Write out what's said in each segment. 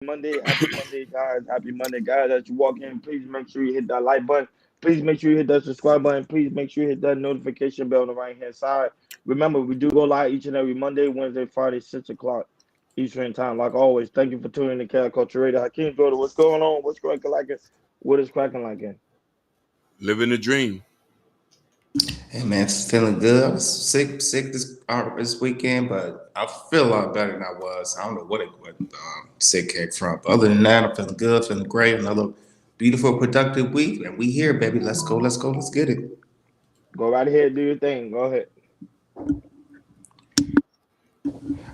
Monday, guys. Happy Monday, guys. As you walk in, please make sure you hit that like button. Please make sure you hit that subscribe button. Please make sure you hit that notification bell on the right hand side. Remember, we do go live each and every Monday, Wednesday, Friday, 6 o'clock Eastern time. Like always, thank you for tuning in to Cat Culture Radio. Hakeem, go to what's going on? What's cracking like it? What is cracking like it? Living the dream. Hey man, feeling good. I was sick this weekend, but I feel a lot better than I was. I don't know what sick came from, but other than that, I'm feeling good, feeling great. Another beautiful, productive week, and we here, baby. Let's go, let's get it. Go right ahead, do your thing. Go ahead.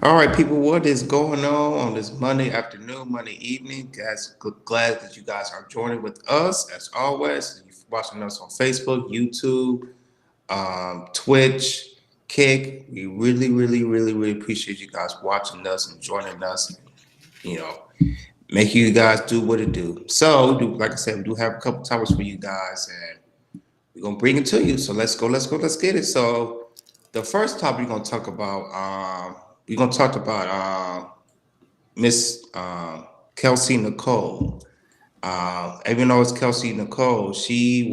All right, people, what is going on this Monday afternoon, Monday evening? Guys, glad that you guys are joining with us as always. You're watching us on Facebook, YouTube, Twitch, Kick. We really appreciate you guys watching us and joining us. And, you know, make you guys do what it do. So, like I said, we do have a couple topics for you guys, and we're gonna bring it to you. So let's get it. So, the first topic we're gonna talk about Miss Kelsey Nicole. Even though it's Kelsey Nicole, she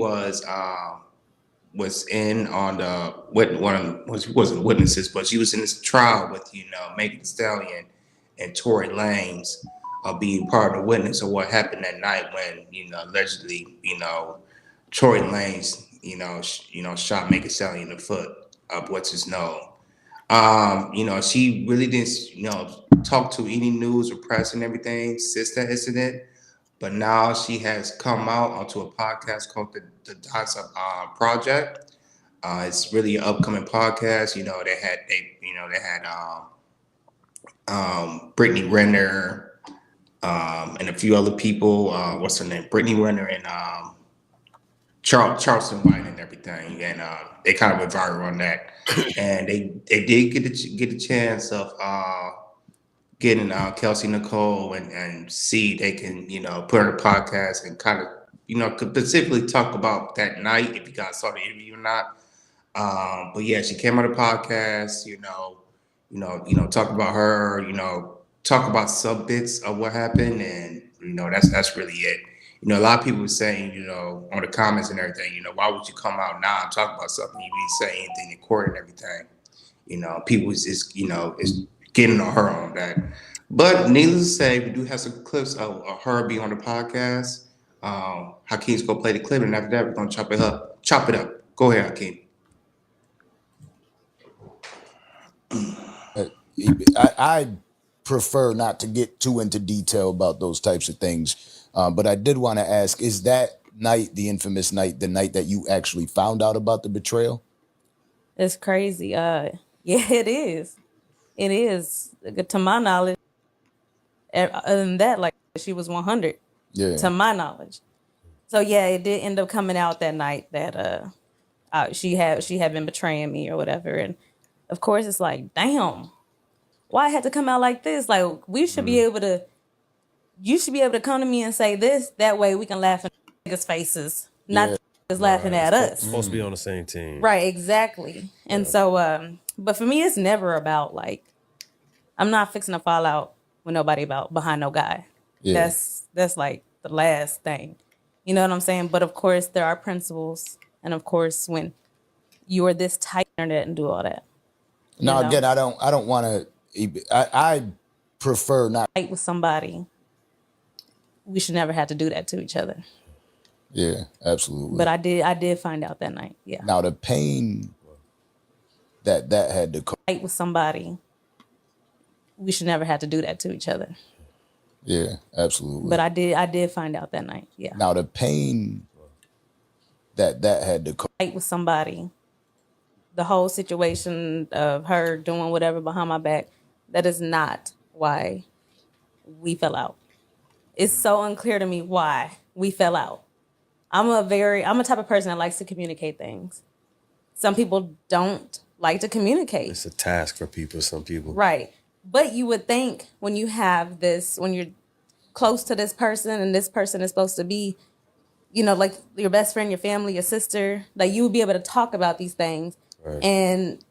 was in on the one of the, she wasn't witnesses, but she was in this trial with Megan Thee Stallion and Tory Lanez being part of the witness of what happened that night when allegedly Tory Lanez shot Megan Thee Stallion in the foot up what's his known. She really didn't talk to any news or press and everything since that incident. But now she has come out onto a podcast called the Dots Up Project. It's really an upcoming podcast. They had Brittany Renner and a few other people. What's her name? Brittany Renner and Charleston White and everything. And they kind of went viral on that. And they did get a chance of getting Kelsey Nicole and see they can put her on a podcast and kind of could specifically talk about that night if you guys saw the interview or not. But yeah, she came on the podcast, talk about her, talk about some bits of what happened, and that's really it. A lot of people were saying, on the comments and everything, why would you come out now and talk about something you didn't say anything in court and everything? People is getting on her on that. But needless to say, we do have some clips of her being on the podcast. Hakeem's gonna play the clip, and after that, we're gonna chop it up. Chop it up. Go ahead, Hakeem. I prefer not to get too into detail about those types of things, but I did want to ask: is that night, the infamous night, the night that you actually found out about the betrayal? It's crazy. Yeah, it is. It is. To my knowledge, other than that, like she was 100. Yeah. To my knowledge. So yeah, it did end up coming out that night that she had been betraying me or whatever, and of course it's like, damn, why it had to come out like this? Like we should be able to. You should be able to come to me and say this. That way we can laugh in niggas' faces, not niggas laughing at us. Supposed to be on the same team. Right, exactly. And so, but for me, it's never about like, I'm not fixing to fall out with nobody about behind no guy. Yeah. That's like the last thing. You know what I'm saying? But of course, there are principles, and of course, when you are this tight internet and do all that. Now again, I don't want to. I prefer not. Fight with somebody. We should never have to do that to each other. Yeah, absolutely. But I did find out that night. Yeah. Now the pain that had to fight with somebody. We should never have to do that to each other. Yeah, absolutely. But I did find out that night. Yeah. Now the pain that had to fight with somebody. The whole situation of her doing whatever behind my back, that is not why we fell out. It's so unclear to me why we fell out. I'm a type of person that likes to communicate things. Some people don't like to communicate. It's a task for people, some people. Right. But you would think when you have this, when you're close to this person and this person is supposed to be, like your best friend, your family, your sister, like you would be able to talk about these things and,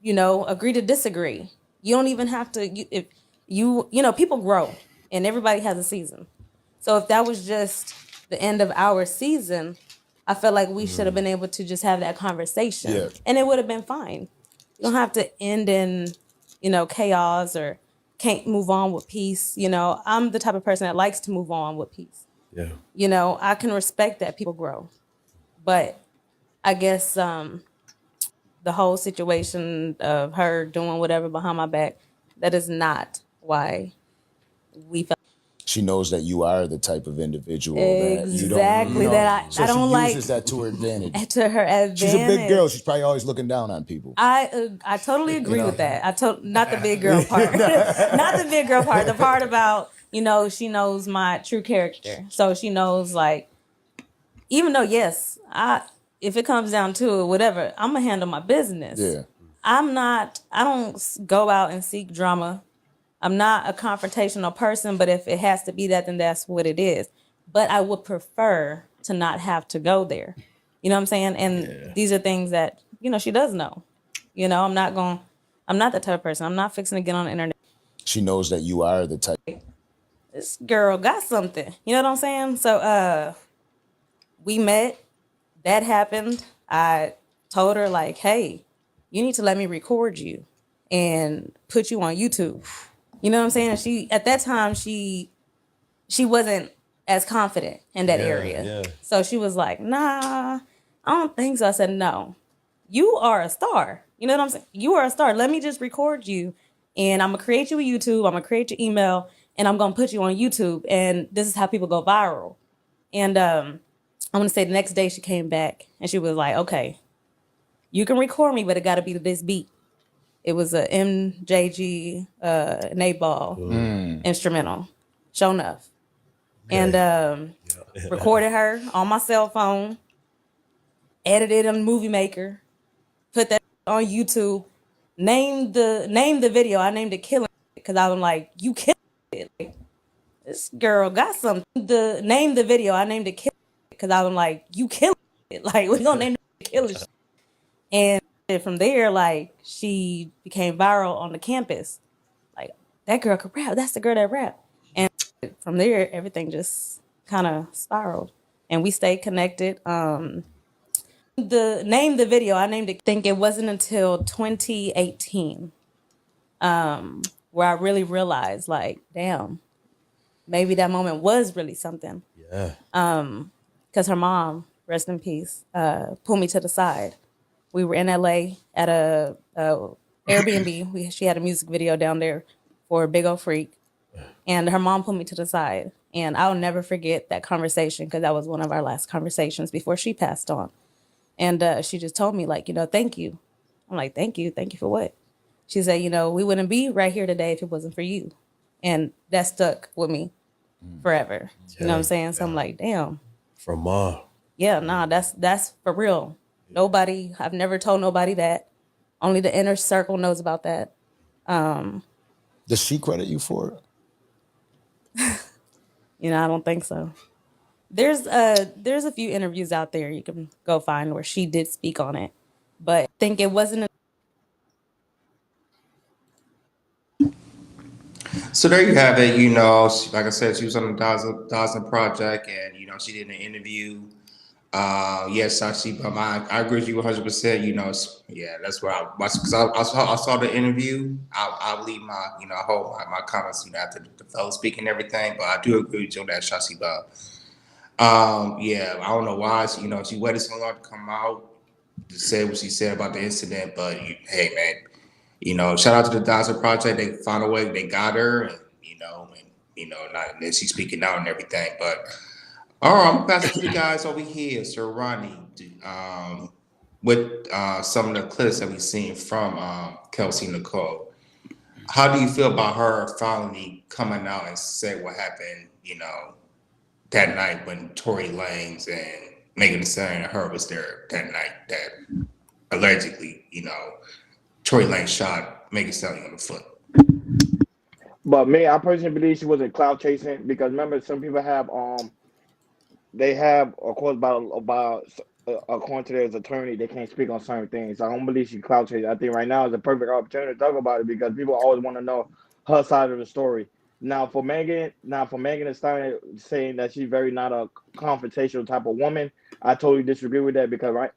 agree to disagree. You don't even have to, people grow. and everybody has a season. So if that was just the end of our season, I felt like we should have been able to just have that conversation, Yeah. and it would have been fine. You don't have to end in, chaos or can't move on with peace. I'm the type of person that likes to move on with peace. Yeah. I can respect that people grow, but I guess the whole situation of her doing whatever behind my back, that is not why we felt She knows that you are the type of individual that you don't, exactly that. so I don't she like uses that to her advantage. to her advantage. She's a big girl. She's probably always looking down on people. I totally agree with that. Not the big girl part, not the big girl part. The part about she knows my true character, so she knows like even though yes, if it comes down to it, whatever, I'm gonna handle my business. Yeah. I don't go out and seek drama. I'm not a confrontational person, but if it has to be that, then that's what it is. But I would prefer to not have to go there. You know what I'm saying? And these are things that, she does know. I'm not that type of person. I'm not fixing to get on the internet. She knows that you are the type. This girl got something. You know what I'm saying? So we met. That happened. I told her like, hey, you need to let me record you and put you on YouTube. You know what I'm saying? And she at that time she wasn't as confident in that area. Yeah. So she was like, nah, I don't think so. I said, no, you are a star. You know what I'm saying? You are a star. Let me just record you and I'm gonna create you a YouTube. I'm gonna create your email and I'm gonna put you on YouTube. And this is how people go viral. And I'm gonna say the next day she came back and she was like, okay, you can record me, but it gotta be to this beat. It was a MJG Nate Ball instrumental, sure enough. And recorded her on my cell phone, edited on Movie Maker, put that on YouTube, named the video. I named it Killing It because I was like, you killed it. Like, this girl got something. Named the video. I named it Killing It because I was like, you killed it. Like, we're gonna name it Killing It. And from there, like, she became viral on the campus. Like, that girl could rap. That's the girl that rap. And from there, everything just kind of spiraled. And we stayed connected. The video, I named it, I think it wasn't until 2018 where I really realized, like, damn, maybe that moment was really something. Yeah. Because her mom, rest in peace, pulled me to the side. We were in LA at a Airbnb. She had a music video down there for Big Ol' Freak. And her mom pulled me to the side. And I'll never forget that conversation because that was one of our last conversations before she passed on. And she just told me, like, thank you. I'm like, thank you. Thank you for what? She said, we wouldn't be right here today if it wasn't for you. And that stuck with me forever. You know what I'm saying? So I'm like, damn. From mom. Yeah, nah, that's for real. I've never told nobody that. Only the inner circle knows about that. Does she credit you for it? I don't think so. There's a few interviews out there you can go find where she did speak on it, but I think it wasn't. So there you have it. Like I said, she was on the Dawson Project, and she did an interview. Yes, I see. But I agree with you 100%. Yeah, that's where because I saw the interview. I'll leave my I hold my comments after the fellow speaking and everything. But I do agree with you on that, Shasi Bob. Yeah, I don't know why she waited so long to come out to say what she said about the incident. But hey, man, shout out to the Dawson Project. They found a way. They got her, and and then she's speaking out and everything. But all right, I'm gonna pass it to the guys over here, Sir Ronnie, with some of the clips that we've seen from Kelsey Nicole. How do you feel about her finally coming out and say what happened, that night when Tory Lanez and Megan Thee Stallion and her was there that night that allegedly, Tory Lanez shot Megan Thee Stallion on the foot? But me, I personally believe she wasn't cloud chasing because remember, some people have they have, of course, about according to their attorney, they can't speak on certain things. I don't believe she clout chasing. I think right now is a perfect opportunity to talk about it because people always want to know her side of the story. Now for Megan Thee Stallion saying that she's very not a confrontational type of woman, I totally disagree with that because right,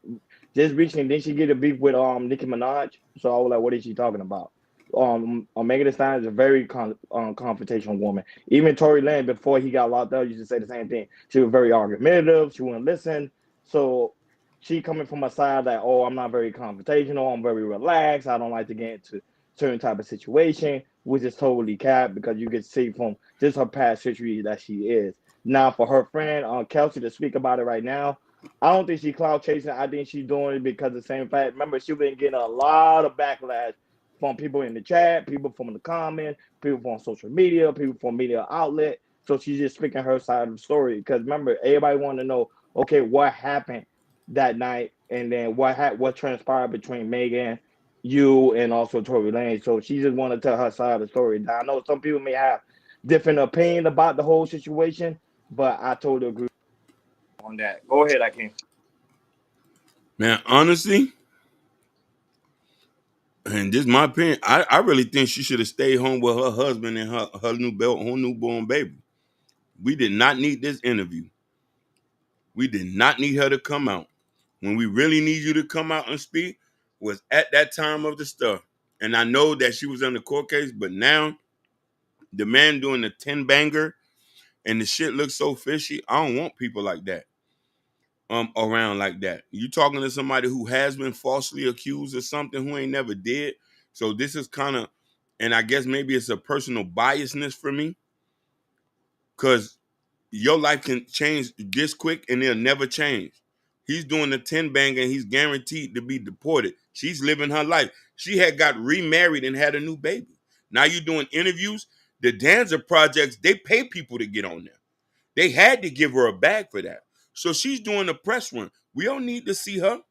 just recently didn't she get a beef with Nicki Minaj? So I was like, what is she talking about? Megan Thee Stallion is a very confrontational woman. Even Tory Lane before he got locked up used to say the same thing. She was very argumentative. She wouldn't listen. So she coming from a side that I'm not very confrontational. I'm very relaxed. I don't like to get into certain type of situation, which is totally cap because you can see from just her past history that she is. Now, for her friend Kelsey to speak about it right now, I don't think she cloud chasing. I think she's doing it because of the same fact. Remember, she's been getting a lot of backlash from people in the chat, people from the comments, people from social media, people from media outlet. So she's just speaking her side of the story. Because remember, everybody want to know, okay, what happened that night, and then what transpired between Megan, you, and also Tory Lane. So she just want to tell her side of the story. Now I know some people may have different opinion about the whole situation, but I totally agree on that. Go ahead, I can. Man, honestly, and this is my opinion, I really think she should have stayed home with her husband and her newborn baby. We did not need this interview. We did not need her to come out. When we really need you to come out and speak was at that time of the stuff. And I know that she was on the court case, but now the man doing the 10 banger and the shit looks so fishy. I don't want people like that around like that. You talking to somebody who has been falsely accused of something who ain't never did. So this is kind of, and I guess maybe it's a personal biasness for me, because your life can change this quick and it'll never change. He's doing the 10 banger and he's guaranteed to be deported. She's living her life. She had got remarried and had a new baby. Now you're doing interviews. The Danza projects, they pay people to get on there. They had to give her a bag for that. So she's doing a press run. We don't need to see her.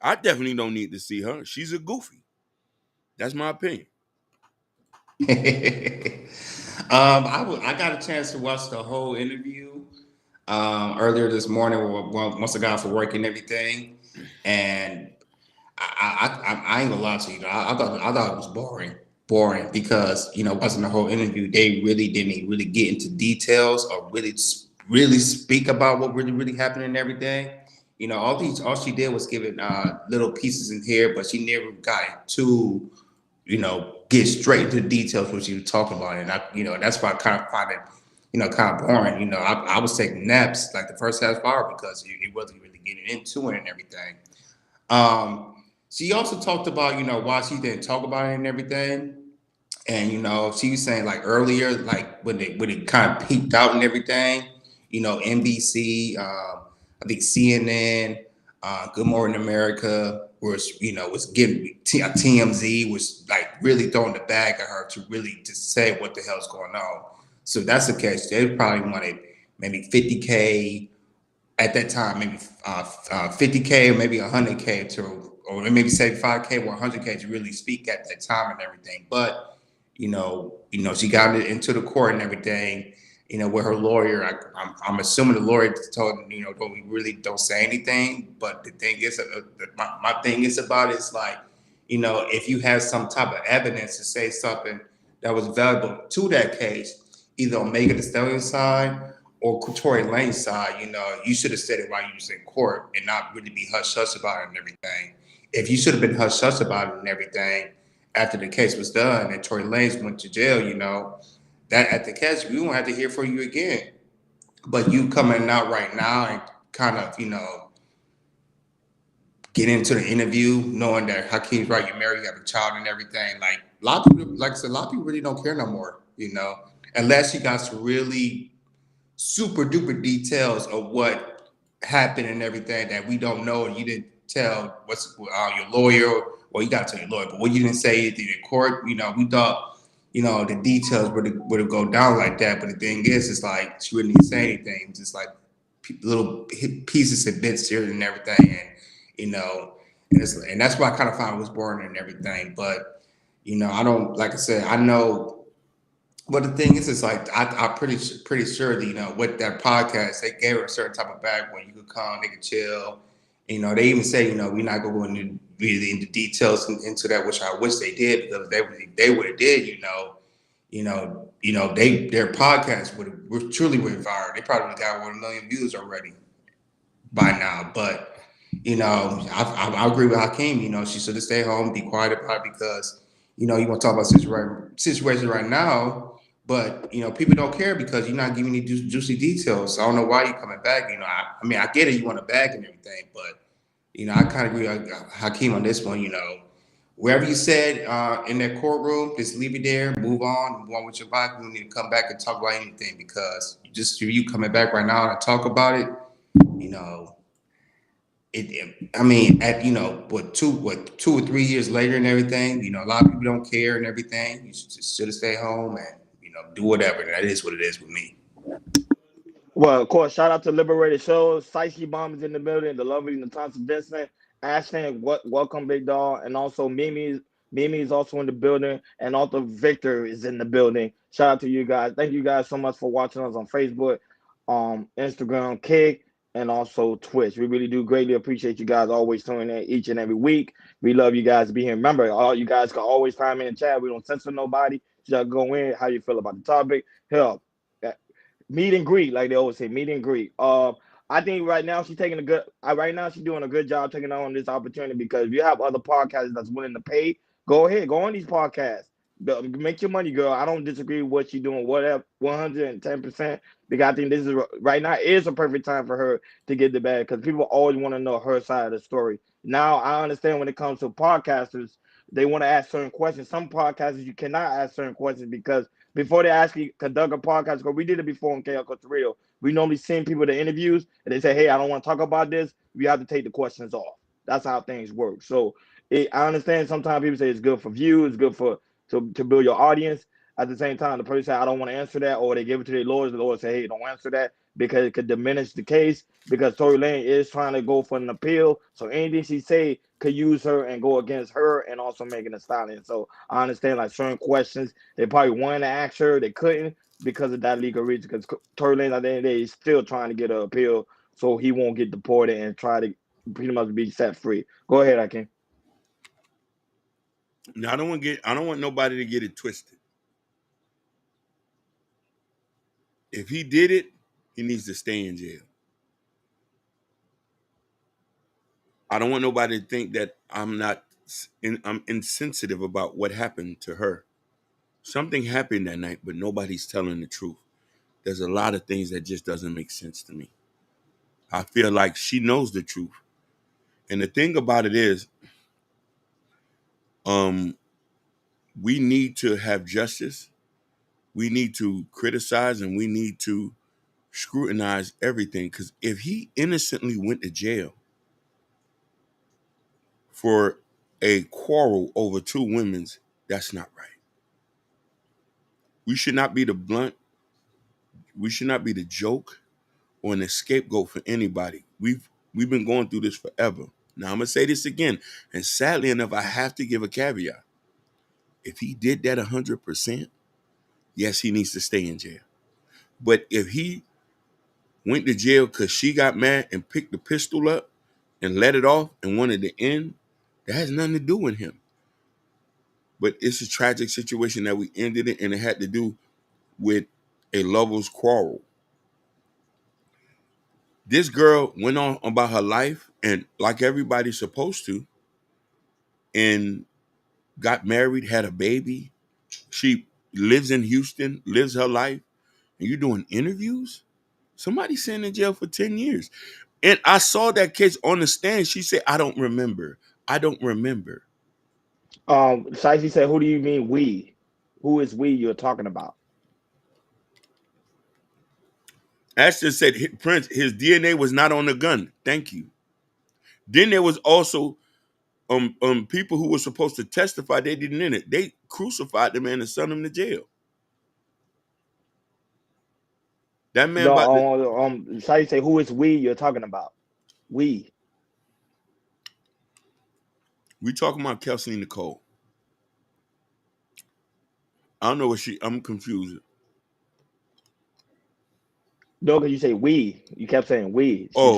I definitely don't need to see her. She's a goofy. That's my opinion. I got a chance to watch the whole interview earlier this morning once I got off for work and everything, and I ain't gonna lie to you. I thought it was boring because watching the whole interview, they really didn't really get into details or really speak about what really happened and everything. All she did was give it little pieces in here, but she never got to get straight into the details what she was talking about, and that's why I kind of find it kind of boring. I was taking naps like the first half hour because it wasn't really getting into it and everything. She also talked about, why she didn't talk about it and everything. And, she was saying like earlier, like when it kind of peaked out and everything, NBC, I think CNN, Good Morning America was giving TMZ was like really throwing the bag at her to really just say what the hell's going on. So if that's the case, they probably wanted maybe 50K at that time, maybe 50K or maybe 100K or maybe 75K or 100K to really speak at that time and everything. But she got it into the court and everything. With her lawyer, I'm assuming the lawyer told her, don't say anything. But the thing is, my thing is about it is like, if you have some type of evidence to say something that was valuable to that case, either on Megan Thee Stallion's side or Tory Lane's side, you should have said it while you was in court and not really be hush-hush about it and everything. If you should have been hush-hush about it and everything after the case was done and Tory Lanez went to jail, that at the case, we won't have to hear from you again. But you coming out right now and kind of, get into the interview knowing that Hakeem's right, you're married, you have a child and everything. Like a lot of people, like I said, a lot of people really don't care no more, unless you got some really super duper details of what happened and everything that we don't know, and you didn't tell your lawyer, well, you got to tell your lawyer, but when you didn't say anything in court, we thought, the details would have go down like that. But the thing is, it's like she wouldn't even say anything, just like little pieces and bits here and everything, and that's why I kind of found it was boring and everything. But I don't, like I said, I know. But the thing is, it's like I'm pretty sure that with that podcast, they gave her a certain type of bag where you could come, they could chill. They even say we're not going to go into really into details into that, which I wish they did, because they would have did you know, their podcast would truly went viral. They probably got 1 million views already by now. But you know, I agree with Hakeem. You know, she should have stayed home, be quiet about it because you know you want to talk about situation right now. But you know, people don't care because you're not giving any juicy details. So I don't know why you're coming back. You know, I mean, I get it, you want a bag and everything, but you know, I kind of agree with Hakeem on this one. You know, wherever you said in that courtroom, just leave it there, move on with your life. You don't need to come back and talk about anything because just you coming back right now and talk about it, you know. I mean, at you know, what 2 or 3 years later and everything, you know, a lot of people don't care and everything. You should have stayed home and you know do whatever. That is what it is with me. Well, of course, shout out to Liberated Shows. Psyche Bomb is in the building. The lovely Natasha Vincent. Ashton, welcome, Big Dog. And also Mimi is also in the building. And also Victor is in the building. Shout out to you guys. Thank you guys so much for watching us on Facebook, Instagram, Kick, and also Twitch. We really do greatly appreciate you guys always tuning in each and every week. We love you guys to be here. Remember, all you guys can always find me in the chat. We don't censor nobody. Just go in, how you feel about the topic. Hell, meet and greet, like they always say, meet and greet. I think right now she's taking a good. Right now she's doing a good job taking on this opportunity because if you have other podcasts that's willing to pay, go ahead, go on these podcasts. Make your money, girl. I don't disagree with what she's doing. Whatever, 110%. Because I think this is right now is a perfect time for her to get the bag because people always want to know her side of the story. Now I understand when it comes to podcasters, they want to ask certain questions. Some podcasters you cannot ask certain questions because before they actually conduct a podcast, because we did it before in KL Costa Rica. We normally send people to interviews and they say, hey, I don't want to talk about this. We have to take the questions off. That's how things work. So I understand sometimes people say it's good for views, it's good for to build your audience. At the same time, the person say, I don't want to answer that, or they give it to their lawyers. The lawyer say, hey, don't answer that because it could diminish the case because Tory Lane is trying to go for an appeal. So anything she say could use her and go against her and also making a stallion. So I understand like certain questions they probably wanted to ask her, they couldn't because of that legal reason. Because Tory Lane at the end of the day is still trying to get an appeal so he won't get deported and try to pretty much be set free. Go ahead, Akin. Now I don't want nobody to get it twisted. If he did it, he needs to stay in jail. I don't want nobody to think that I'm insensitive about what happened to her. Something happened that night, but nobody's telling the truth. There's a lot of things that just doesn't make sense to me. I feel like she knows the truth. And the thing about it is, we need to have justice. We need to criticize and we need to scrutinize everything. Because if he innocently went to jail for a quarrel over two women's, that's not right. We should not be the blunt. We should not be the joke or an scapegoat for anybody. We've been going through this forever. Now I'm gonna say this again, and sadly enough, I have to give a caveat. If he did that 100%, yes, he needs to stay in jail. But if he went to jail because she got mad and picked the pistol up and let it off and wanted to end, that has nothing to do with him. But it's a tragic situation that we ended it, and it had to do with a lover's quarrel. This girl went on about her life, and like everybody's supposed to, and got married, had a baby. She lives in Houston, lives her life, and you're doing interviews? Somebody sitting in jail for 10 years. And I saw that case on the stand. She said, I don't remember. I don't remember. Shicey said, who do you mean we? Who is we you're talking about? Ashton said, Prince, his DNA was not on the gun. Thank you. Then there was also people who were supposed to testify. They didn't in it. They crucified the man and sent him to jail. That man about to, No, Shicey say, who is we you're talking about? We. we talking about Kelsey Nicole. I don't know what I'm confused. No, because you say we. You kept saying we. Oh, She's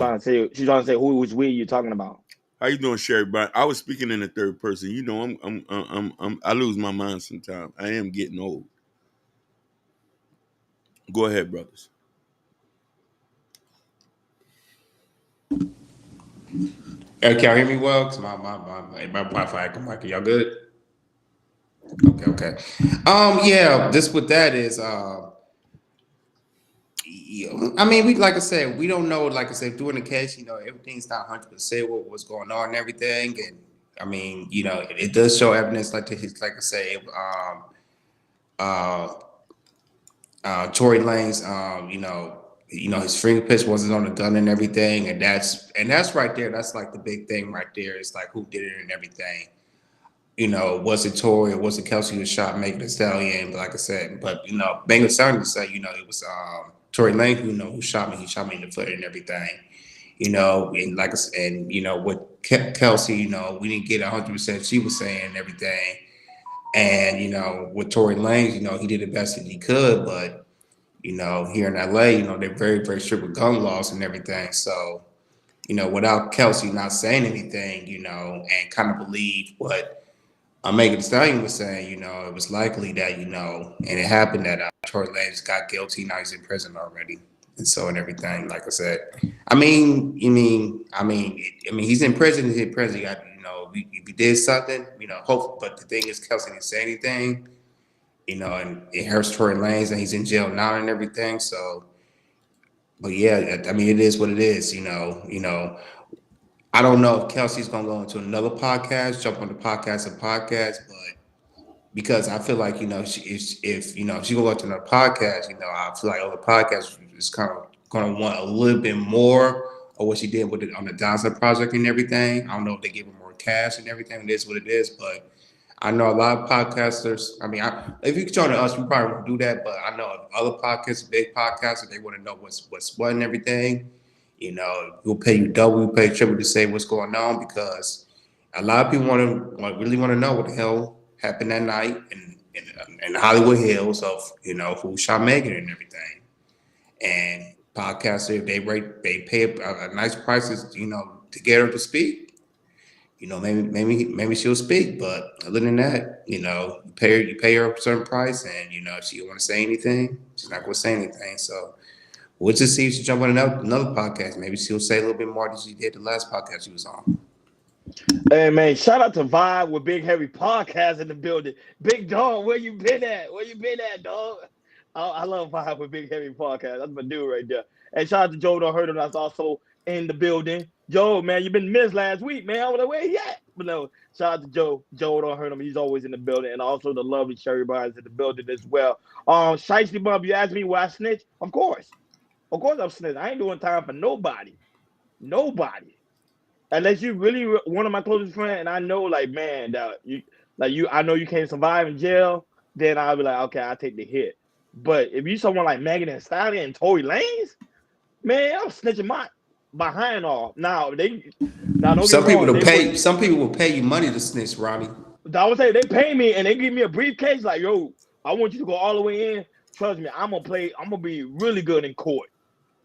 trying to say who was we you're talking about. how you doing, Sherry? But I was speaking in the third person. You know, I lose my mind sometimes. I am getting old. Go ahead, brothers. Can y'all hear me well? Cause my Wi-Fi, y'all good? Okay. Yeah. This what that is. Yeah, I mean, we like I said, we don't know. Like I said, during the case, everything's not 100% what's going on and everything. And I mean, it does show evidence like this. Like I say, uh, Tory Lanez, his fingerprints wasn't on the gun and everything, and that's right there. That's like the big thing right there. It's like who did it and everything. Was it Tory or was it Kelsey who shot Megan Thee Stallion? But like I said, Megan Thee Stallion say, it was Tory Lanez who shot me. He shot me in the foot and everything. And like I said, and with Kelsey, we didn't get 100%. She was saying and everything, and with Tory Lanez, he did the best that he could, but here in LA, they're very, very strict with gun laws and everything. So, without Kelsey not saying anything, and kind of believe what Megan Thee Stallion was saying, it was likely that, and it happened that Tory Lanez got guilty. Now he's in prison already. And so and everything, like I said, he's in prison. He's in prison. He got, if he did something, hope. But the thing is, Kelsey didn't say anything, and it hurts Tory Lanez, and he's in jail now and everything. So, but yeah, I mean, it is what it is. I don't know if Kelsey's gonna go into another podcast, jump on the podcast, but because I feel like if she gonna go to another podcast, I feel like other podcasts is kind of gonna want a little bit more of what she did with it on the Johnson project and everything. I don't know if they give her more cash and everything. It is what it is, but I know a lot of podcasters. I mean, if you could join us, we probably won't do that. But I know other podcasts, big podcasters, they want to know what's what and everything. We'll pay you double, we'll pay you triple to say what's going on because a lot of people really want to know what the hell happened that night in the Hollywood Hills of who shot Megan and everything. And podcasters, they pay a nice prices to get her to speak. Maybe she'll speak, but other than that, you pay her a certain price, and if she don't want to say anything, she's not going to say anything. So we'll just see if she jump on another podcast. Maybe she'll say a little bit more than she did the last podcast she was on. Hey man, shout out to Vibe with Big Heavy Podcast in the building. Big dog, where you been at? Where you been at, dog? I love Vibe with Big Heavy Podcast. That's my dude right there. And shout out to Joe. Don't heard him. That's also in the building. Joe, man, you been missed last week, man. I was like, where he at? But no, shout out to Joe. Joe, don't hurt him. He's always in the building, and also the lovely Sherry Barnes in the building as well. Shiesty Bub, you asked me why I snitch? Of course I'm snitch. I ain't doing time for nobody. Unless you really one of my closest friends, and I know, like, man, that I know you can't survive in jail, then I'll be like, okay, I'll take the hit. But if you someone like Megan Thee Stallion and Tory Lanez, man, I'm snitching my behind off. Now don't get Some me people wrong, will pay. Some people will pay you money to snitch, Ronnie. I would say they pay me and they give me a briefcase, like, yo, I want you to go all the way in. Trust me, I'm gonna be really good in court.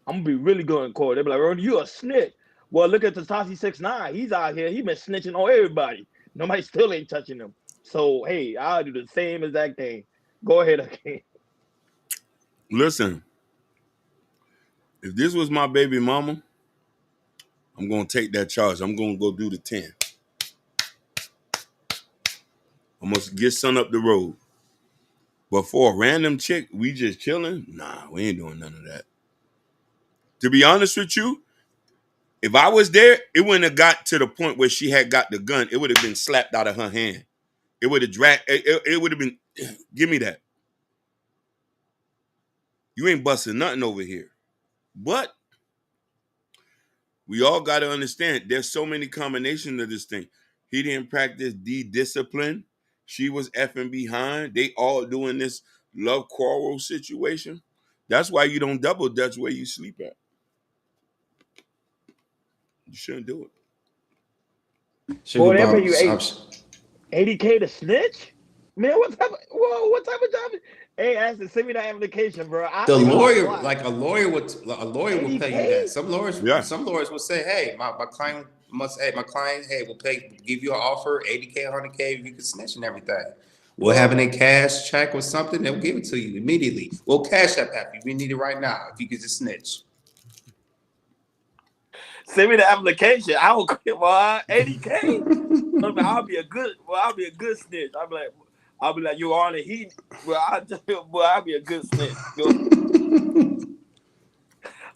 They be like, Ronnie, you a snitch. Well, look at Takashi 6ix9ine. He's out here. He been snitching on everybody. Nobody still ain't touching him. So, hey, I'll do the same exact thing. Go ahead, okay. Listen, if this was my baby mama, I'm going to take that charge. I'm going to go do the 10. I'm going to get son up the road. But for a random chick, we just chilling? Nah, we ain't doing none of that. To be honest with you, if I was there, it wouldn't have got to the point where she had got the gun. It would have been slapped out of her hand. It would have dragged. It would have been, give me that. You ain't busting nothing over here. But we all got to understand there's so many combinations of this thing. He didn't practice discipline. She was effing behind. They all doing this love quarrel situation. That's why you don't double dutch where you sleep at. You shouldn't do it. Boy, they pay you 80K to snitch? Man, what type of job? Hey, Ashton, send me that application, bro. A lawyer would pay you that. Some lawyers will say, hey, my client, hey, we'll give you an offer, 80K, 100K, if you can snitch and everything. We'll have it in cash, check, or something. They'll give it to you immediately. We'll cash that app if you need it right now. If you could just snitch. Send me the application. I don't care. Well, 80K. I'll be a good snitch. I'll be like, Your Honor, I'll be a good snitch.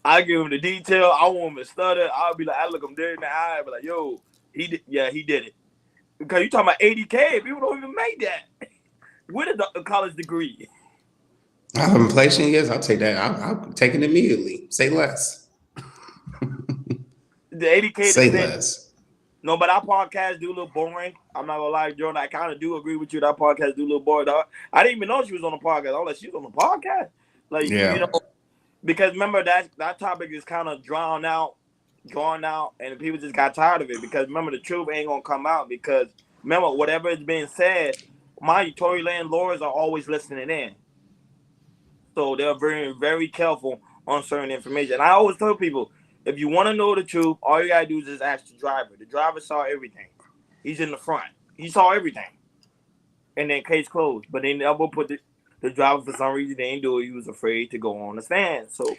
I give him the detail. I want him to stutter. I'll be like, I look him dead in the eye. I'll be like, yo, he did it. Because you talking about 80K, people don't even make that. With a college degree. I have inflation, yes, I'll take that. I'll take it immediately. Say less. The 80K. Say less. No, but our podcast do a little boring. I'm not gonna lie, Jordan. I kind of do agree with you. That podcast do a little boring. I didn't even know she was on the podcast. I was like, she was on the podcast. Like, Yeah. because remember that topic is kind of drawn out, and people just got tired of it. Because remember, the truth ain't gonna come out. Because remember, whatever is being said, my Tory Lane lawyers are always listening in, so they're very, very careful on certain information. And I always tell people, if you want to know the truth, all you gotta do is just ask the driver. The driver saw everything. He's in the front. He saw everything. And then case closed. But they never put the driver, for some reason, they didn't do it. He was afraid to go on the stand. So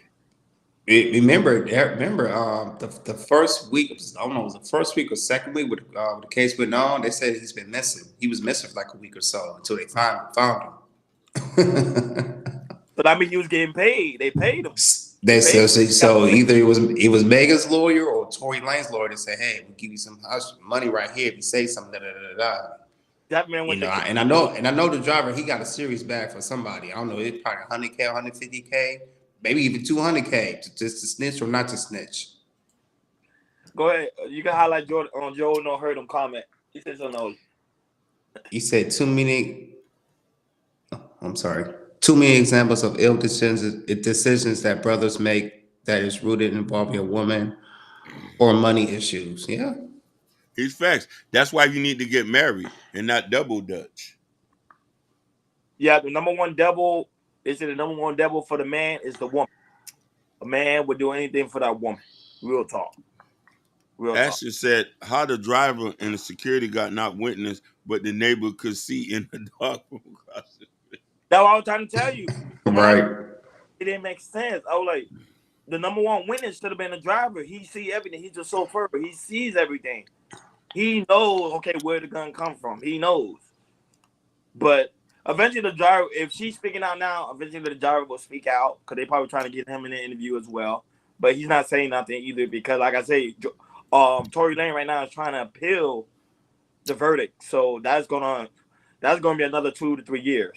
remember the first week, I don't know, it was the first week or second week with the case went on, they said he's been missing. He was missing for like a week or so until they found him. but I mean, he was getting paid. They paid him. They said so either it was Megan's lawyer or Tory Lane's lawyer. They said, "Hey, we'll give you some money right here if you say something." That man went. And I know the driver. He got a serious bag for somebody. I don't know. It's probably 100K, 150K, maybe even 200K just to snitch or not to snitch. Go ahead. You can highlight Jordan on Joe. No, heard him comment. He said something. He said too many examples of ill decisions that brothers make that is rooted involving a woman or money issues. Yeah. It's facts. That's why you need to get married and not double dutch. Yeah, the number one devil for the man is the woman. A man would do anything for that woman. Real talk. Asher said how the driver and the security guard not witnessed, but the neighbor could see in the dark. That's what I was trying to tell you. Right. It didn't make sense. I was like, the number one witness should have been the driver. He see everything. He's a chauffeur. He sees everything. He knows, okay, where the gun come from. He knows. But eventually the driver, if she's speaking out now, eventually the driver will speak out because they're probably trying to get him in the interview as well. But he's not saying nothing either because, like I say, Tory Lane right now is trying to appeal the verdict. So that's gonna be another 2 to 3 years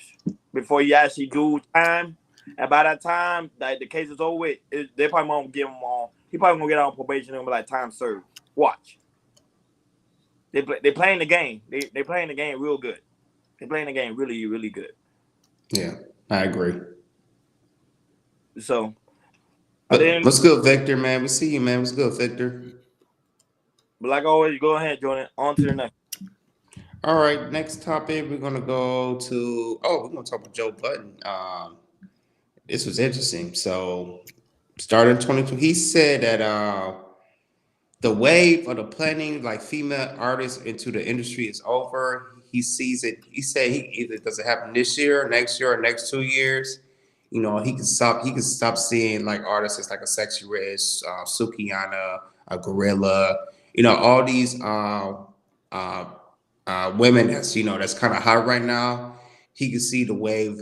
before he actually do time. And by that time, like the case is over with, they probably won't give him on. He probably gonna get out on probation and be like, time served. Watch. They playing the game. They playing the game real good. They playing the game really, really good. Yeah, I agree. So, what's good, Victor, man? We see you, man. What's good, Victor? But like always, go ahead, Jordan. On to the next. All right, next topic. We're gonna go to. We're gonna talk about Joe Budden. This was interesting. So, starting 2020, he said that the wave of the planning like female artists into the industry is over. He sees it. He said he either does it happen this year, next year, or next 2 years. You know, he can stop seeing like artists as like a Sexy Rich, Sukihana, a Gorilla. You know, all these women that's kind of hot right now. He can see the wave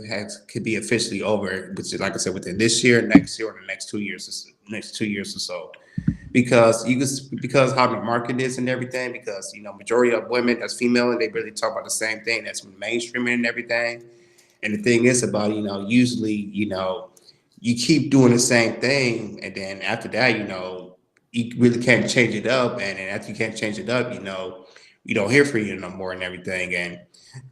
could be officially over, which is, like I said, within this year, next year, or the next 2 years, or so. Because how the market is and everything, because majority of women that's female and they really talk about the same thing, that's mainstreaming and everything. And the thing is about usually you keep doing the same thing, and then after that you really can't change it up, and then after you can't change it up, we don't hear from you no more and everything. And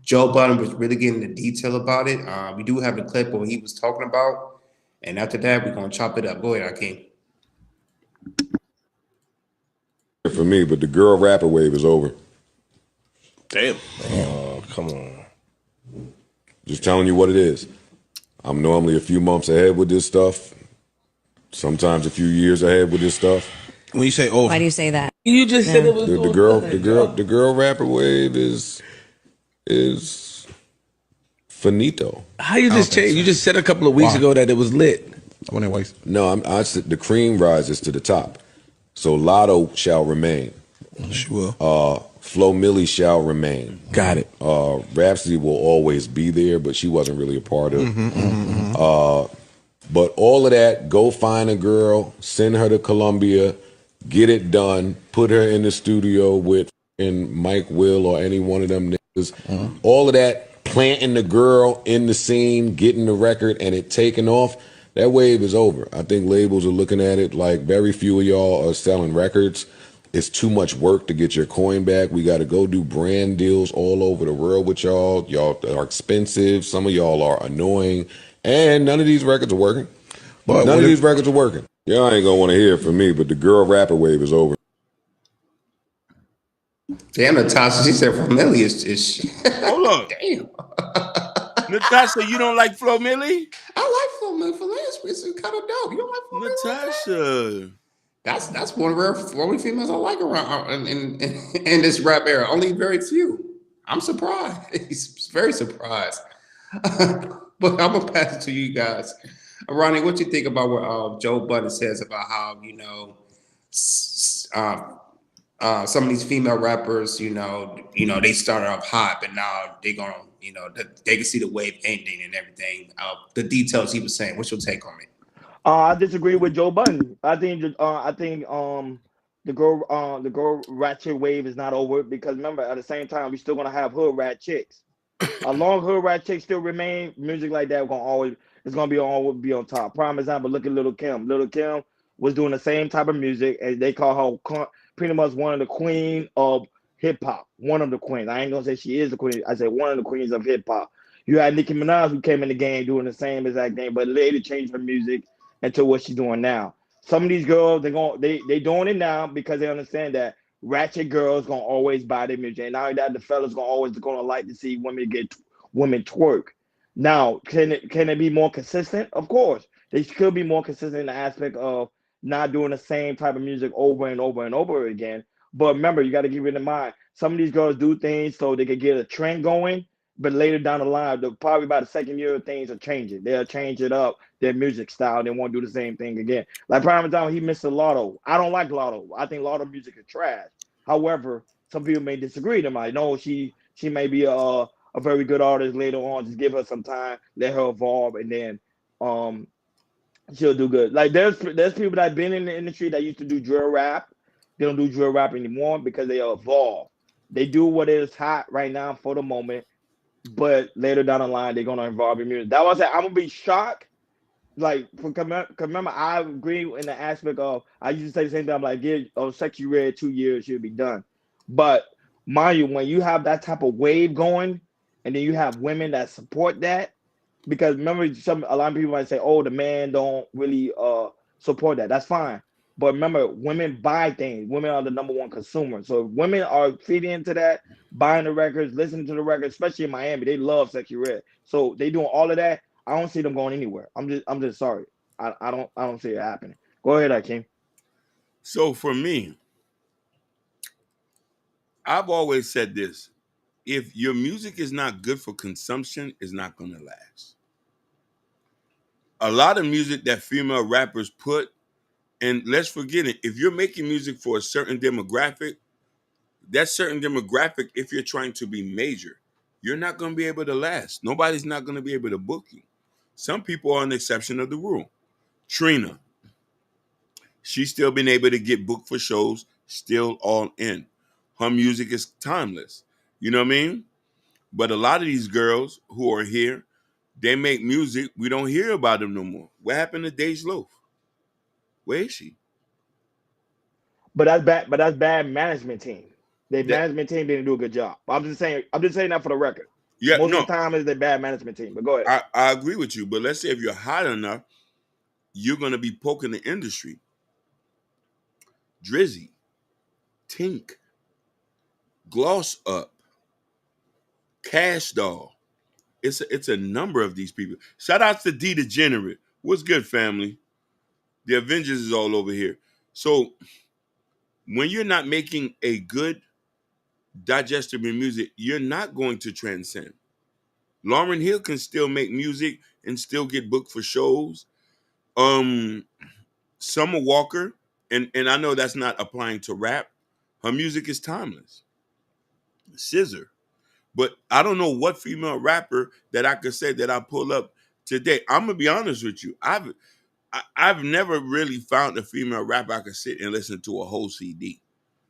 Joe Budden was really getting into detail about it. We do have the clip of what he was talking about, and after that we're gonna chop it up. Go ahead, Akeem. For me, but the girl rapper wave is over. Damn. Come on. Just telling you what it is. I'm normally a few months ahead with this stuff. Sometimes a few years ahead with this stuff. When you say over, Why do you say that? You just said it was The girl rapper wave is Finito. How you I don't just think change? so. You just said a couple of weeks Why? ago that it was lit. I wonder why. No, I said the cream rises to the top. So Lotto shall remain. She will. Flo Milli shall remain. Got it. Rhapsody will always be there, but she wasn't really a part of. Mm-hmm. But all of that, go find a girl, send her to Columbia, get it done, put her in the studio with Mike Will or any one of them niggas. All of that, planting the girl in the scene, getting the record, and it taking off. That wave is over. I think labels are looking at it like very few of y'all are selling records. It's too much work to get your coin back. We got to go do brand deals all over the world with y'all. Y'all are expensive. Some of y'all are annoying. And none of these records are working. But None what of if these records are working. Y'all ain't going to want to hear it from me, but the girl rapper wave is over. damn Natasha? She said from Millie is Hold on. damn. Natasha, you don't like Flo Milli? I like Flo Milli. Flo Milli is kind of dope. You don't like Flo Milli like that? Natasha. That's one of the only females I like around in this rap era. Only very few. I'm surprised. He's very surprised. But I'm gonna pass it to you guys. Ronnie, what you think about what Joe Budden says about how some of these female rappers, they started off hot, but now they're gonna, they can see the wave ending and everything. The details he was saying. What's your take on it? I disagree with Joe Budden. The girl ratchet wave is not over because remember at the same time we're still gonna have hood rat chicks. As long as hood rat chicks still remain, music like that gonna always it's gonna be always be on top. Prime example, look at Little Kim. Little Kim was doing the same type of music and they call her pretty much one of the queen of hip hop. One of the queens. I ain't gonna say she is the queen. I said one of the queens of hip hop. You had Nicki Minaj who came in the game doing the same exact thing, but later changed her music into what she's doing now. Some of these girls they doing it now because they understand that ratchet girls gonna always buy their music. And now that the fellas gonna like to see women twerk. Now, can it be more consistent? Of course. They could be more consistent in the aspect of not doing the same type of music over and over and over again. But remember, you got to keep it in mind. Some of these girls do things so they can get a trend going, but later down the line, probably by the second year, things are changing. They'll change it up, their music style. They won't do the same thing again. Like prime example, he missed a Lotto. I don't like Lotto. I think Lotto music is trash. However, some people may disagree. They might know she may be a very good artist later on. Just give her some time, let her evolve, and then um she'll do good. Like there's people that have been in the industry that used to do drill rap. They don't do drill rap anymore because they evolve. They do what is hot right now for the moment, but later down the line they're gonna evolve in music. That was it. I'm gonna be shocked. Like, remember, I agree in the aspect of I used to say the same thing. I'm like, yeah, Sexy Red 2 years should be done. But mind you, when you have that type of wave going, and then you have women that support that, because remember, a lot of people might say, "Oh, the man don't really support that." That's fine, but remember, women buy things. Women are the number one consumer. So if women are feeding into that, buying the records, listening to the records, especially in Miami, they love Sexy Red. So they doing all of that. I don't see them going anywhere. I'm just sorry. I don't see it happening. Go ahead, Akeem. So for me, I've always said this. If your music is not good for consumption, it's not going to last. A lot of music that female rappers put, and let's forget it, if you're making music for a certain demographic, that certain demographic, if you're trying to be major, you're not going to be able to last. Nobody's not going to be able to book you. Some people are an exception of the rule. Trina, she's still been able to get booked for shows, still all in. Her music is timeless. You know what I mean? But a lot of these girls who are here, they make music. We don't hear about them no more. What happened to Dej Loaf? Where is she? But that's bad. But that's bad management team. The That management team didn't do a good job. I'm just saying. I'm just saying that for the record. yeah, Most of no, the time, it's the bad management team. But go ahead. I agree with you. But let's say if you're hot enough, you're gonna be poking the industry. Drizzy, Tink, Gloss Up, Cash Doll. It's a number of these people. Shout out to D Degenerate. What's good, family? The Avengers is all over here. So when you're not making a good digestible music, you're not going to transcend. Lauryn Hill can still make music and still get booked for shows. Summer Walker, and I know that's not applying to rap. Her music is timeless. Scissor. But I don't know what female rapper that I could say that I pull up today. I'm gonna be honest with you. I've never really found a female rapper I could sit and listen to a whole CD.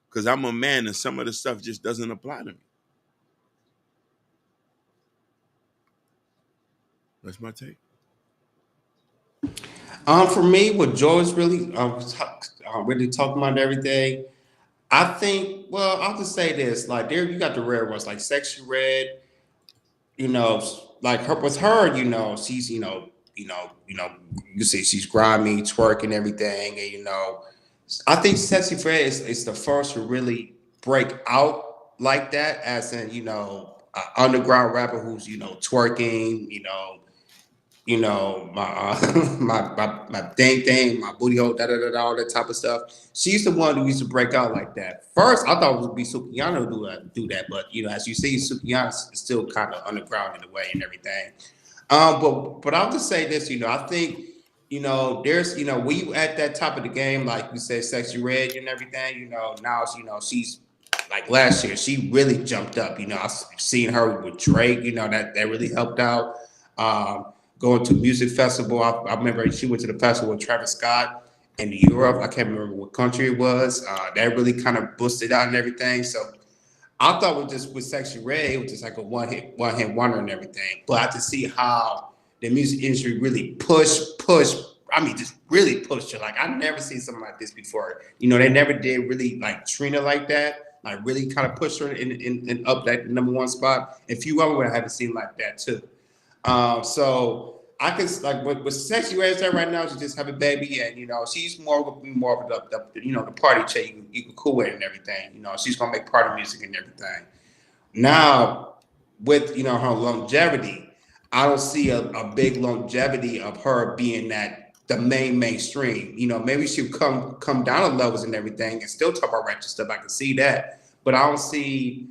Because I'm a man and some of the stuff just doesn't apply to me. That's my take. For me, what Joe's really really talking about everything. I think, well, I'll just say this: like, there you got the rare ones, like Sexy Red. You know, like her with her, she's you see she's grimy, twerking everything, and I think Sexy Red is the first to really break out like that, as in an underground rapper who's twerking, my my thing, my booty hole, all that type of stuff. She's the one who used to break out like that. First, I thought it would be Sukiyana who do that, but as you see, Sukiyana is still kind of underground in a way and everything. But I'll just say this, I think there's when you at that top of the game, like you said, Sexy Red and everything, now she's like last year, she really jumped up. I've seen her with Drake, that really helped out. Going to music festival. I remember she went to the festival with Travis Scott in Europe. I can't remember what country it was. That really kind of boosted out and everything. So I thought with Sexy Red, it was just like a one hit wonder and everything. But I had to see how the music industry really pushed. I mean, just really pushed it. Like I never seen something like this before. They never did really like Trina like that. Like really kind of pushed her in up that #1 spot. And few other I haven't seen like that too. So I can like with Sexy Red right now, she just have a baby, and she's more of the party chick you can cool with and everything. She's gonna make party music and everything. Now with her longevity, I don't see a big longevity of her being the mainstream. Maybe she'll come down to levels and everything and still talk about ratchet stuff. I can see that, but I don't see.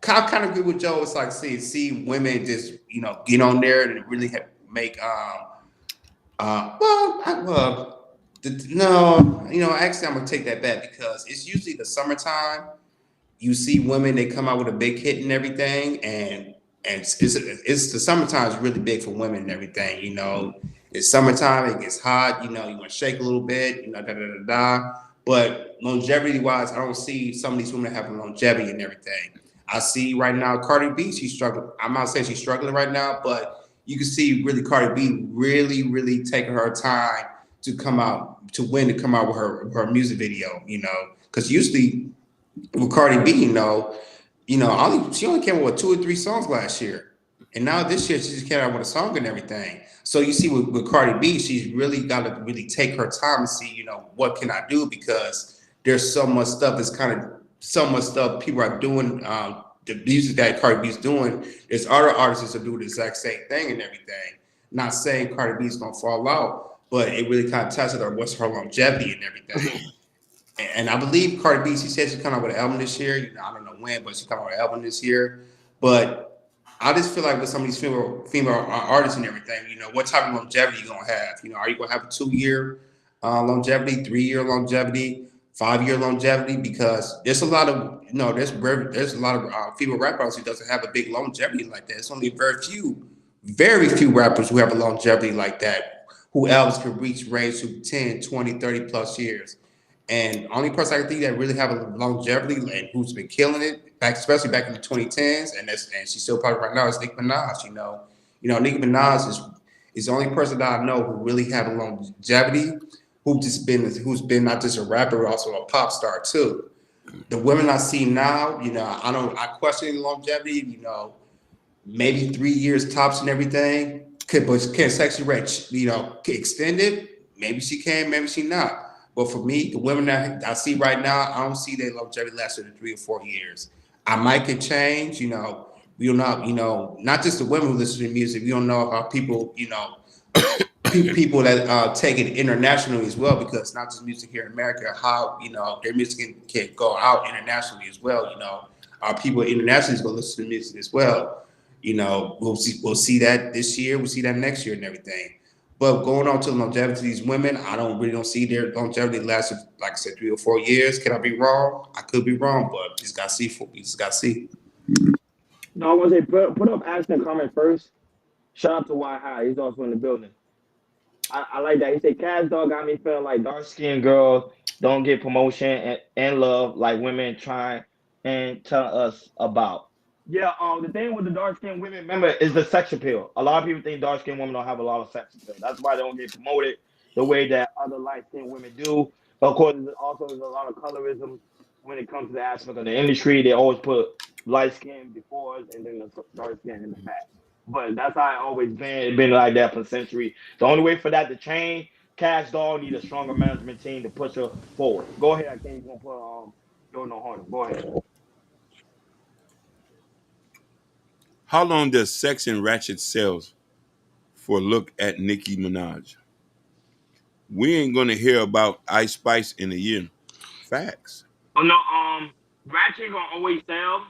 I kind of agree with Joe. It's like see women just get on there and really make no, actually I'm gonna take that back because it's usually the summertime. You see women, they come out with a big hit and everything, and it's the summertime is really big for women and everything. It's summertime, it gets hot. You want to shake a little bit. Da da da da. But longevity wise, I don't see some of these women having longevity and everything. I see right now Cardi B, she's struggling. I'm not saying she's struggling right now, but you can see really Cardi B really, really taking her time to come out with her music video, because usually with Cardi B, she only came out with 2 or 3 songs last year. And now this year she just came out with a song and everything. So you see with Cardi B, she's really got to really take her time and see, what can I do? Because there's so much stuff people are doing. The music that Cardi B's doing, there's other artists that do the exact same thing and everything. Not saying Cardi B's gonna fall out, but it really kind of tested her what's her longevity and everything. And I believe Cardi B, she said she's coming out with an album this year. I don't know when, but she's coming out with an album this year. But I just feel like with some of these female artists and everything, what type of longevity you gonna have? Are you gonna have a 2-year longevity, 3-year longevity, 5-year longevity? Because there's a lot of there's a lot of female rappers who doesn't have a big longevity like that. It's only very few rappers who have a longevity like that, who albums can range to 10, 20, 30 plus years. And only person I can think that really have a longevity and who's been killing it, especially back in the 2010s, and she's still popular right now, is Nicki Minaj. Nicki Minaj is the only person that I know who really have a longevity, who's been not just a rapper, but also a pop star too. The women I see now, I question the longevity. Maybe 3 years tops and everything. Can Sexy Red, extend it? Maybe she can, maybe she not. But for me, the women that I see right now, I don't see their longevity lasting than 3 or 4 years. I might could change. We don't know. Not just the women who listen to music. We don't know how people, people that take it internationally as well, because not just music here in America, how their music can go out internationally as well. People internationally is going to listen to music as well. You know, we'll see that this year. We'll see that next year and everything. But going on to the longevity of these women, I don't see their longevity lasted, like I said, 3 or 4 years. Can I be wrong? I could be wrong, but you just got to see. You just got to see. No, I want to say put up Ashton comment first. Shout out to Why High. He's also in the building. I like that. He said, Cash Dog got me feeling like dark skinned girls don't get promotion and love like women try and tell us about. Yeah, the thing with the dark skinned women, remember, is the sex appeal. A lot of people think dark skinned women don't have a lot of sex appeal. That's why they don't get promoted the way that other light skinned women do. Of course, there's a lot of colorism when it comes to the aspect of the industry. They always put light skin before us and then the dark skin in the back. But that's how it always been. It's been like that for centuries. The only way for that to change, Cash Dog need a stronger management team to push her forward. Go ahead, I think you're gonna put Joe No Harder. Go ahead. How long does Sex and Ratchet sells for a look at Nicki Minaj? We ain't gonna hear about Ice Spice in a year. Facts. Oh no, Ratchet gonna always sell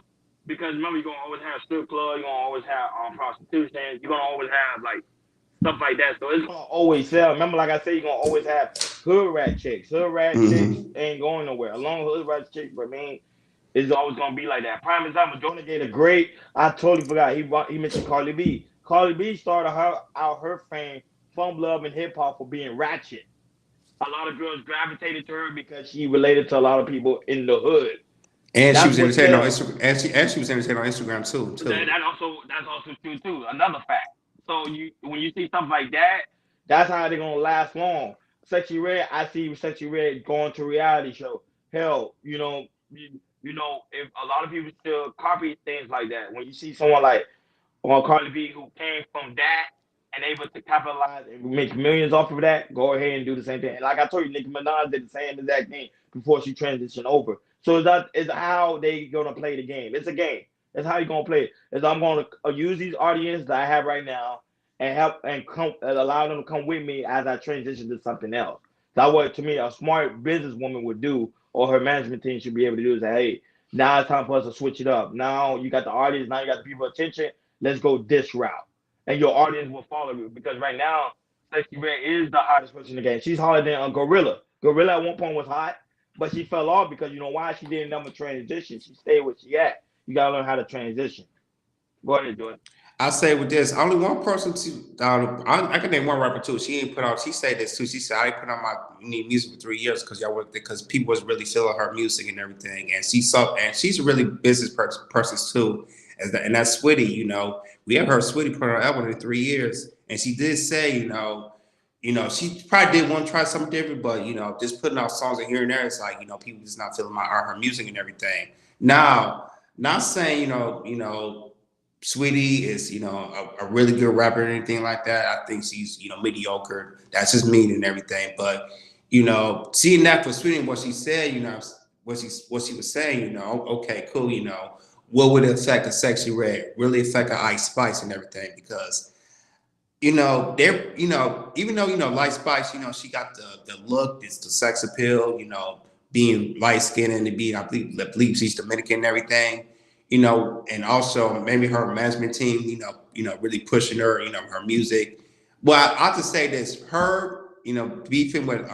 because remember you're gonna always have strip club, you're gonna always have prostitution, you're gonna always have like stuff like that. So it's gonna always sell. Remember, like I said, you're gonna always have hood rat chicks. Hood rat chicks Mm-hmm. ain't going nowhere. Along hood rat chicks remain is always gonna be like that. Prime example, Jonah Gator great. I totally forgot. He mentioned Carly B. Carly B started her fame from love and hip hop for being ratchet. A lot of girls gravitated to her because she related to a lot of people in the hood. And she That's was what entertaining on sells. Instagram. And she was entertaining on Instagram too. Too. That's also true too. Another fact. So when you see stuff like that, that's how they're gonna last long. Sexy Red, I see Sexy Red going to reality show. Hell, if a lot of people still copy things like that. When you see someone like on Carly B who came from that and able to capitalize and make millions off of that, go ahead and do the same thing. And like I told you, Nicki Minaj did the same exact thing before she transitioned over. So it's how they gonna play the game. It's a game. That's how you gonna play it. Is I'm gonna use these audience that I have right now and help and come and allow them to come with me as I transition to something else. That's what to me a smart businesswoman would do, or her management team should be able to do is say, hey, now it's time for us to switch it up. Now you got the audience, now you got the people attention. Let's go this route. And your audience will follow you. Because right now, Sexy Red is the hottest person in the game. She's hotter than Gorilla. Gorilla at one point was hot, but she fell off because you know why? She didn't never transition. She stayed where she at. You gotta learn how to transition. Go ahead, Jordan. I say with this, only one person to I can name one rapper too. She ain't put out. She said this too. She said I ain't put on my music for 3 years because y'all worked because people was really feeling her music and everything. And she's a really business person too. And that's Switty. You know, we have heard Switty put on an album in 3 years, and she did say, she probably did want to try something different, but just putting out songs in here and there, it's like people just not feeling her music and everything. Now, not saying Sweetie is, a really good rapper or anything like that. I think she's, mediocre. That's just mean and everything. But, seeing that for Sweetie and what she said, what she was saying, okay, cool, what would it affect a Sexy Red? Really affect a Ice Spice and everything? Because, they're, even though, Light Spice, she got the look, it's the sex appeal, being light skinned and being, I believe she's Dominican and everything, and also maybe her management team, really pushing her, her music. Well, I have to say this, her, beefing with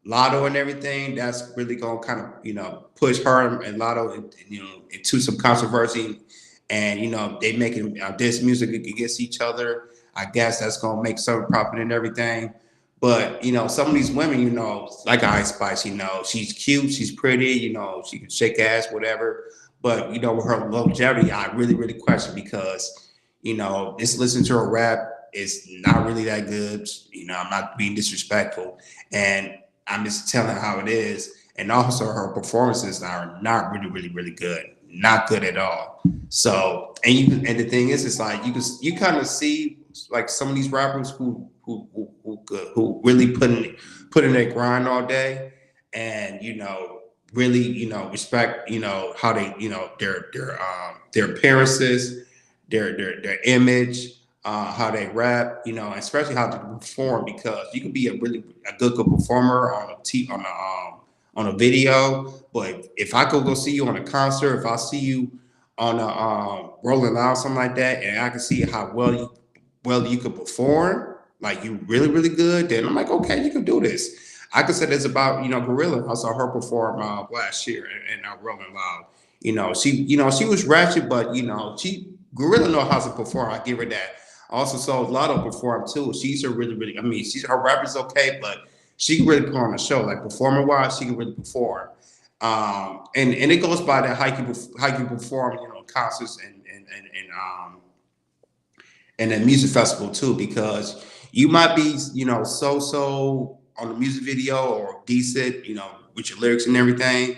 Lotto and everything, that's really gonna kind of, push her and Lotto, into some controversy, and they making this music against each other. I guess that's gonna make some profit and everything. But some of these women, like Ice Spice, she's cute, she's pretty, she can shake ass, whatever. But with her longevity, I really, really question because just listening to her rap is not really that good. I'm not being disrespectful, and I'm just telling how it is. And also, her performances are not really, really, really good. Not good at all. So, and the thing is, it's like you kind of see like some of these rappers who really put in their grind all day, and really respect how they their appearances, their image, how they rap, especially how they perform, because you can be a good performer on a video, but if I go see you on a concert, if I see you on a Rolling Loud, something like that, and I can see how well you could perform, like you really good, then I'm like, okay, you can do this. I could say this about Gorilla. I saw her perform last year in Rolling Loud. She was ratchet, but she Gorilla know how to perform. I give her that. I also saw Lotto perform too. She's a really. I mean, her rap is okay, but she can really put on a show. Like performer wise, she can really perform. And it goes by that how you perform, concerts and a music festival too, because you might be, so on the music video or decent, with your lyrics and everything.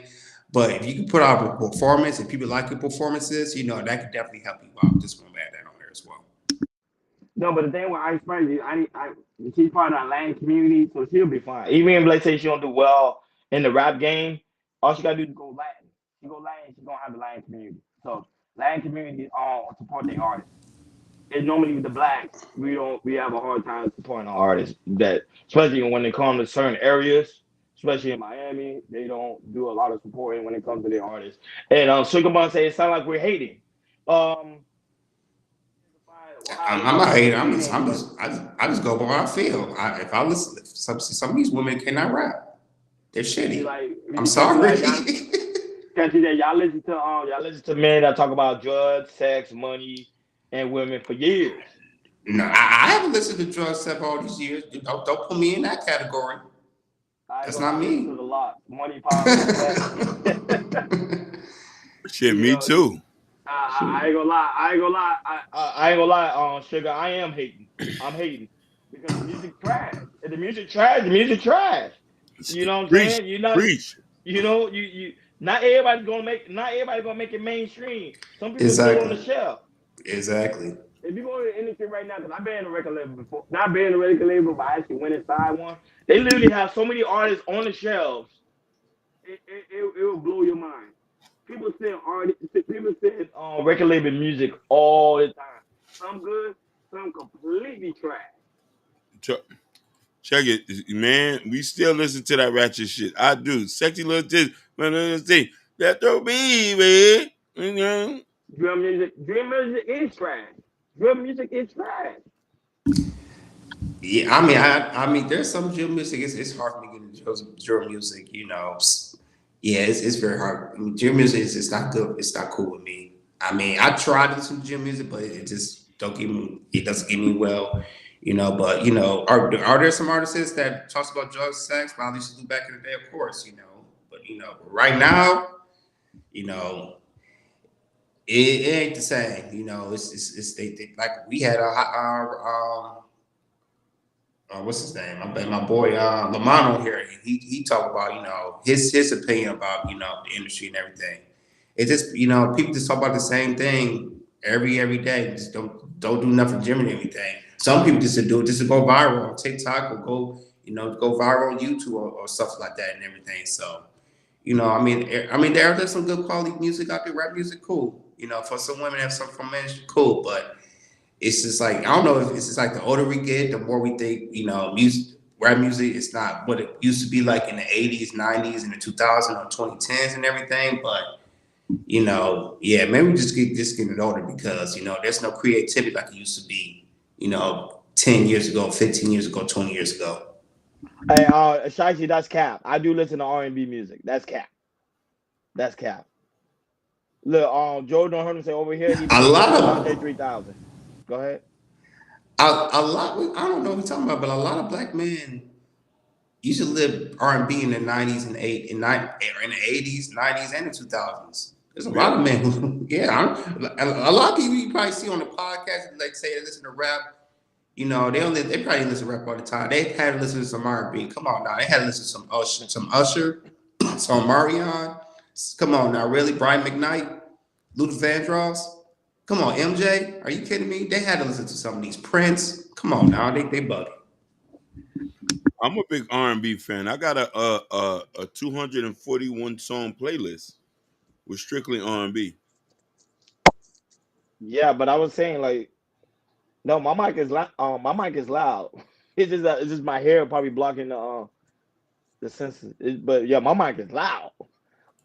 But if you can put out a performance and people like your performances, that could definitely help you out. Just want to add that on there as well. No, but the thing with Ice Spice is, she's part of that Latin community, so she'll be fine. Even if, let's say, she don't do well in the rap game, all she gotta do is go Latin. She go Latin, she's gonna have the Latin community. So Latin community all support their artists. It's normally with the blacks, we have a hard time supporting our artists. That especially when it comes to certain areas, especially in Miami, they don't do a lot of supporting when it comes to their artists. And Sugar Bun say it sounds like we're hating. Um, I'm not hating. hating, but I just go by what I feel. If I listen, some of these women cannot rap. They're shitty. I'm sorry. Can't you that y'all listen to men that talk about drugs, sex, money, and women for years. No, I haven't listened to drugs except all these years. Don't put me in that category. That's not me. A lot. Money, power, respect. Shit, me too. I ain't gonna lie. I ain't gonna lie, Sugar. I am hating. I'm hating because the music trash. If the music trash, the music trash. You know what I'm saying? You're not. Preach. You. Not everybody's gonna make it mainstream. Some people Exactly. still on the shelf. Exactly. If you go to the industry right now, because I've been in a record label before, not been in a record label, but I actually went inside one. They literally have so many artists on the shelves. It will blow your mind. People send record label music all the time. Some good, some completely trash. Check it, man. We still listen to that ratchet shit. I do. Sexy little thing. That throw me, man. Drum music is trash. Drum music is trash. Yeah, I mean, there's some drill music. It's hard for me to get into drill music. Yeah, it's very hard. I mean, drill music is not good. It's not cool with me. I mean, I tried to listen to drill music, but it just don't give me. It doesn't give me well. But are there some artists that talks about drugs, sex, violence used to do back in the day? Of course, But right now, it ain't the same. It's they like we had our what's his name? My boy Lamont on here. He talked about his opinion about the industry and everything. It's just people just talk about the same thing every day. Just don't do nothing Jimmy and everything. Some people just do it just to go viral on TikTok or go viral on YouTube or stuff like that and everything. So I mean there's some good quality music out there. Rap music, cool. For some women and some for men, cool, but it's just like I don't know if it's just like the older we get, the more we think music, rap music is not what it used to be like in the 80s, 90s, and the 2000s or 2010s and everything. But yeah, maybe we just getting older because there's no creativity like it used to be. 10 years ago, 15 years ago, 20 years ago. Hey, Shicey, that's cap. I do listen to R&B music. That's cap. That's cap. Look, Joe don't heard him say over here. He A lot of Andre 3000. Go ahead. a lot. I don't know what we're talking about, but a lot of black men used to live R&B in the 90s and in the 80s, 90s, and the 2000s. There's a lot of men who, a lot of people you probably see on the podcast, like say they listen to rap. They probably listen to rap all the time. They had to listen to some R&B. Come on now, they had to listen to some Usher, some Marion. Come on now, really, Brian McKnight, Luther Vandross. Come on, MJ. Are you kidding me? They had to listen to some of these Prince. Come on now, they bugging. I'm a big R&B fan. I got a 241 song playlist with strictly R&B. Yeah, but I was saying no, my mic is loud. My mic is loud. It's just my hair probably blocking the senses. But yeah, my mic is loud.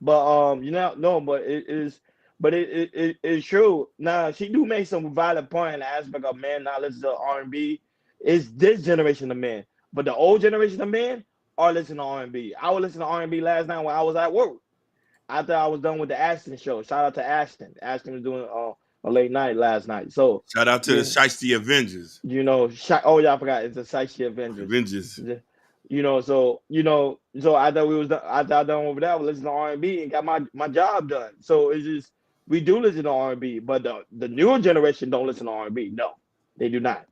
But no, but it is but it's true. Now she do make some valid point in the aspect of men not listening to R&B. It's this generation of men, but the old generation of men are listening to R&B. I was listening to R&B last night when I was at work after I was done with the Ashton show. Shout out to Ashton. Ashton was doing a late night last night. So Shout out to the you Shiesty Avengers. oh yeah, I forgot it's the Psyche Avengers. Avengers. So after we was done, after I done over there, I was listening to R&B and got my job done. So it's just we do listen to R&B, but the newer generation don't listen to R&B. No, they do not.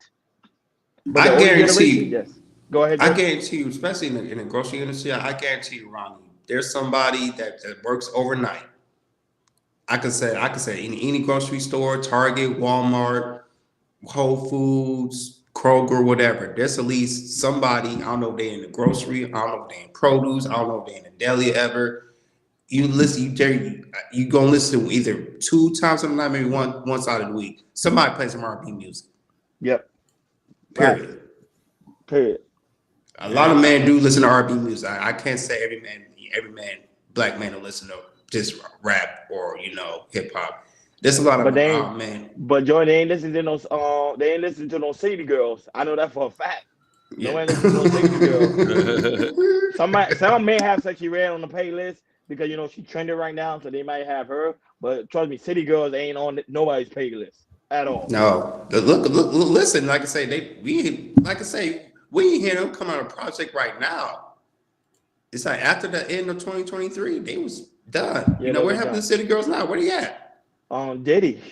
But the I older guarantee generation, you, yes. Go ahead, I Jay. guarantee you, especially in the grocery industry, I guarantee you, Ronnie, there's somebody that works overnight. I could say any grocery store, Target, Walmart, Whole Foods, Kroger, whatever. There's at least somebody, I don't know if they're in the grocery, I don't know if they're in produce, I don't know if they're in the deli ever. You listen, you gonna listen either 2 times a night, maybe once out of the week. Somebody plays some R&B music. Yep. Facts. Period. Period. A lot of And men do listen to R&B music. I can't say every man, black man, will listen to just rap or hip hop. There's a lot But of they ain't. man, But Joy, they ain't listening to no. They ain't listening to no city girls. I know that for a fact. No yeah. one listens to no city girl. Some may have Sexy Red on the playlist because she trending right now, so they might have her. But trust me, city girls ain't on nobody's playlist at all. No, listen. Like I say, we ain't hear them come out of project right now. It's like after the end of 2023, they was done. Yeah, they What was happened to done. City Girls now? Where they at? Diddy.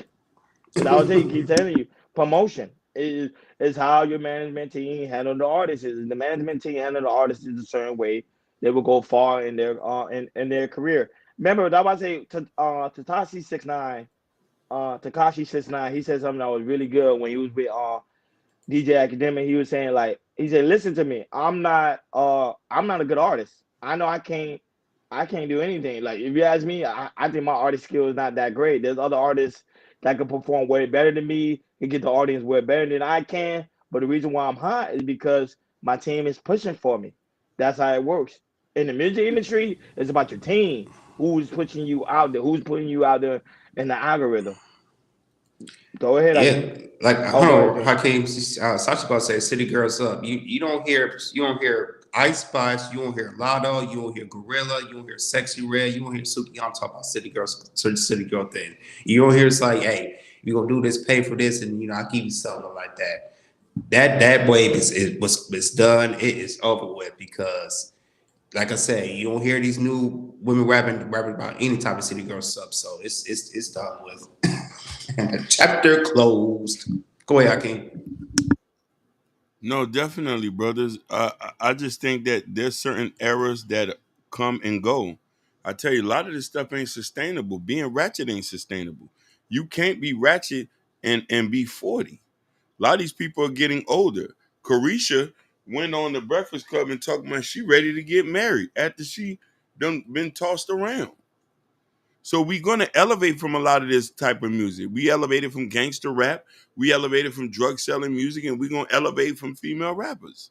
That was it. Keep telling you, promotion is how your management team handle the artists. Is the management team handle the artists in a certain way, they will go far in their in their career. Remember, that was say Takashi 69. He said something that was really good when he was with DJ Academic. He was saying like he said, listen to me. I'm not a good artist. I know I can't do anything. Like if you ask me, I think my artist skill is not that great. There's other artists that can perform way better than me, can get the audience way better than I can. But the reason why I'm hot is because my team is pushing for me. That's how it works. In the music industry, it's about your team. Who's pushing you out there? Who's putting you out there in the algorithm? Go ahead, Hakeem. Yeah, like Oh, hold go ahead, on, Jay. Hakeem. Sachi about to say City Girls up. You don't hear Ice Spice. You don't hear Lotto. You don't hear Gorilla. You don't hear Sexy Red. You don't hear Suki. I'm talking about City Girls. City Girl thing. You don't hear it's like, hey, you gonna do this, pay for this, and I give you something like that. That wave is done. It is over with because, like I said, you don't hear these new women rapping about any type of City Girl stuff. So it's done with. Chapter closed. Go ahead, Hakeem. no, definitely, brothers. I just think that there's certain eras that come and go. I tell you, a lot of this stuff ain't sustainable. Being ratchet ain't sustainable. You can't be ratchet and be 40. A lot of these people are getting older. Carisha went on the Breakfast Club and talked about she ready to get married after she done been tossed around. So we're gonna elevate from a lot of this type of music. We elevated from gangster rap, we elevated from drug selling music, and we're gonna elevate from female rappers.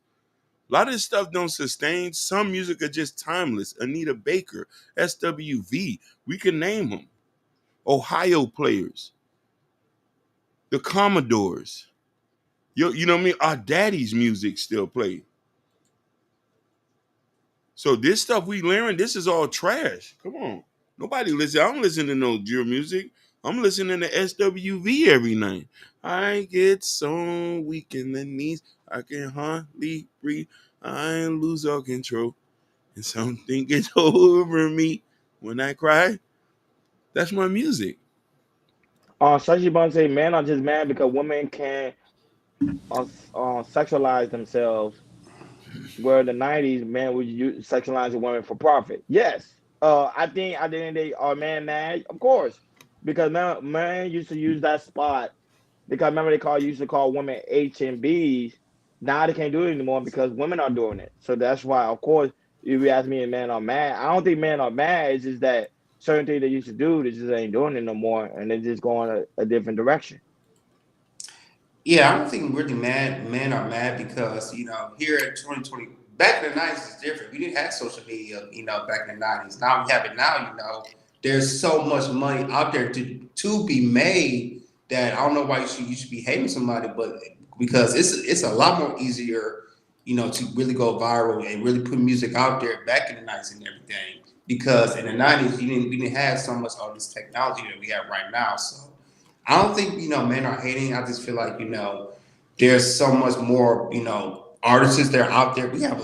A lot of this stuff don't sustain. Some music are just timeless. Anita Baker, SWV, we can name them. Ohio players, the Commodores. You know what I mean? Our daddy's music still played. So this stuff we learning, this is all trash. Come on. Nobody listen. I don't listen to no drill music. I'm listening to SWV every night. I get so weak in the knees, I can hardly breathe. I lose all control. And something gets over me when I cry. That's my music. Sashi Bun say men are just mad because women can sexualize themselves, where in the 90s men would sexualize a woman for profit. Yes. I think at the end of the day, are men mad? Of course. Because man used to use that spot because remember used to call women H and B's. Now they can't do it anymore because women are doing it. So that's why, of course, if you ask me if men are mad, I don't think men are mad. It's just that certain things they used to do, they just ain't doing it no more, and they're just going a different direction. Yeah, I don't think really men are mad because here in 2020, back in the 90s is different. We didn't have social media, back in the 90s. Now we have it now. there's so much money out there to be made that I don't know why you should be hating somebody, but because it's a lot more easier, to really go viral and really put music out there back in the 90s and everything. Because in the 90s, we didn't have so much of this technology that we have right now. So I don't think, men are hating. I just feel like, there's so much more, artists that are out there. We have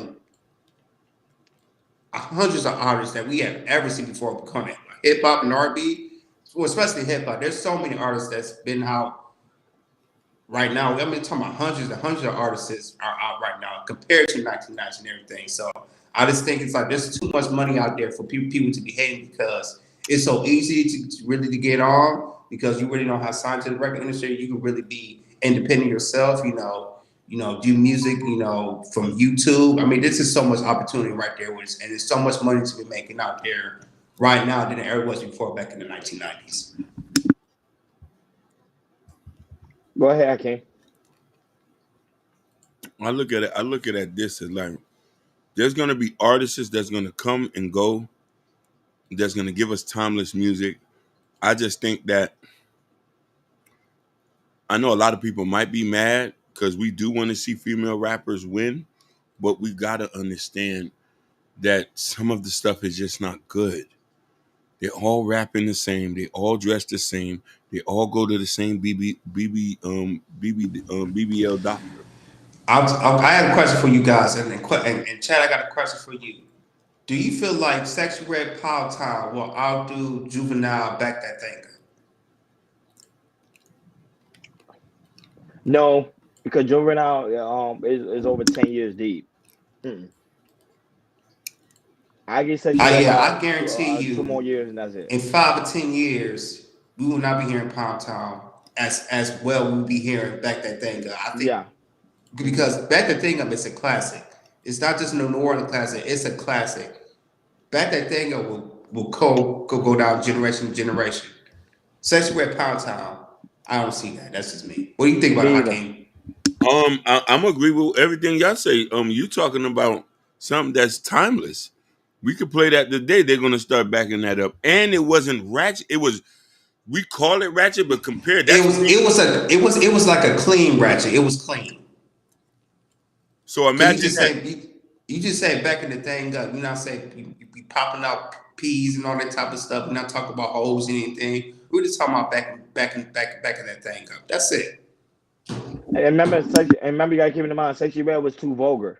hundreds of artists that we have ever seen before becoming hip hop and R&B, well, especially hip hop. There's so many artists that's been out right now. I mean, talking about hundreds and hundreds of artists are out right now compared to 1990s and everything. So I just think it's like there's too much money out there for people to be hating because it's so easy to really to get on because you really know how to sign to the record industry. You can really be independent yourself. Do music, from YouTube. I mean, this is so much opportunity right there, and there's so much money to be making out there right now than there ever was before back in the 1990s. Go ahead, Hakeem. I look at it this as like there's gonna be artists that's gonna come and go, that's gonna give us timeless music. I just think that I know a lot of people might be mad because we do want to see female rappers win, but we gotta understand that some of the stuff is just not good. They're all rapping the same. They all dress the same. They all go to the same BBL doctor. I have a question for you guys, and Chad, I got a question for you. Do you feel like Sexy Red Power Time will outdo Juvenile Back That Thing? No, because Juvenile is over 10 years deep. I get Sexy Red I guarantee you, 2 more years and that's it. In 5 or 10 years, we will not be hearing Pound Town as well. We'll be hearing Back That Thing Up. I think because Back That Thing Up is a classic. It's not just a New Orleans classic. It's a classic. Back That Thing Up will go down generation to generation. Sexy Red Pound Town, I don't see that. That's just me. What do you think about it, Hakeem? I'm agree with everything y'all say. You talking about something that's timeless. We could play that today. They're gonna start backing that up, and it wasn't ratchet. We call it ratchet, but compared that it was like a clean ratchet. It was clean. So imagine you just say back in the thing up. You not say you be popping out peas and all that type of stuff. We're not talking about hoes and anything. We're just talking about back in that thing up. That's it. And remember, you gotta keep in mind, Sexy Red was too vulgar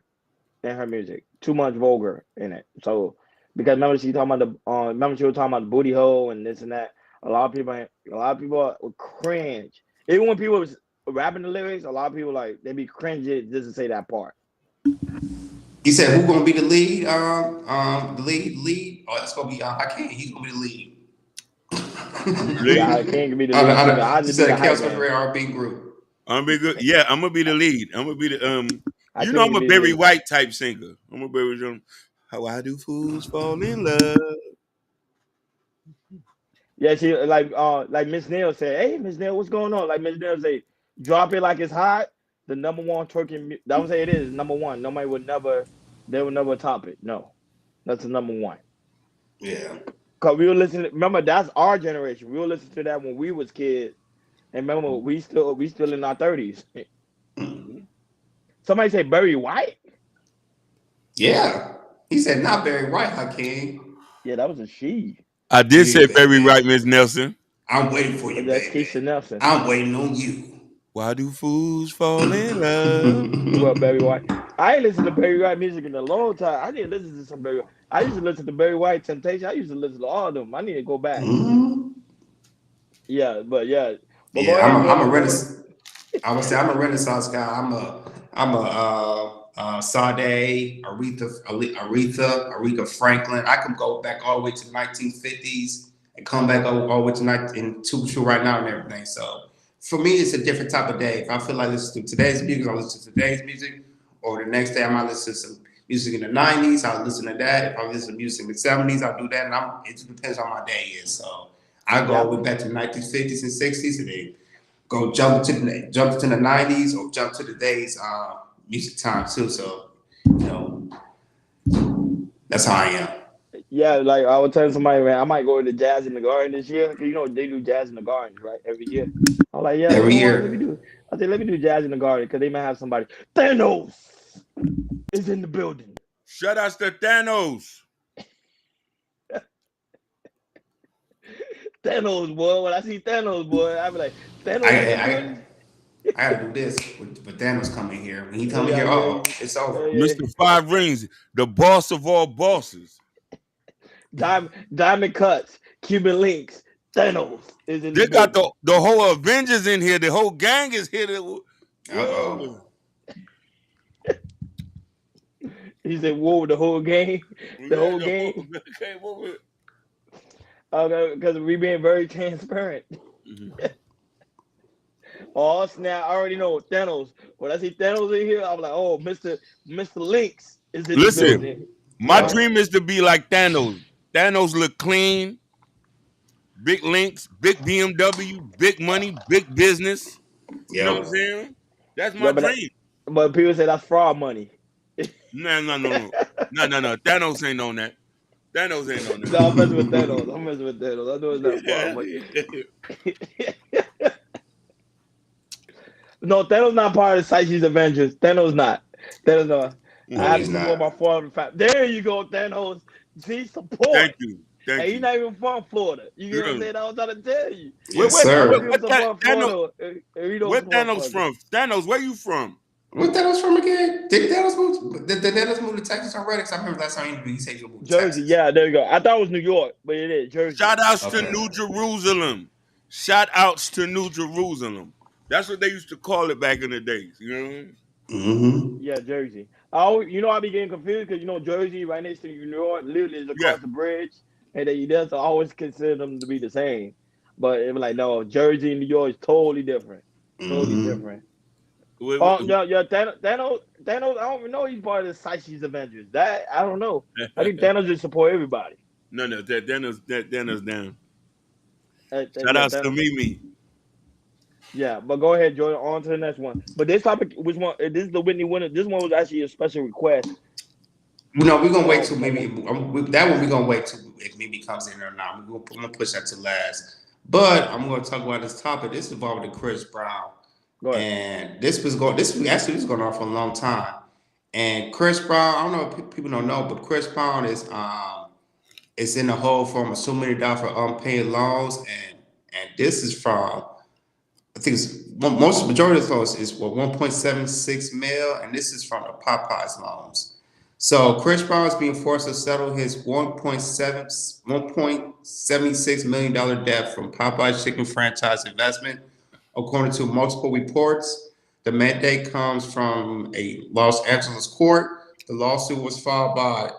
in her music. Too much vulgar in it. So because remember she was talking about the booty hole and this and that. A lot of people would cringe. Even when people was rapping the lyrics, a lot of people they be cringing just to say that part. He said, "Who gonna be the lead? The lead. Oh, that's gonna be Hakeem. He's gonna be the lead. Yeah, Hakeem can be the lead. I just said Kelsey Nicole R&B group. I'm gonna be good. Yeah, I'm gonna be the lead. I'm gonna be the I'm a Barry White type singer. I'm a Barry. How I do fools fall in love. Yeah, she like Miss Neal said, "Hey, Miss Neal, what's going on?" Like Miss Neal say, "Drop it like it's hot." The number one twerking. That would say it is number one. Nobody would never. They would never top it. No, that's the number one. Yeah. Cause we were listening. Remember, that's our generation. We were listening to that when we was kids, and remember, we still in our 30s. Somebody say Barry White. Yeah, he said not Barry White, Hakeem. Yeah, that was a she. I did say Barry White, Miss Nelson. I'm waiting for you, that's baby. Keisha Nelson. I'm waiting on you. Why do fools fall in love? Well, Barry White. I ain't listened to Barry White music in a long time. I need to listen to some Barry White. I used to listen to Barry White, Temptation. I used to listen to all of them. I need to go back. Yeah, but yeah. But I'm a Renaissance. I would say I'm a Renaissance guy. I'm a Sade, Aretha Franklin. I can go back all the way to the 1950s and come back all the way to right now and everything. So for me, it's a different type of day. If I feel like listening to today's music, I'll listen to today's music. Or the next day, I might listen to some music in the 90s. I'll listen to that. If I listen to music in the 70s, I'll do that. And it just depends on my day is. So I go all the way back to the 1950s and 60s and then go jump to the 90s or jump to today's music time too. So, that's how I am. Yeah, like I was telling somebody, man, I might go to the Jazz in the Garden this year because you know they do Jazz in the Gardens, right, every year. I'm like, yeah, you Every know what? Let me year. do. I said, let me do Jazz in the Garden because they might have somebody. Thanos is in the building. Shout outs to Thanos. Thanos, boy. When I see Thanos, boy, I be like, I Thanos in the I building. I gotta do this with Thanos coming here. When he coming Yeah, here, yeah, it's over. yeah. Mr. Five Rings, the boss of all bosses. Diamond cuts, Cuban links. Thanos is in the They got building. the whole Avengers in here. The whole gang is here. Uh-oh. Whoa. He said, "Whoa, the whole game, the Yeah, whole the whole game." gang came over. Okay, because we being very transparent. Mhm. Oh snap! I already know Thanos. When I see Thanos in here, I'm like, "Oh, Mister Links is in the Listen, building." my Yep. dream is to be like Thanos. Thanos look clean, big links, big BMW, big money, big business. You know what I'm Yep. saying? That's Yeah, my but dream. people say that's fraud money. No, no, no, no. No, no, no. Thanos ain't on that. Thanos ain't on No, I'm messing with Thanos. I'm messing with Thanos. I know it's not fraud money. that. No, Thanos not part of the Psyche's Avengers. Thanos not. Thanos not. I No, have to he's support my not. Florida family. There you go, Thanos. See, support. Thank you. And Thank he's you. not even from Florida. You get what I'm Yeah. saying? I was trying to tell you. Yes, How can sir. people support Thanos, Florida if you don't where support Thanos Florida? from? Thanos, where you from? Where Thanos from again? Did Thanos move? Did Thanos move to Texas already? Because I remember last time he said he moved to Jersey, Texas. yeah, there you go. I thought it was New York, but it is Jersey. Shout outs to Okay. New Jerusalem. Shout outs to New Jerusalem. That's what they used to call it back in the days. You know? Mm-hmm. Yeah, Jersey. I be getting confused because Jersey right next to New York, literally is Yeah. across the bridge, and they just always consider them to be the same. But it was like no, Jersey and New York is totally different, totally Mm-hmm. different. Wait, Oh yeah, yeah. Thanos. I don't even know he's part of the Psyche's Avengers. That I don't know. I think Thanos just support everybody. no, no, Thanos down. Shout Yeah, outs to Thanos. Mimi. Yeah, but go ahead, Jordan. On to the next one. But this topic, which one? This is the Whitney winner. This one was actually a special request. No, we're gonna wait till From maybe that one. We're gonna wait till if maybe comes in or not. I'm gonna push that to last. But I'm gonna talk about this topic. This involved the Chris Brown, go ahead. and this was going on for a long time. And Chris Brown, I don't know if people don't know, but Chris Brown is in the hole from assuming $2 million for unpaid loans, and this is from I think it's most majority of the loans is 1.76 mil, and this is from the Popeyes loans. So Chris Brown is being forced to settle his $1.76 million debt from Popeyes chicken franchise investment, according to multiple reports. The mandate comes from a Los Angeles court. The lawsuit was filed by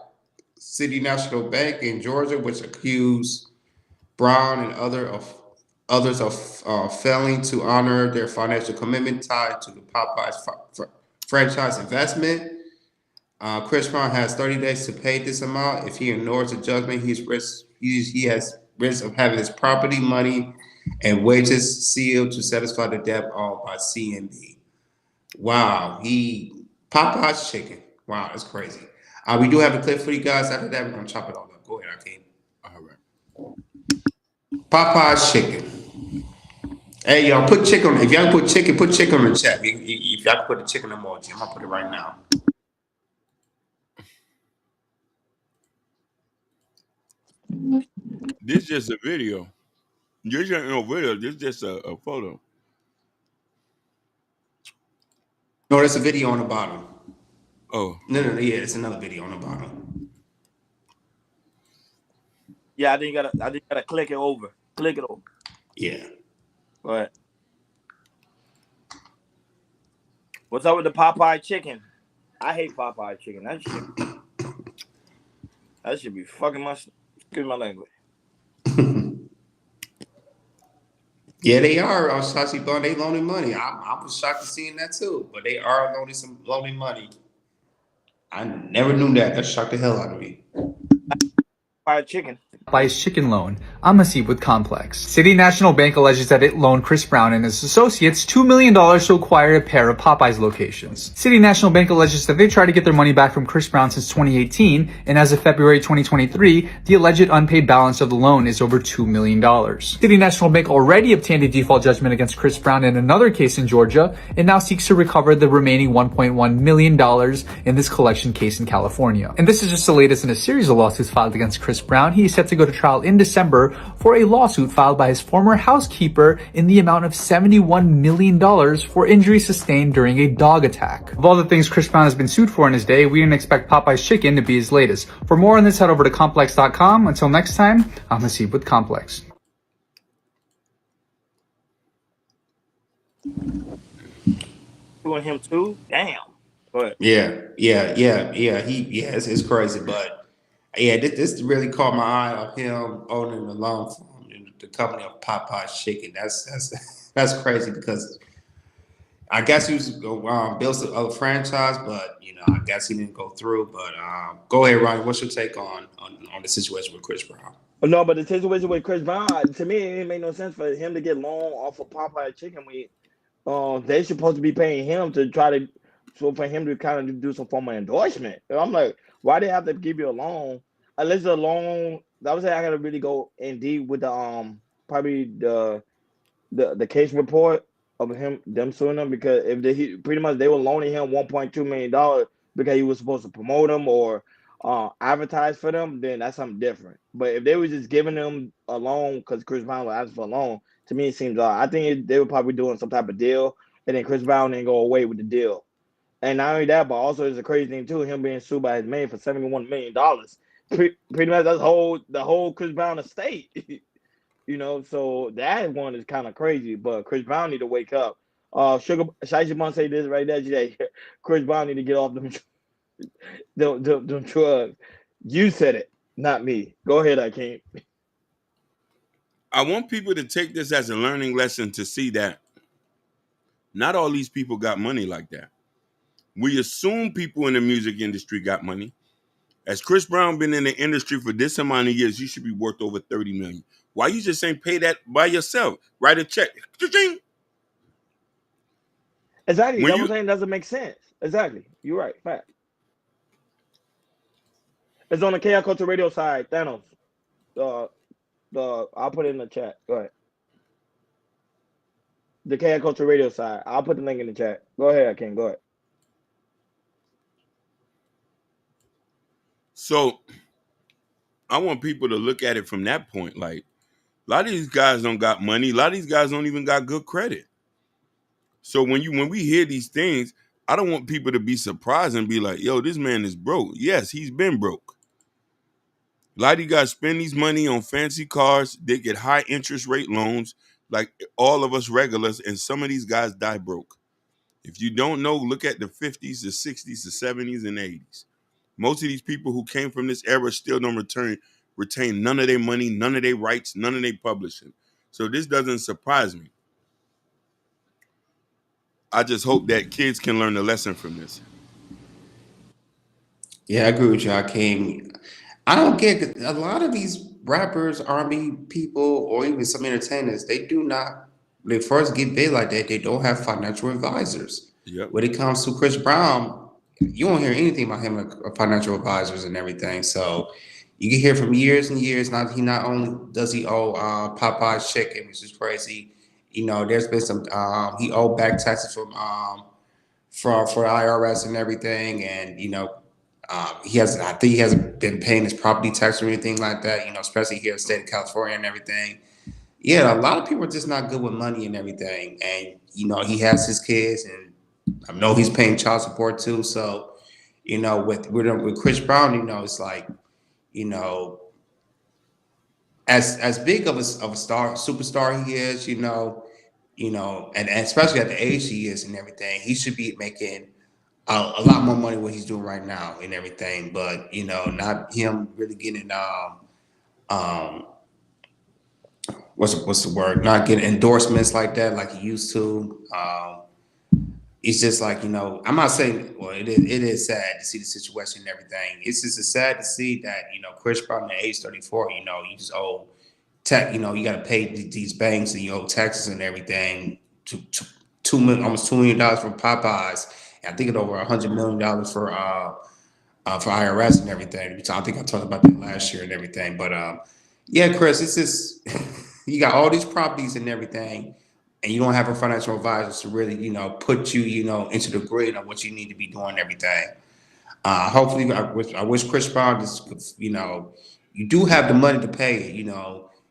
City National Bank in Georgia, which accused Brown and others of failing to honor their financial commitment tied to the Popeyes franchise investment. Chris Brown has 30 days to pay this amount. If he ignores the judgment, he has risk of having his property, money, and wages sealed to satisfy the debt owed by CNB. Wow, Popeye's chicken. Wow, that's crazy. We do have a clip for you guys. After that, we're gonna chop it all up. Go ahead, Akeem. All right. Popeye's chicken. Hey, y'all, put chicken. If y'all put chicken in the chat. If y'all put the chicken emoji, I'm gonna put it right now. This just a video. This ain't no video. This just a photo. No, there's a video on the bottom. Oh, No, yeah, it's another video on the bottom. Yeah, I think you gotta click it over. Click it over. Yeah. Go ahead. What's up with the Popeye chicken? I hate Popeye chicken. That should be fucking my. Excuse my language. Yeah, they are. Shashi Bun, they loaning money. I was shocked to seeing that too, but they are loaning money. I never knew that. That shocked the hell out of me. Popeye chicken. Popeye's chicken loan. I'm Hasib with Complex. City National Bank alleges that it loaned Chris Brown and his associates $2 million to acquire a pair of Popeye's locations. City National Bank alleges that they tried to get their money back from Chris Brown since 2018, and as of February 2023, the alleged unpaid balance of the loan is over $2 million. City National Bank already obtained a default judgment against Chris Brown in another case in Georgia, and now seeks to recover the remaining $1.1 million in this collection case in California. And this is just the latest in a series of lawsuits filed against Chris Brown. He is set to go to trial in December for a lawsuit filed by his former housekeeper in the amount of $71 million for injuries sustained during a dog attack. Of all the things Chris Brown has been sued for in his day, we didn't expect Popeye's chicken to be his latest. For more on this, head over to complex.com. Until next time, I'm Hasib with Complex. Doing him too? Damn. Go ahead. It's crazy, but yeah, this really caught my eye of him owning the loan from the company of Popeye's Chicken. That's crazy because I guess he was built a franchise, but I guess he didn't go through. But go ahead, Ronnie. What's your take on the situation with Chris Brown? No, but the situation with Chris Brown, to me, it didn't make no sense for him to get loan off of Popeye Chicken Wing. They supposed to be paying him to try to, so for him to kind of do some form of endorsement. And I'm like, why they have to give you a loan? Unless a loan, that was I gotta really go in deep with the probably the case report of them suing him, because if pretty much they were loaning him $1.2 million because he was supposed to promote them or advertise for them, then that's something different. But if they were just giving them a loan because Chris Brown was asking for a loan, to me it seems odd. I think they were probably doing some type of deal, and then Chris Brown didn't go away with the deal. And not only that, but also it's a crazy thing too, him being sued by his man for $71 million. Pretty much that's the whole Chris Brown estate. So that one is kind of crazy, but Chris Brown need to wake up. Sugar Shiesty Bun say this right there today. Chris Brown need to get off them drugs. You said it, not me. Go ahead, Akeem. I want people to take this as a learning lesson to see that not all these people got money like that. We assume people in the music industry got money. As Chris Brown been in the industry for this amount of years, you should be worth over $30 million. Why you just ain't pay that by yourself? Write a check. Exactly. That was saying doesn't make sense. Exactly. You're right. Fact. It's on the KI Culture Radio side. Thanos. I'll put it in the chat. Go ahead. The KI Culture Radio side. I'll put the link in the chat. Go ahead, King. Go ahead. So I want people to look at it from that point. Like, a lot of these guys don't got money. A lot of these guys don't even got good credit. So when we hear these things, I don't want people to be surprised and be like, yo, this man is broke. Yes, he's been broke. A lot of you guys spend these money on fancy cars. They get high interest rate loans like all of us regulars, and some of these guys die broke. If you don't know, look at the 50s, the 60s, the 70s, and 80s. Most of these people who came from this era still don't retain none of their money, none of their rights, none of their publishing. So this doesn't surprise me. I just hope that kids can learn a lesson from this. Yeah, I agree with you, Hakeem. I don't get a lot of these rappers, R&B people, or even some entertainers. They do not. When they first get big like that, they don't have financial advisors. Yep. When it comes to Chris Brown, you won't hear anything about him like financial advisors and everything. So you can hear from years and years. Not only does he owe Popeye's chicken, which is crazy. There's been some. He owed back taxes for IRS and everything, and he hasn't. I think he hasn't been paying his property tax or anything like that. Especially here in the state of California and everything. Yeah, a lot of people are just not good with money and everything, and he has his kids, and I know he's paying child support too. So, with Chris Brown, it's like, as big of a superstar he is, and especially at the age he is and everything, he should be making a lot more money what he's doing right now and everything. But not him really getting what's the word? Not getting endorsements like that like he used to. it's just like, I'm not saying, well, it is sad to see the situation and everything. It's just sad to see that, Chris Brown at age 34, you just owe tech, you got to pay these banks and you owe taxes and everything to almost $2 million for Popeyes. And I think it's over $100 million for IRS and everything. So I think I talked about that last year and everything. But yeah, Chris, it's just you got all these properties and everything, and you don't have a financial advisor to really, put you, into the grid on what you need to be doing and everything. Hopefully, I wish Chris Brown just, you do have the money to pay it.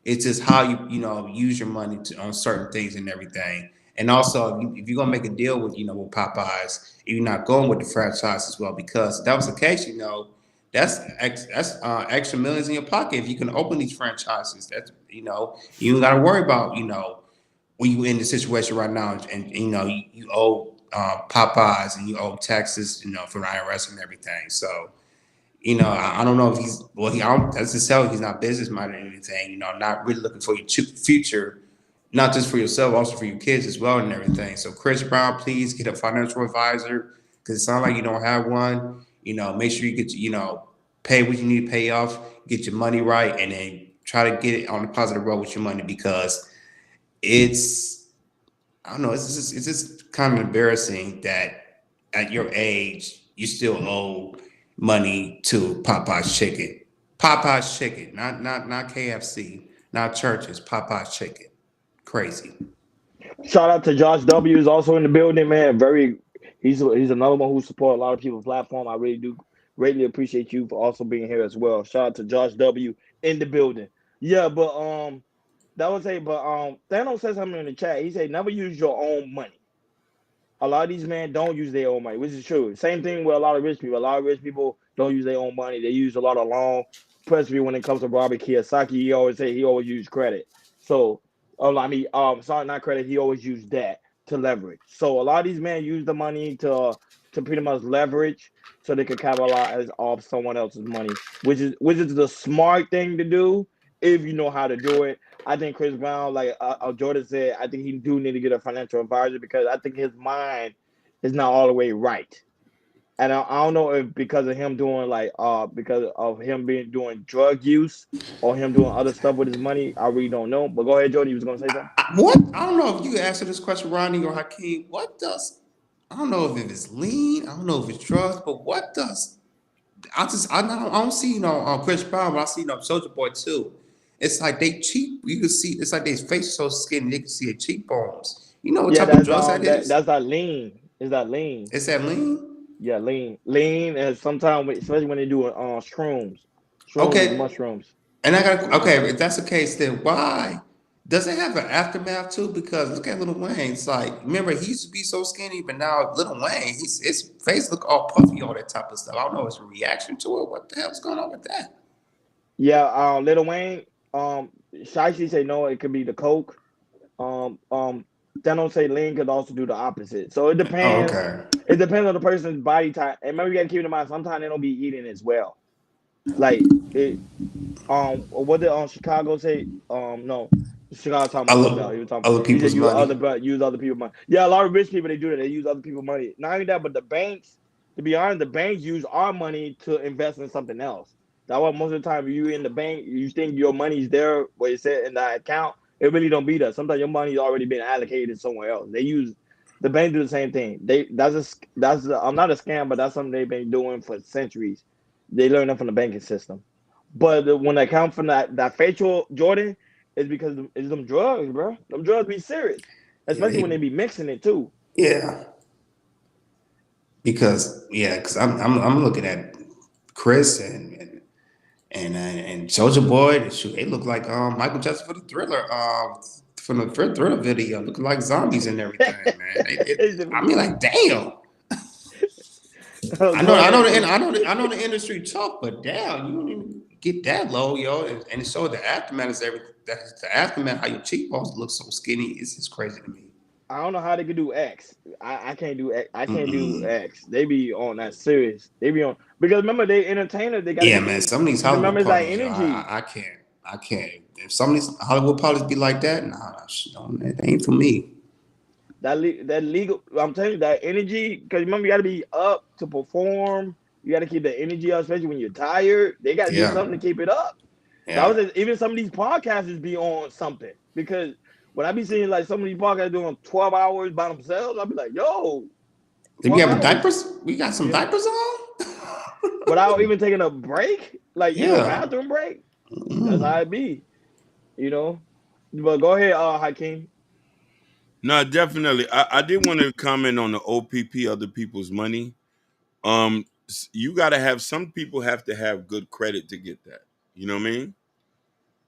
It's just how you use your money on certain things and everything. And also, if you're gonna make a deal with Popeyes, you're not going with the franchise as well, because if that was the case, that's extra millions in your pocket if you can open these franchises. That's you don't got to worry about when you in the situation right now, and you owe Popeyes and you owe taxes, for the IRS and everything. So, I don't know if he's well. I don't. That's to tell he's not business minded or anything. Not really looking for your future, not just for yourself, also for your kids as well and everything. So, Chris Brown, please get a financial advisor, because it sounds like you don't have one. Make sure you get pay what you need to pay off, get your money right, and then try to get it on the positive road with your money, because it's I don't know. It's just kind of embarrassing that at your age you still owe money to Popeye's Chicken. Popeye's Chicken, not KFC, not churches. Popeye's Chicken, crazy. Shout out to Josh W. is also in the building, man. He's another one who support a lot of people's platform. I really do greatly appreciate you for also being here as well. Shout out to Josh W. in the building. Yeah, but that was Thanos said something in the chat. He said never use your own money. A lot of these men don't use their own money, which is true. Same thing with a lot of rich people. A lot of rich people don't use their own money. They use a lot of loan, especially when it comes to Robert Kiyosaki. He always used credit. So, sorry, not credit. He always used that to leverage. So a lot of these men use the money to pretty much leverage so they could capitalize off someone else's money, which is the smart thing to do if you know how to do it. I think Chris Brown, like Jordan said, I think he do need to get a financial advisor because I think his mind is not all the way right. And I don't know if because of him doing because of him being doing drug use or him doing other stuff with his money. I really don't know. But go ahead, Jordan. You was gonna say something? What? I don't know if you answer this question, Ronnie or Hakeem. I don't know if it's lean. I don't know if it's drugs, but what does I don't see Chris Brown, but I see Soldier Boy too. It's like they cheap. You can see it's like their face so skinny they can see their cheekbones. You know what Yeah, type of drugs that is? that's that lean. Is that lean? Is that lean? Yeah, lean, and sometimes especially when they do shrooms and Okay, mushrooms. and I got okay. If that's the case, then why does it have an aftermath too? Because look at Lil Wayne. It's like remember he used to be so skinny, but now Lil Wayne, his face look all puffy, all that type of stuff. I don't know. It's a reaction to it. What the hell's going on with that? Yeah, Little Wayne. Shiesty say no, it could be the coke. Um, um, Thanos say lean could also do the opposite. So it Oh, depends. okay. It depends on the person's body type. And remember, you gotta keep in mind sometimes they don't be eating as well. Like it. What did Chicago say? No, Chicago talking about something else. Other He was talking. other He said people's money. use other people's money. Yeah, a lot of rich people they do that. They use other people's money. Not only that, but the banks. To be honest, the banks use our money to invest in something else. That's why most of the time you in the bank, you think your money's there where it's set in that account. It really don't be there. Sometimes your money's already been allocated somewhere else. They use the bank do the same thing. I'm not a scam, but that's something they've been doing for centuries. They learned that from the banking system. But when I count from that facial Jordan, it's because it's them drugs, bro. Them drugs be serious, Yeah, especially when they be mixing it too. yeah. Because I'm looking at Chris and Soldier Boy. Shoot, they look like Michael Jackson for the Thriller from the Thriller video, looking like zombies and everything, man. I mean, like, damn. I know, Go I know, ahead, I know the industry tough, but damn, you don't even get that low, yo. And so the aftermath is everything. The aftermath, how your cheekbones look so skinny, is just crazy to me. I don't know how they could do X. I can't do X. I can't do Mm-mm. X. They be on that serious. They be on because remember they entertainers. They gotta Yeah, get man. they. Some of these Hollywood Remember it's like parties, yo, energy. I can't. If some of these Hollywood parties be like that, nah, no, that ain't for me. that legal. I'm telling you that energy. Because remember, you got to be up to perform. You got to keep the energy up, especially when you're tired. They got to do Yeah, something to keep it up. That yeah. was it. Even some of these podcasters be on something because when I be seeing like some of these podcasts doing 12 hours by themselves, I'll be like, yo, Did we 12 have hours, diapers? We got some you know, diapers on. without even taking a break, like Yeah. bathroom break. That's how Mm. it be, you know. But go ahead, Hakeem. No, definitely. I did want to comment on the OPP, other people's money. You got to have, some people have to have good credit to get that. You know what I mean?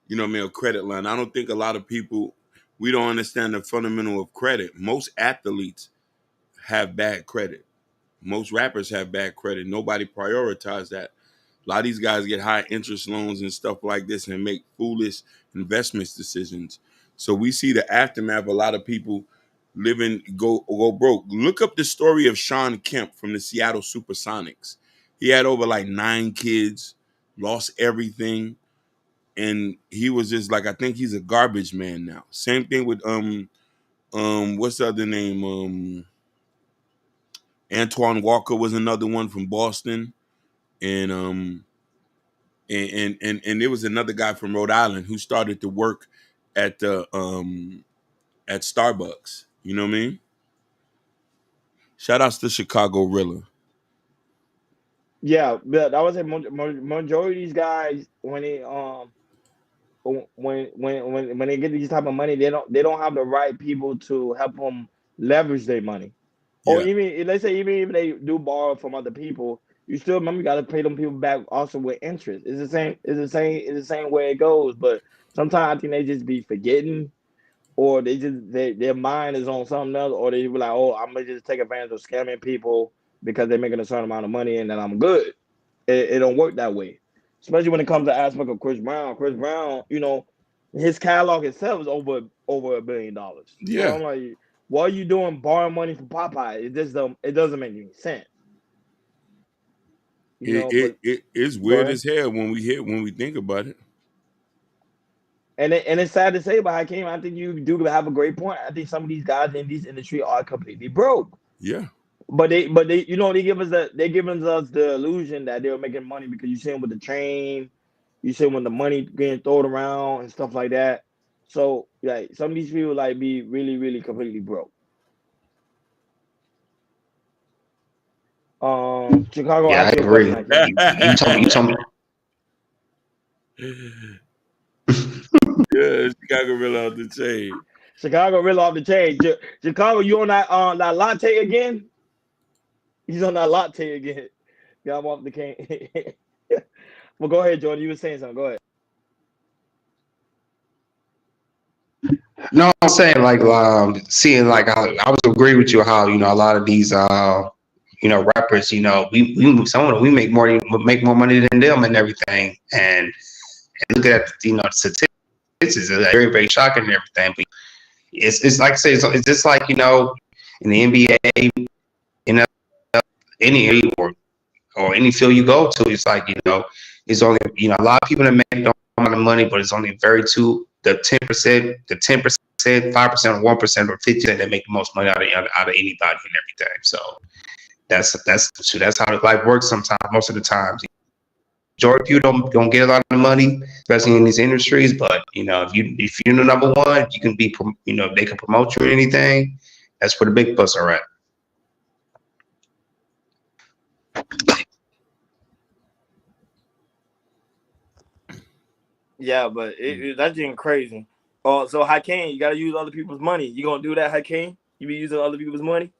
You know what I mean? A credit line. I don't think a lot of people, we don't understand the fundamental of credit. Most athletes have bad credit. Most rappers have bad credit. Nobody prioritizes that. A lot of these guys get high interest loans and stuff like this and make foolish investments decisions. So we see the aftermath. A lot of people go broke. Look up the story of Sean Kemp from the Seattle Supersonics. He had over like 9 kids, lost everything, and he was just like, I think he's a garbage man now. Same thing with what's the other name? Antoine Walker was another one from Boston, and and there was another guy from Rhode Island who started to work at the at Starbucks. You know what I mean? Shout outs to Chicago Rilla. Yeah, but I would say majority of these guys when they get these type of money, they don't have the right people to help them leverage their money. Or Yeah, even let's say even if they do borrow from other people, you still remember you got to pay them people back also with interest. It's the same. It's the same way it goes. But sometimes I think they just be forgetting, or their mind is on something else, or they be like, oh, I'm gonna just take advantage of scamming people because they're making a certain amount of money and then I'm good. It don't work that way, especially when it comes to aspect of Chris Brown. Chris Brown, his catalog itself is over $1 billion. So yeah. I'm like, what are you doing borrowing money from Popeye? It doesn't make any sense, But It's go weird ahead. as hell when we think about it. And it's sad to say, but Hakeem, I think you do have a great point. I think some of these guys in this industry are completely broke. Yeah, But they they giving us the illusion that they're making money because you see them with the train, you see when the money getting thrown around and stuff like that. So like some of these people like be really, really completely broke. Chicago, Yeah, ask I your question, agree. Hakeem. You told me. yeah. Chicago Rilla off the chain. Chicago really off the chain. Chicago, you on that latte again? He's on that latte again. Got him off the cane. Well, go ahead, Jordan. You were saying something. Go ahead. No, I'm saying like seeing like I was agree with you how a lot of these rappers we some of them we make more money than them and everything and look at the statistics is very very shocking and everything. But it's like I say it's just like in the NBA any or any field you go to, it's like it's only a lot of people that make no amount of money, but it's only very two the 10%, 5%, 1% or 50% that make the most money out of anybody and everything. So that's how life works sometimes, most of the times. Majority of people don't get a lot of money, especially in these industries. But if you're the number one, you can be they can promote you or anything. That's where the big bucks are at. Yeah, but that's getting crazy. Oh, so Hakeem, you gotta use other people's money. You gonna do that, Hakeem? You be using other people's money?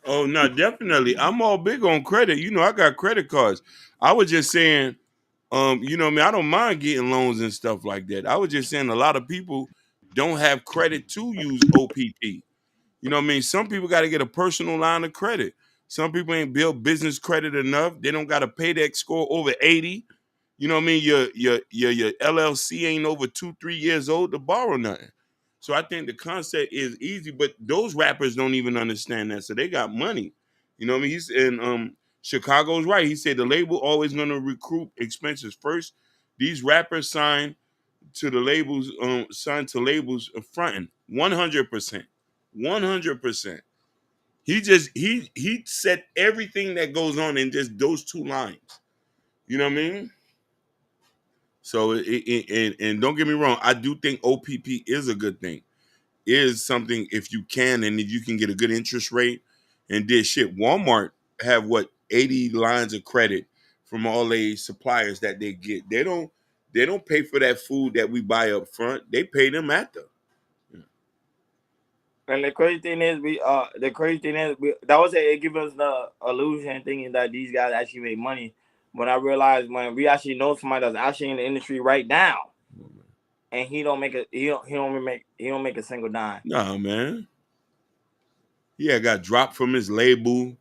Oh no, definitely. I'm all big on credit. I got credit cards. I was just saying, what I mean, I don't mind getting loans and stuff like that. I was just saying a lot of people don't have credit to use OPP. You know what I mean? Some people got to get a personal line of credit. Some people ain't built business credit enough. They don't got a paydex score over 80. You know what I mean? Your LLC ain't over 2-3 years old to borrow nothing. So I think the concept is easy, but those rappers don't even understand that. So they got money. You know what I mean? He's in Chicago's right. He said the label always gonna recruit expenses first. These rappers sign to the labels, signed to labels fronting 100%. 100%. He said everything that goes on in just those 2 lines. You know what I mean? So and don't get me wrong, I do think OPP is a good thing. Is something if you can and if you can get a good interest rate and did shit. Walmart have what 80 lines of credit from all the suppliers that they get. They don't pay for that food that we buy up front. They pay them after. And the crazy thing is, that was it give us the illusion thinking that these guys actually make money. When I realized when we actually know somebody that's actually in the industry right now, and he don't make a single dime. Nah, man. Yeah, got dropped from his label.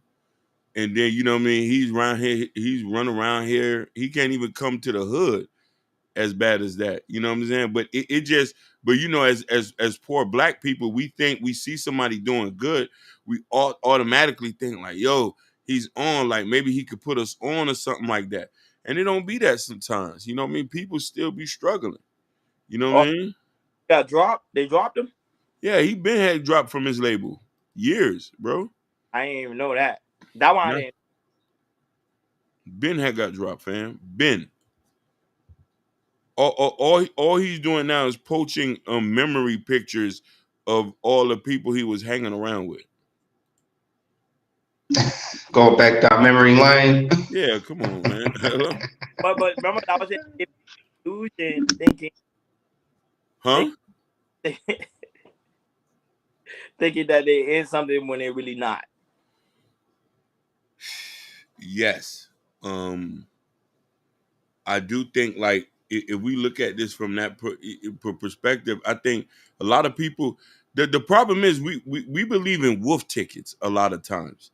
And then you know what I mean, he's running around here. He can't even come to the hood as bad as that. You know what I'm saying? But it just but you know, as poor black people, we think we see somebody doing good, we automatically think like, yo, he's on, like maybe he could put us on or something like that. And it don't be that sometimes. You know what I mean? People still be struggling. You know what I mean? Got dropped. They dropped him. Yeah, he been had dropped from his label. Years, bro. I didn't even know that. That one I didn't. Ben had got dropped, fam. Ben. All he's doing now is poaching memory pictures of all the people he was hanging around with. Go back down memory lane. Yeah, come on, man. But remember that was an illusion thinking. Huh? Thinking that they in something when they're really not. Yes. I do think like if we look at this from that perspective, I think a lot of people. The problem is we believe in wolf tickets a lot of times.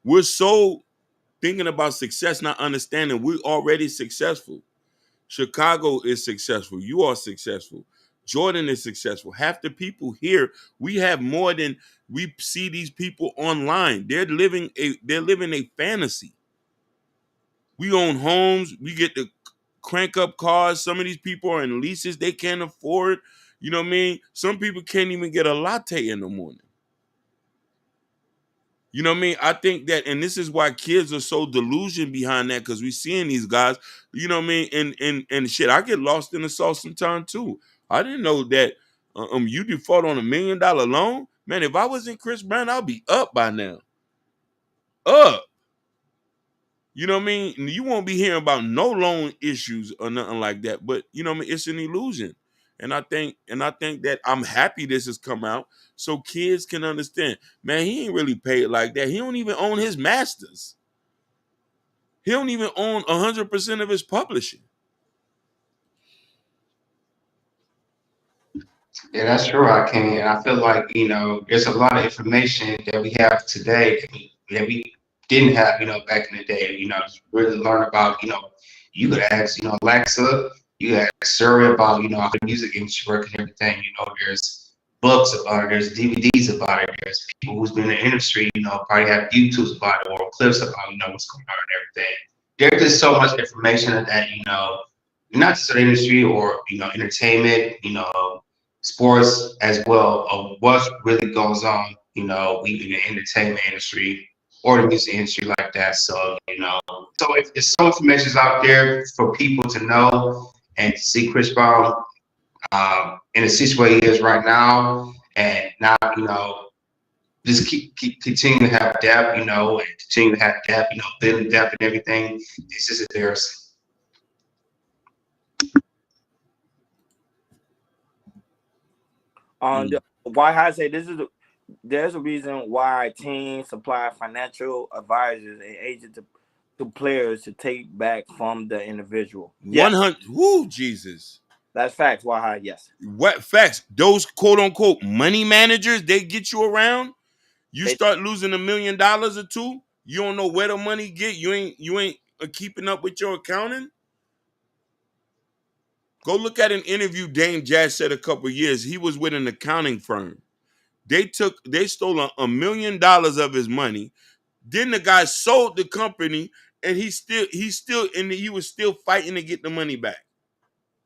We're so thinking about success, not understanding we're already successful. Chicago is successful. You are successful. Jordan is successful. Half the people here, we have more than we see these people online. They're living a fantasy. We own homes. We get to crank up cars. Some of these people are in leases they can't afford. You know what I mean? Some people can't even get a latte in the morning. You know what I mean? I think that, and this is why kids are so delusioned behind that, because we seeing these guys, you know what I mean? And shit, I get lost in the sauce sometimes too. I didn't know that you default on $1 million loan. Man, if I was in Chris Brown, I'll be up by now. Up. You know what I mean? You won't be hearing about no loan issues or nothing like that. But you know what I mean? It's an illusion. And I think that I'm happy this has come out so kids can understand. Man, he ain't really paid like that. He don't even own his masters. He don't even own 100% of his publishing. Yeah, that's true. I can. And I feel like, there's a lot of information that we have today that we didn't have, back in the day, to really learn about, you could ask, Alexa, you could ask Siri about, how the music industry works and everything. There's books about it, there's DVDs about it, there's people who's been in the industry, probably have YouTubes about it or clips about, what's going on and everything. There's just so much information that, not just the industry or, entertainment, sports as well of what really goes on, we in the entertainment industry or the music industry like that. So, so if some information is out there for people to know and to see Chris Brown in the situation he is right now, and now, just keep continue to have depth, and continue to have depth, building depth and everything. It's just embarrassing. Why I say there's a reason why teams supply financial advisors and agents to players to take back from the individual. 100. Woo, Jesus. That's facts. Why? Yes. What facts? Those quote unquote money managers, they get you around. You start losing $1 million or two. You don't know where the money get. You ain't keeping up with your accounting. Go look at an interview Dame Jazz said a couple years. He was with an accounting firm. They stole $1 million of his money. Then the guy sold the company, and he was still fighting to get the money back.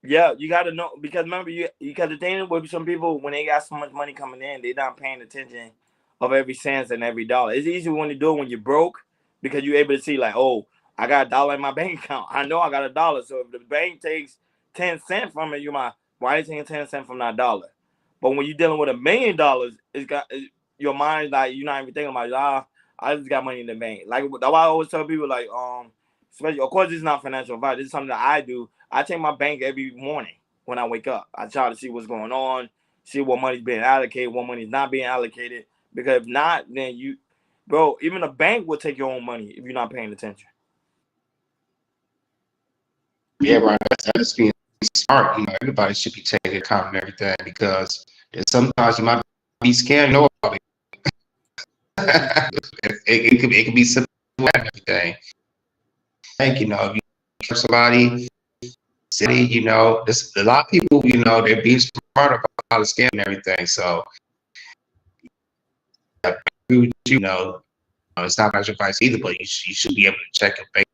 Yeah, you got to know because remember because the thing with some people when they got so much money coming in, they not paying attention of every cent and every dollar. It's easy when you do it when you're broke because you're able to see like, oh, I got $1 in my bank account. I know I got $1. So if the bank takes 10 cents from it, why are you taking 10 cents from that dollar? But when you're dealing with $1 million, your mind like you're not even thinking about I just got money in the bank. Like that's why I always tell people like especially of course this is not financial advice. This is something that I do. I check my bank every morning when I wake up. I try to see what's going on, see what money's being allocated, what money's not being allocated. Because if not, then bro, even a bank will take your own money if you're not paying attention. Yeah, right. That's being smart. Everybody should be taking account and everything because sometimes you might be scared. Know about it. it could be simple and everything. If you trust somebody, city, there's a lot of people, they're being smart about how to scam and everything. So, I agree with you, it's not financial advice either, but you should be able to check your bank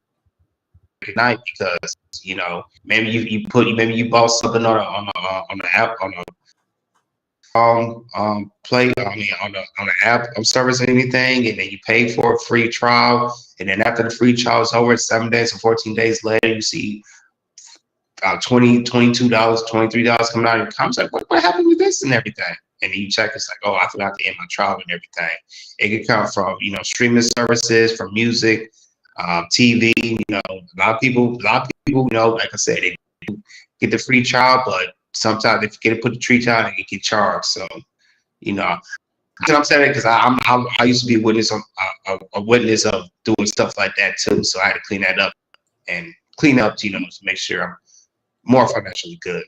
at night because maybe you bought something on the app on a play on the app service or anything, and then you pay for a free trial, and then after the free trial is over, 7 days or 14 days later, you see $22, $23 coming out of your account. It's like, what happened with this and everything? And then you check, it's like, oh, I forgot to end my trial and everything. It could come from, streaming services, from music, TV. A lot of people, like I said, they get the free trial, but sometimes if you get to put the free trial, it get charged. So, I'm saying because I used to be a witness of doing stuff like that too. So I had to clean that up and to make sure I'm more financially good.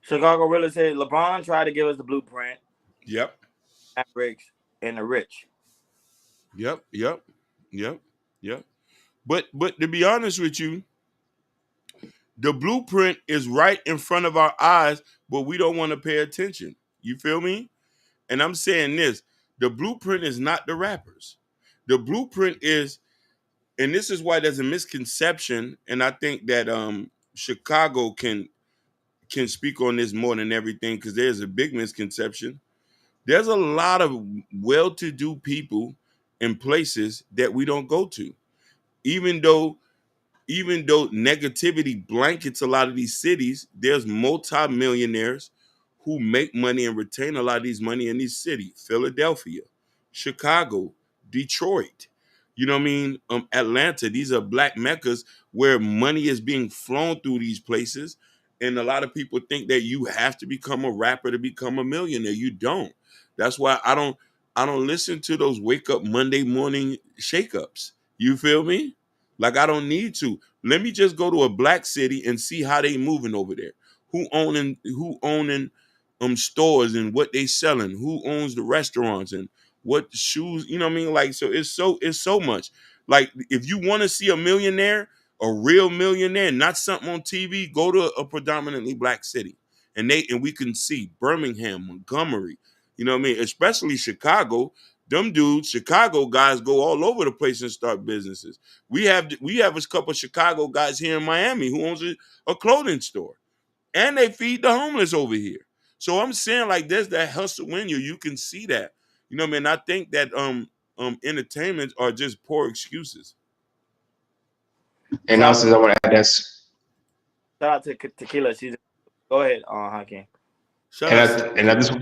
Chicago Real Estate, LeBron tried to give us the blueprint. Yep. Mavericks and the rich. Yep. But to be honest with you, the blueprint is right in front of our eyes, but we don't want to pay attention. You feel me? And I'm saying this, the blueprint is not the rappers. The blueprint is, and this is why there's a misconception, and I think that Chicago can speak on this more than everything because there's a big misconception. There's a lot of well-to-do people in places that we don't go to. Even though negativity blankets a lot of these cities, there's multimillionaires who make money and retain a lot of these money in these cities. Philadelphia, Chicago, Detroit, you know what I mean? Atlanta, these are black meccas where money is being flown through these places. And a lot of people think that you have to become a rapper to become a millionaire. You don't. That's why I don't listen to those wake up Monday morning shakeups. You feel me? Like I don't need to. Let me just go to a black city and see how they moving over there. Who owning stores and what they selling, who owns the restaurants and what shoes, you know what I mean? Like, so it's so much. Like, if you want to see a millionaire, a real millionaire, not something on TV, go to a predominantly black city. And we can see Birmingham, Montgomery, you know what I mean? Especially Chicago. Them dudes, Chicago guys go all over the place and start businesses. We have a couple of Chicago guys here in Miami who owns a clothing store. And they feed the homeless over here. So I'm saying, like, there's that hustle in you. You can see that. You know what I mean? I think that entertainment are just poor excuses. And also, I want to add this. Shout out to Tequila. Go ahead, Hakeem. I just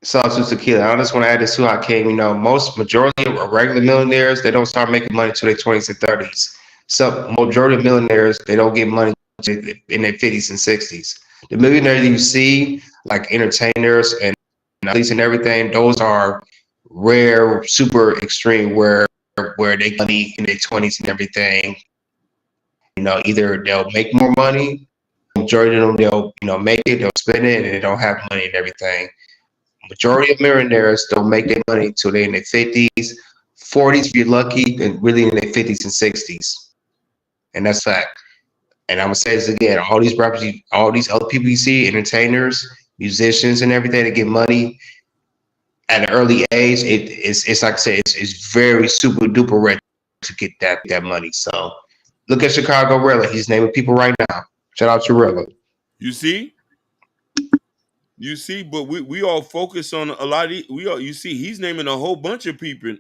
shout out to Tequila. I just want to add this too, Hakeem. Majority of regular millionaires, they don't start making money until their 20s and 30s. So majority of millionaires, they don't get money in their 50s and 60s. The millionaires you see, like entertainers and athletes and everything, those are rare, super extreme, where they get money in their 20s and everything. Either they'll make more money, majority of them they'll make it, they'll spend it, and they don't have money and everything. Majority of millionaires don't make their money until they're in their 50s, 40s if you're lucky, and really in their 50s and 60s. And that's fact. And I'm gonna say this again: all these rappers, all these other people you see, entertainers, musicians, and everything, that get money at an early age. It's like I said, it's very super duper rare to get that money. So Look at Chicago Rilla. He's naming people right now. Shout out to Rilla. You see? But we all focus on a lot of you see he's naming a whole bunch of people.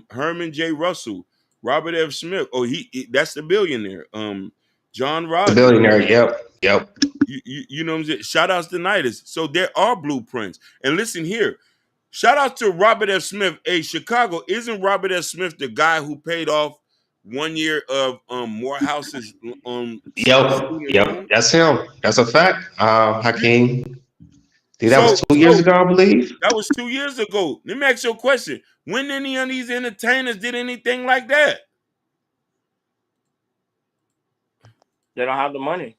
Herman J. Russell, Robert F. Smith. Oh, that's the billionaire. John The Rogers. billionaire. Yep. You know what I'm saying? Shout outs to Nidus. So there are blueprints. And listen here. Shout out to Robert F. Smith. Hey, Chicago, isn't Robert F. Smith the guy who paid off 1 year of Morehouse's student loan? That's him. That's a fact. Hakeem. That was 2 years ago, I believe. That was 2 years ago. Let me ask you a question. When any of these entertainers did anything like that? They don't have the money.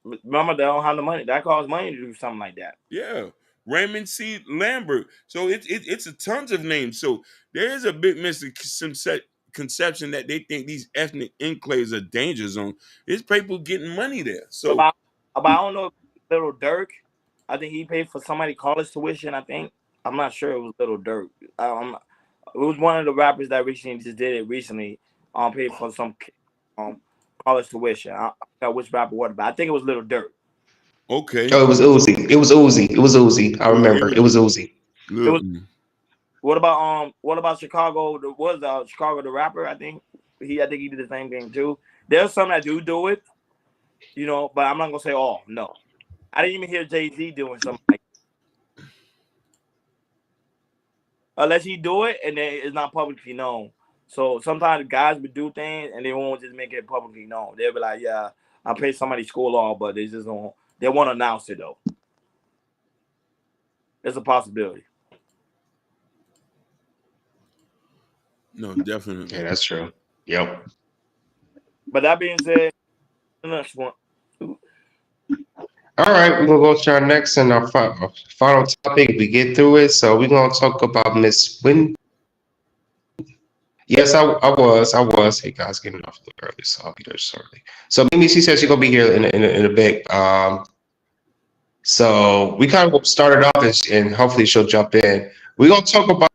Remember, they don't have the money. That costs money to do something like that. Yeah. Raymond C. Lambert. So it's a tons of names. So there is a big misconception that they think these ethnic enclaves are danger zone. There's people getting money there. So about I don't know, Little Dirk. I think he paid for somebody college tuition. I think I'm not sure it was Little Dirk. It was one of the rappers that recently just did it recently. Paid for some college tuition. I forgot which rapper what, but I think it was Little Dirk. Okay. Oh, it was Uzi. I remember. It was Uzi. What about Chicago? Chicago the rapper? I think he did the same thing too. There's some that do it, but I'm not gonna say all. No, I didn't even hear Jay-Z doing something like that. Unless he do it and then it's not publicly known. So sometimes guys would do things and they won't just make it publicly known. They'll be like, yeah, I paid somebody school off, but they just don't. They won't announce it though. It's a possibility. No, definitely. Yeah, that's true. Yep. But that being said, the next one. All right, we're gonna go to our next and our final topic. We get through it, so we're gonna talk about Miss Wendy. Yes, I was. Hey guys, getting off a little early, so I'll be there shortly. So Mimi, she said she's gonna be here in a bit. So we kind of started off and hopefully she'll jump in. We're gonna talk about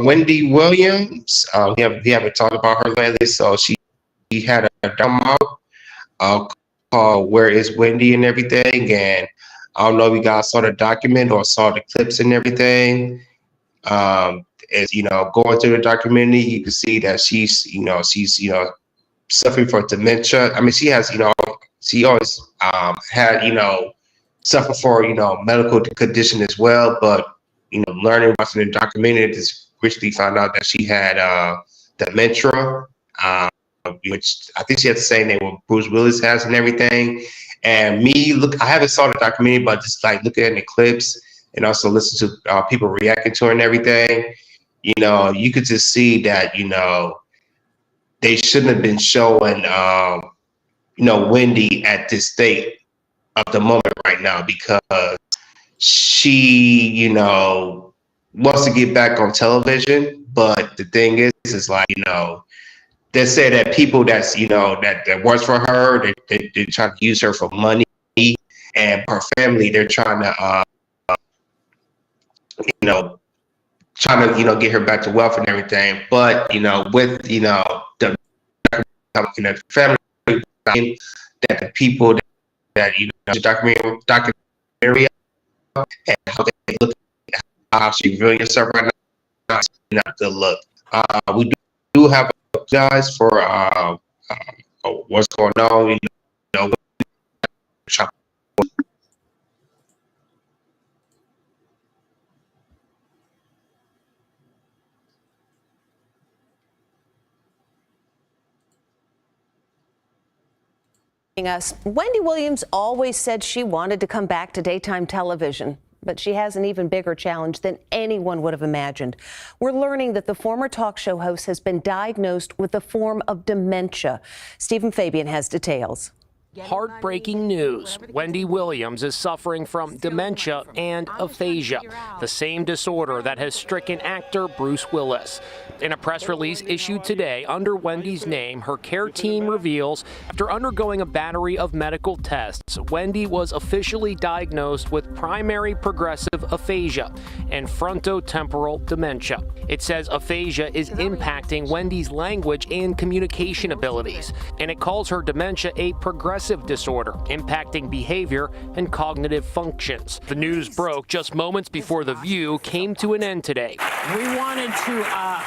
Wendy Williams. We haven't talked about her lately, so she had a demo called "Where Is Wendy" and everything. And I don't know if you guys saw the document or saw the clips and everything. As going through the documentary, you can see that she's suffering from dementia. I mean, she has she always had suffer for medical condition as well. But learning watching the documentary, just recently found out that she had dementia, which I think she had the same name what Bruce Willis has and everything. And I haven't saw the documentary, but just like looking at the clips and also listen to people reacting to her and everything. You could just see that, they shouldn't have been showing, Wendy at this state of the moment right now because she, wants to get back on television. But the thing is like, they say that people that's, that works for her, they're trying to use her for money, and her family, they're trying to, get her back to wealth and everything. But, with, the family, that the people that, the documentary, and how they look at how she viewing herself right now, it's not a good look. We do have guys for what's going on, Us. Wendy Williams always said she wanted to come back to daytime television, but she has an even bigger challenge than anyone would have imagined. We're learning that the former talk show host has been diagnosed with a form of dementia. Stephen Fabian has details. Heartbreaking news. Wendy Williams is suffering from dementia and aphasia, the same disorder that has stricken actor Bruce Willis. In a press release issued today under Wendy's name, her care team reveals after undergoing a battery of medical tests, Wendy was officially diagnosed with primary progressive aphasia and frontotemporal dementia. It says aphasia is impacting Wendy's language and communication abilities, and it calls her dementia a progressive disorder impacting behavior and cognitive functions. The news broke just moments before The View came to an end today. We wanted to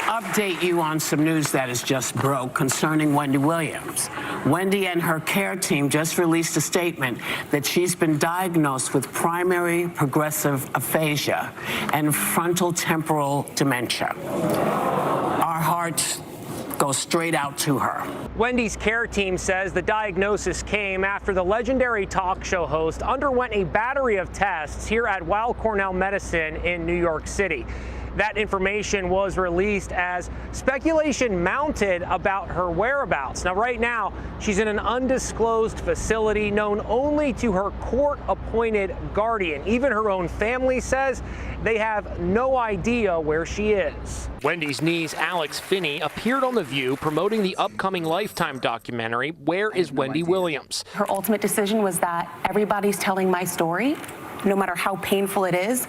update you on some news that has just broke concerning Wendy Williams. Wendy and her care team just released a statement that she's been diagnosed with primary progressive aphasia and frontotemporal dementia. Our hearts go straight out to her. Wendy's care team says the diagnosis came after the legendary talk show host underwent a battery of tests here at Weill Cornell Medicine in New York City. That information was released as speculation mounted about her whereabouts. Now, right now, she's in an undisclosed facility known only to her court-appointed guardian. Even her own family says they have no idea where she is. Wendy's niece, Alex Finney, appeared on The View promoting the upcoming Lifetime documentary, Where is Wendy Williams? Her ultimate decision was that everybody's telling my story, no matter how painful it is.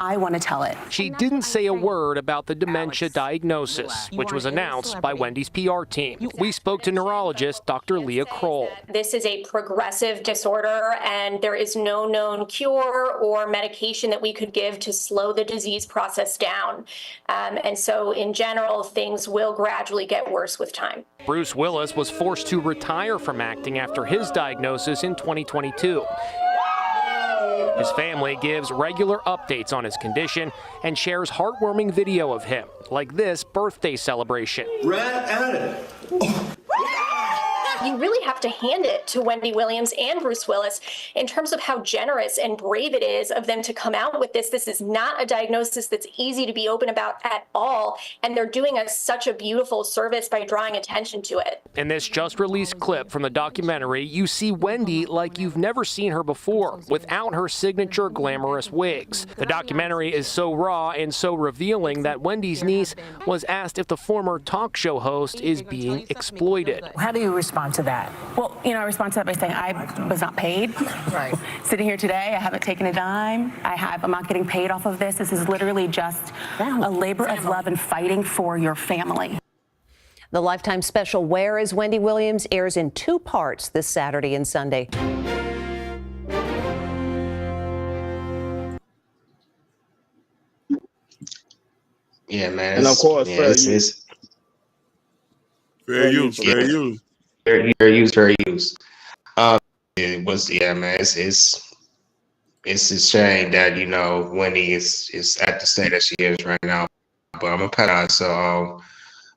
I want to tell it. She didn't say a word about the dementia diagnosis, which was announced by Wendy's PR team. We spoke to neurologist Dr. Leah Kroll. This is a progressive disorder, and there is no known cure or medication that we could give to slow the disease process down. And so, in general, things will gradually get worse with time. Bruce Willis was forced to retire from acting after his diagnosis in 2022. His family gives regular updates on his condition and shares heartwarming video of him, like this birthday celebration. Right at it. You really have to hand it to Wendy Williams and Bruce Willis in terms of how generous and brave it is of them to come out with this. This is not a diagnosis that's easy to be open about at all, and they're doing us such a beautiful service by drawing attention to it. In this just released clip from the documentary, you see Wendy like you've never seen her before, without her signature glamorous wigs. The documentary is so raw and so revealing that Wendy's niece was asked if the former talk show host is being exploited. How do you respond to that? Well, I respond to that by saying I was not paid. Right. Sitting here today, I haven't taken a dime. I'm not getting paid off of this. This is literally just a labor of love and fighting for your family. The Lifetime special Where is Wendy Williams airs in 2 parts this Saturday and Sunday. Yeah, man. And of course, fair use. It was, man. It's a shame that Wendy is at the state that she is right now. But I'm gonna put on. So,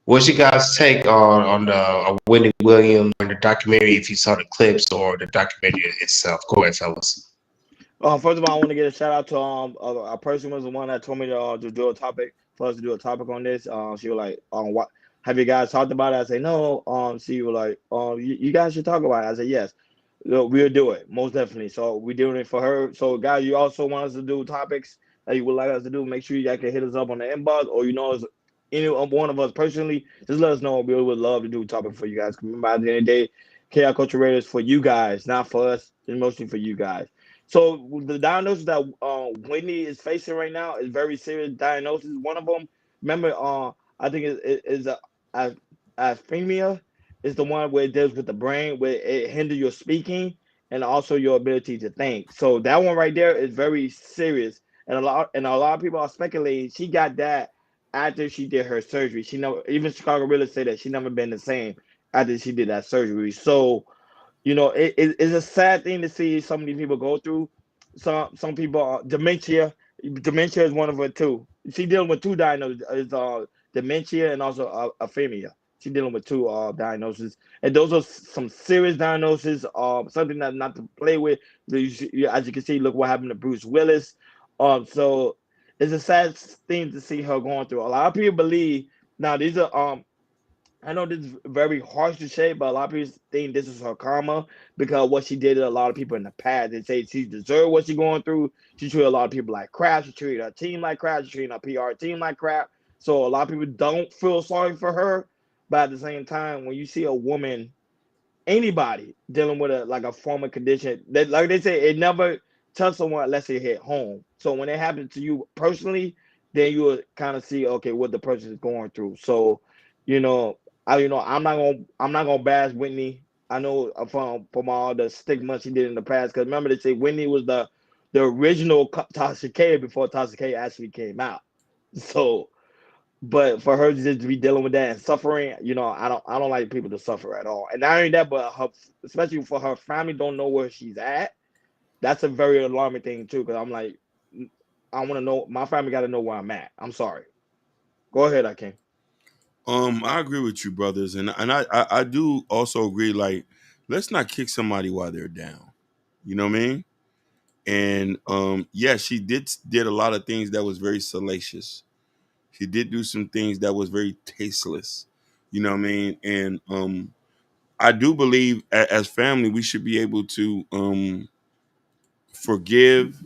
what's your guys' take on the Wendy Williams and the documentary? If you saw the clips or the documentary itself, go ahead, fellas. First of all, I want to get a shout out to a person was the one that told me to do a topic for us to do a topic on this. She was like, what have you guys talked about it? I say no. She was like, you guys should talk about it. I said yes. We'll do it most definitely. So we're doing it for her. So guys, you also want us to do topics that you would like us to do? Make sure you guys can hit us up on the inbox, or any one of us personally. Just let us know. We would love to do a topic for you guys. Remember, at the end of the day, KI Culture Radio is for you guys, not for us. It's mostly for you guys. So the diagnosis that Wendy is facing right now is very serious diagnosis. One of them, remember, I think it is asthenia, is the one where it deals with the brain, where it hinders your speaking and also your ability to think. So that one right there is very serious, and a lot of people are speculating she got that after she did her surgery. She never, even Chicago really say that she never been the same after she did that surgery. So, it's a sad thing to see some of these people go through. Some people dementia. Dementia is one of it too. She dealing with 2 diagnoses: dementia and also aphasia. She's dealing with 2 diagnoses, and those are some serious diagnoses. Something that not to play with. As you can see, look what happened to Bruce Willis. So it's a sad thing to see her going through. A lot of people believe now these are I know this is very harsh to say, but a lot of people think this is her karma because what she did to a lot of people in the past. They say she deserved what she's going through. She treated a lot of people like crap. She treated her team like crap. She treated her PR team like crap. So a lot of people don't feel sorry for her. But at the same time, when you see a woman, anybody dealing with a form of condition, that like they say, it never touch someone unless it hit home. So when it happens to you personally, then you will kind of see okay what the person is going through. So, you know, I'm not gonna bash Whitney. I know from all the stigma she did in the past. Because remember they say Whitney was the original Tasha K before Tasha K actually came out. So, but for her just to be dealing with that and suffering, I don't like people to suffer at all. And not only that, but her, especially for her family, don't know where she's at. That's a very alarming thing too. Because I'm like, I want to know. My family got to know where I'm at. I'm sorry. Go ahead, Akeem. I agree with you, brothers, and I do also agree. Like, let's not kick somebody while they're down. You know what I mean? And yeah, she did a lot of things that was very salacious. She did do some things that was very tasteless. You know what I mean? And I do believe as family we should be able to forgive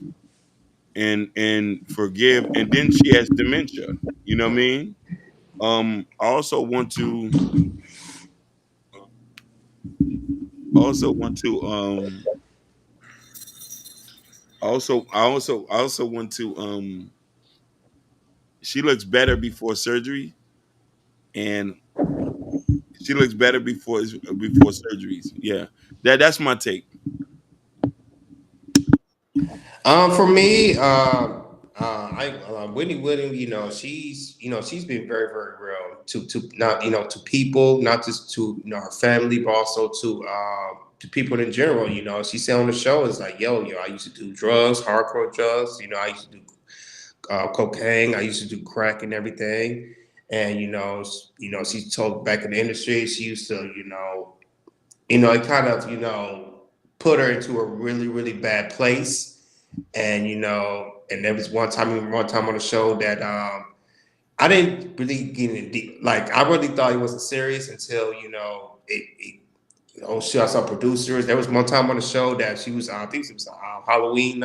and forgive. And then she has dementia. You know what I mean? I also want to I also want to she looks better before surgery, and she looks better before surgeries. Yeah. That's my take. For me, Whitney Williams, she's been very, very real to not, to people, not just to, her family, but also to people in general. She said on the show, it's like, yo, I used to do drugs, hardcore drugs. I used to do cocaine. I used to do crack and everything. And she told back in the industry, she used to, it kind of, put her into a really, really bad place. And and there was one time on the show that I didn't really get in deep. Like I really thought it wasn't serious until she I saw producers. There was one time on the show that she was, I think it was Halloween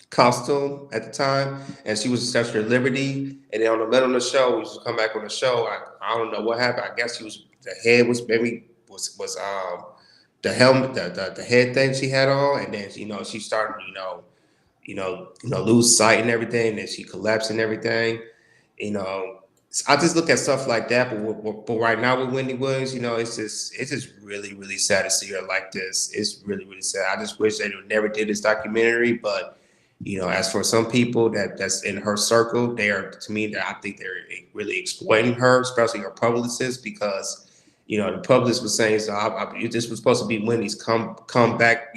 costume at the time, and she was Statue of Liberty. And then on the middle of the show, we just come back on the show. I don't know what happened. I guess the head was maybe was the helmet, the head thing she had on, and then she started lose sight and everything, and then she collapsed and everything. You know, I just look at stuff like that. But right now with Wendy Williams, it's just really, really sad to see her like this. It's really, really sad. I just wish they never did this documentary. But as for some people that's in her circle, they are, to me, that I think they're really exploiting her, especially her publicist, because the publicist was saying, so this was supposed to be Wendy's come back,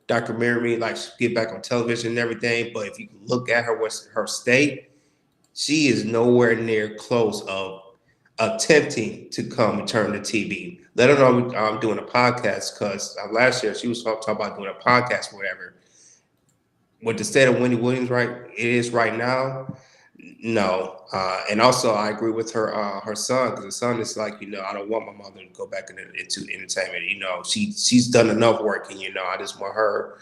documentary, like get back on television and everything. But if you look at her state, she is nowhere near close of attempting to come and turn the TV. Let her know I'm doing a podcast, because last year she was talking about doing a podcast or whatever. What the state of Wendy Williams is right now, no. And also, I agree with her son, because the son is like, I don't want my mother to go back into entertainment. She's done enough work, and I just want her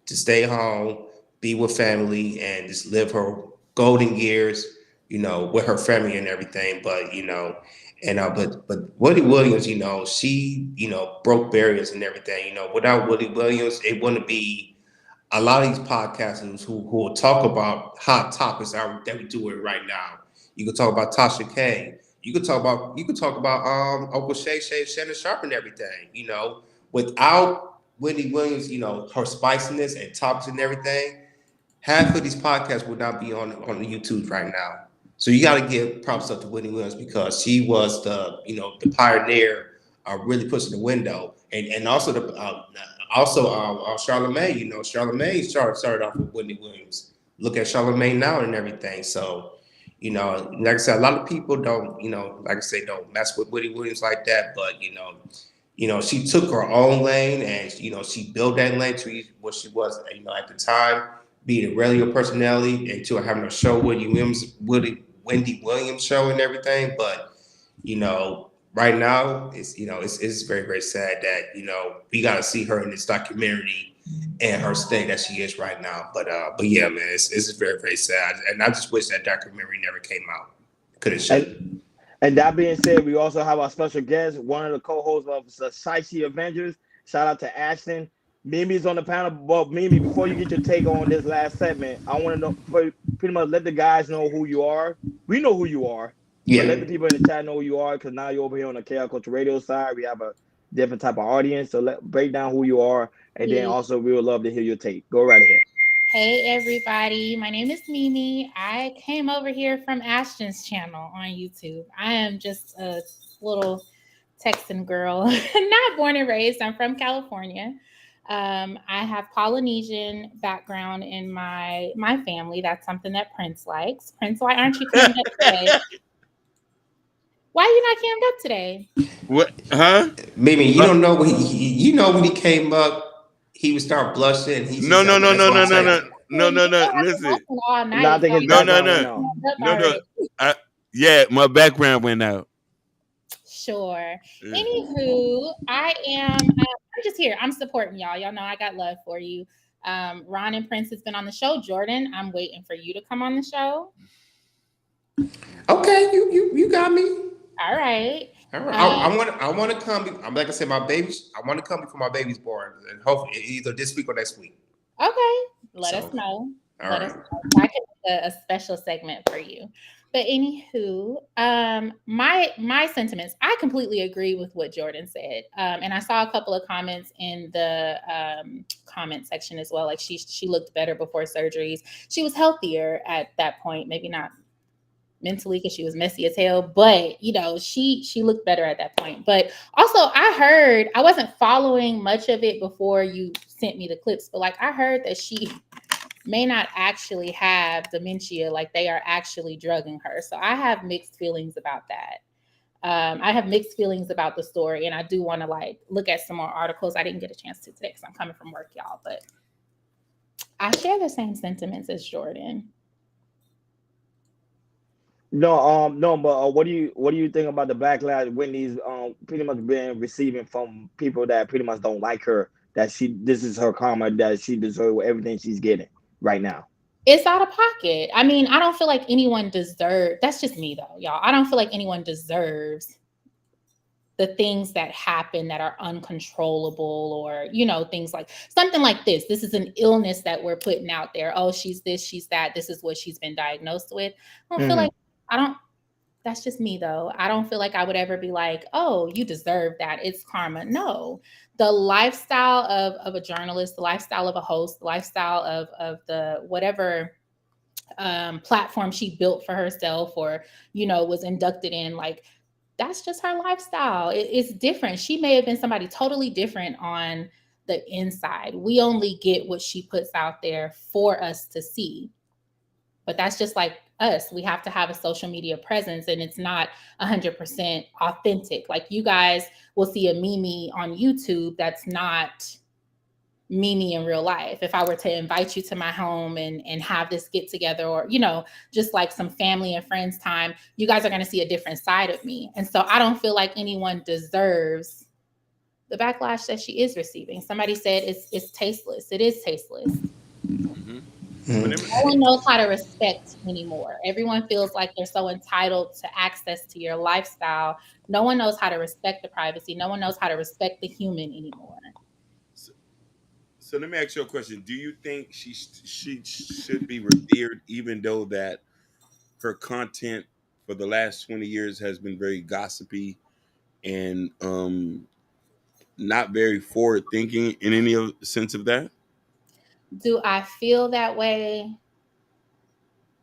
to stay home, be with family, and just live her golden years, with her family and everything. But but Woody Williams, she broke barriers and everything. Without Woody Williams, it wouldn't be a lot of these podcasters who will talk about hot topics that we do it right now. You could talk about Tasha K. You could talk about Uncle Shannon Sharp and everything. Without Wendy Williams, her spiciness and topics and everything, half of these podcasts would not be on the YouTube right now. So you got to give props up to Wendy Williams, because she was the pioneer, really pushing the window, and also Charlamagne. Charlamagne started off with Wendy Williams. Look at Charlamagne now and everything. So like I said, a lot of people don't like I say, don't mess with Wendy Williams like that. But she took her own lane, and she built that lane to what she was at the time, being a radio personality, and to having a show Wendy Williams show and everything. But you know, right now it's very, very sad that, you know, we got to see her in this documentary and her state that she is right now. But yeah, man, it's very, very sad. And I just wish that documentary never came out. Could have, should. And that being said, we also have our special guest, one of the co-hosts of the Shiesty Avengers. Shout out to Ashton. Mimi's on the panel. Well, Mimi, before you get your take on this last segment, I want to know, pretty much let the guys know who you are. We know who you are, but let the people in the chat know who you are, because now you're over here on the Chaos Culture Radio side. We have a different type of audience, so break down who you are, and then also we would love to hear your take. Go right ahead. Hey everybody, my name is Mimi. I came over here from Ashton's channel on YouTube. I am just a little Texan girl, not born and raised. I'm from California. I have Polynesian background in my family. That's something that Prince likes. Prince, why aren't you cammed up today? Why are you not cammed up today? What? Huh? Mimi, you don't know when when he came up, he would start blushing. No. Listen. No. Yeah, my background went out. Sure. Anywho, I'm just here. I'm supporting y'all. Y'all know I got love for you. Ron and Prince has been on the show. Jordan, I'm waiting for you to come on the show. Okay, you got me. All right. All right. I want to come. Like I said, I want to come before my baby's born, and hopefully either this week or next week. Okay. Let us know. Let us know. I can do a special segment for you. But anywho, my sentiments, I completely agree with what Jordan said. And I saw a couple of comments in the comment section as well. Like she looked better before surgeries. She was healthier at that point, maybe not mentally because she was messy as hell, but you know, she looked better at that point. But also I wasn't following much of it before you sent me the clips, but like I heard that she may not actually have dementia, like they are actually drugging her. So I have mixed feelings about that. I have mixed feelings about the story, and I do want to like look at some more articles. I didn't get a chance to today because I'm coming from work, y'all, but I share the same sentiments as Jordan. No, but what do you think about the backlash Whitney's pretty much been receiving from people that pretty much don't like her? That this is her karma, that she deserves everything she's getting right now. It's out of pocket. I mean, I don't feel like anyone deserves. That's just me though, y'all. I don't feel like anyone deserves the things that happen that are uncontrollable, or you know, things like something like this. This is an illness that we're putting out there. Oh, she's this, she's that. This is what she's been diagnosed with. I don't feel like that's just me though. I don't feel like I would ever be like, oh, you deserve that. It's karma. No, the lifestyle of a journalist, the lifestyle of a host, the lifestyle of the whatever platform she built for herself, or, you know, was inducted in, like, that's just her lifestyle. It's different. She may have been somebody totally different on the inside. We only get what she puts out there for us to see. But that's just like us. We have to have a social media presence, and it's not 100% authentic. Like you guys will see a Mimi on YouTube that's not Mimi in real life. If I were to invite you to my home and have this get together, or, you know, just like some family and friends time, you guys are going to see a different side of me. And so I don't feel like anyone deserves the backlash that she is receiving. Somebody said it's tasteless. It is tasteless. Mm-hmm. No one knows how to respect anymore. Everyone feels like they're so entitled to access to your lifestyle. No one knows how to respect the privacy. No one knows how to respect the human anymore. So let me ask you a question. Do you think she should be revered, even though that her content for the last 20 years has been very gossipy and not very forward thinking in any sense of that? Do I feel that way?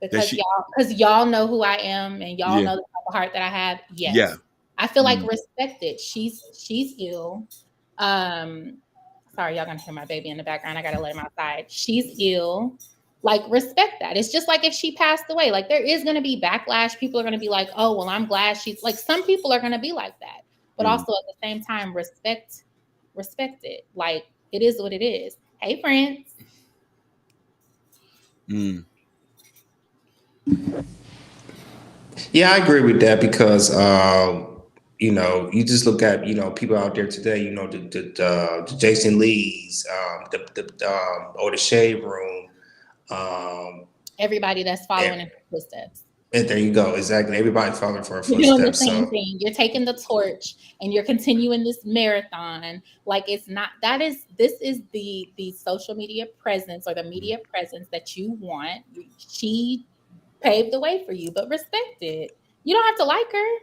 Because y'all know who I am, and y'all know the type of heart that I have. Yes. Yeah. I feel like respected. She's ill. Sorry, y'all gonna hear my baby in the background. I gotta let him outside. She's ill. Like, respect that. It's just like if she passed away, like there is gonna be backlash. People are gonna be like, oh, well, I'm glad she's, like, some people are gonna be like that. But also at the same time, respect it. Like, it is what it is. Hey, friends. Yeah, I agree with that because you just look at people out there today. The Jason Lees, or the Shade Room. Um, Everybody that's following and, in her footsteps. and there you go. Exactly. Everybody following for her You're doing the footsteps. same So thing. You're taking the torch and you're continuing this marathon. Like it's not this is the social media presence or the media presence that you want. She paved the way for you, but respect it. You don't have to like her.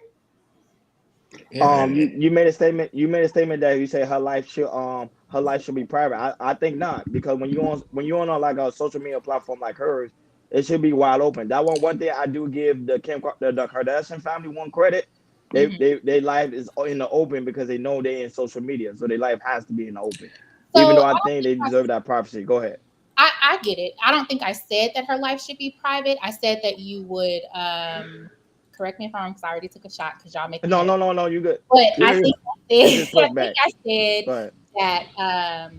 yeah, You made a statement. You made a statement that you say her life should be private. I think not, because when you on like a social media platform like hers, it should be wide open. That one thing I do give the Kardashian family one credit. Mhm. Their life is in the open because they know they're in social media, so their life has to be in the open. Even So though I I don't think think they deserve that privacy. Go ahead. I get it. I don't think I said that her life should be private. I said that you would correct me if I'm wrong because I already took a shot because y'all making No, that. no, no, no. You good. But You I good. think It's just I think pushback. I said Go ahead. that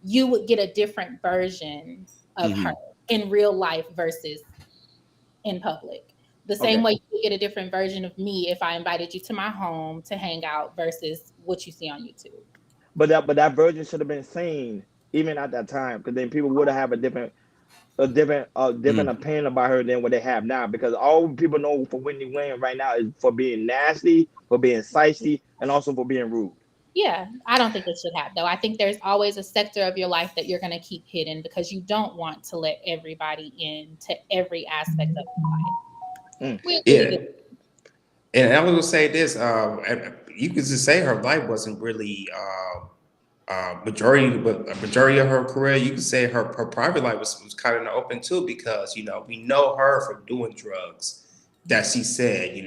you would get a different version of her Mm-hmm. in real life versus in public. The same Okay. way you would get a different version of me if I invited you to my home to hang out versus what you see on YouTube. But that version should have been seen even at that time, because then people would have a different opinion about her than what they have now. Because all people know for Wendy Williams right now is for being nasty, for being feisty, and also for being rude. Yeah, I don't think it should have though. I think there's always a sector of your life that you're going to keep hidden because you don't want to let everybody in to every aspect of your life. Mm. We agree to yeah. this. And I was gonna say this. You could just say her life wasn't really but a majority of her career. You could say her private life was kind of open too, because we know her for doing drugs. That she said,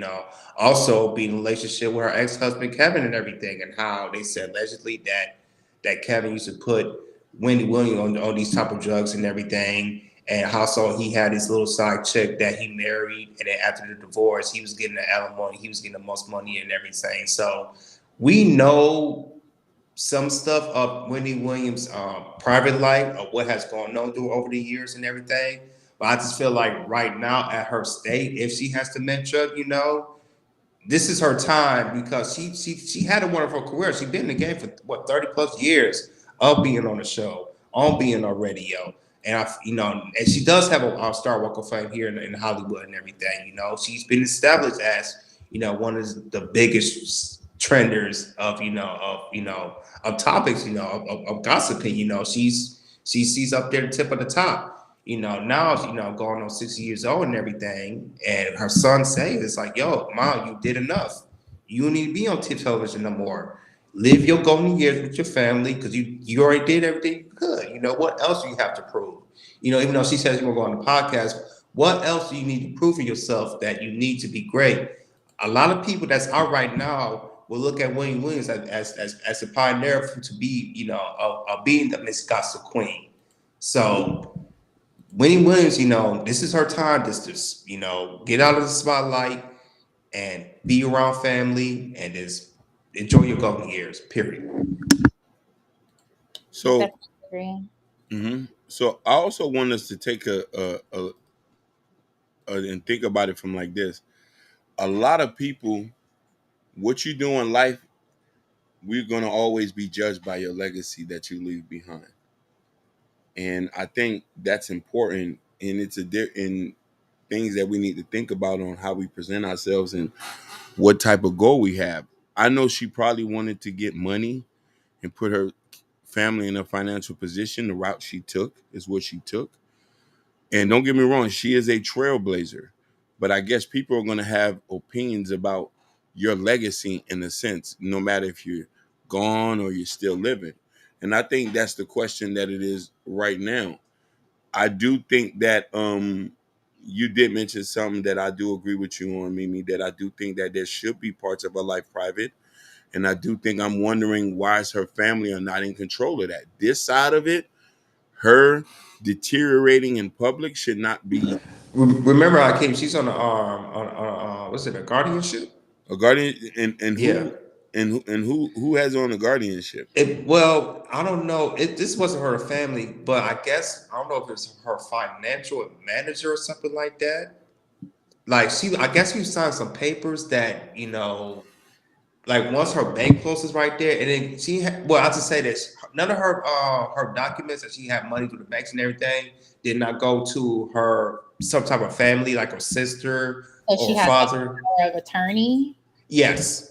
also being in a relationship with her ex-husband Kevin and everything, and how they said allegedly that Kevin used to put Wendy Williams on these type of drugs and everything, and how so he had this little side chick that he married, and then after the divorce, he was getting the alimony, he was getting the most money and everything. So we know some stuff of Wendy Williams' private life, of what has gone on through over the years and everything. But I just feel like right now at her state, if she has dementia, this is her time, because she had a wonderful career. She's been in the game for what 30 plus years of being on the show, on being on radio, and and she does have a Star Walk of Fame here in Hollywood and everything. She's been established as one of the biggest trenders of topics, of gossiping. She's up there, the tip of the top. Now going on 60 years old and everything, and her son saying it's like, yo, mom, you did enough. You don't need to be on television no more. Live your golden years with your family, because you already did everything you could. What else do you have to prove? Even though she says you will go on the podcast, what else do you need to prove for yourself that you need to be great? A lot of people that's out right now will look at Wayne Williams as a pioneer to be, of being the Miss Gossip Queen. So Winnie Williams, this is her time. Just get out of the spotlight and be around family and just enjoy your golden years. Period. So, That's agree. so I also want us to take and think about it from like this. A lot of people, what you do in life, we're gonna always be judged by your legacy that you leave behind, and I think that's important. And it's in things that we need to think about on how we present ourselves and what type of goal we have. I know she probably wanted to get money and put her family in a financial position. The route she took is what she took. And don't get me wrong, she is a trailblazer. But I guess people are going to have opinions about your legacy in a sense, no matter if you're gone or you're still living. And I think that's the question that it is right now. I do think that you did mention something that I do agree with you on, Mimi, that I do think that there should be parts of her life private. And I do think I'm wondering why is her family are not in control of that. This side of it, her deteriorating in public should not be Remember, I came. She's on the what's it? A guardianship. a guardian. And Yeah. who has on a guardianship? Well, I don't know. This wasn't her family, but I guess I don't know if it's her financial manager or something like that. like I guess she signed some papers that like once her bank closes right there, and then I'll just say this: none of her documents that she had money through the banks and everything did not go to her some type of family, like her sister So or she her has like father. a power of attorney. Yes.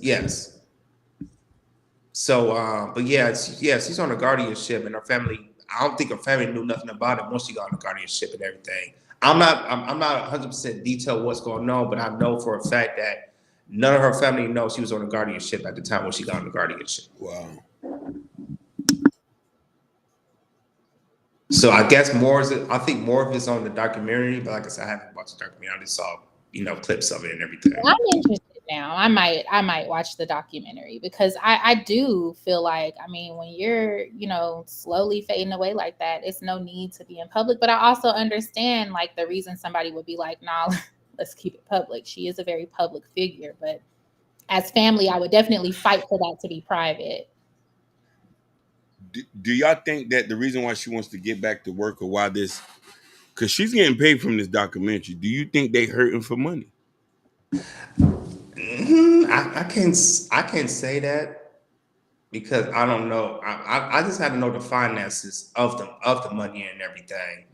So, but yeah, she's on a guardianship, and her family. I don't think her family knew nothing about it once she got on the guardianship and everything. I'm not 100% detailed what's going on, but I know for a fact that none of her family knows she was on a guardianship at the time when she got on the guardianship. Wow. So I guess I think more of it's on the documentary, but like I said, I haven't watched the documentary. I just saw clips of it and everything. Well, I'm interested now. I might watch the documentary because I do feel like, I mean, when you're slowly fading away like that, it's no need to be in public. But I also understand like the reason somebody would be like, nah, let's keep it public. She is a very public figure, but as family, I would definitely fight for that to be private. Do y'all think that the reason why she wants to get back to work, or why this, because she's getting paid from this documentary, do you think they hurting for money? I can't say that because I don't know. I just had to know the finances of the money and everything.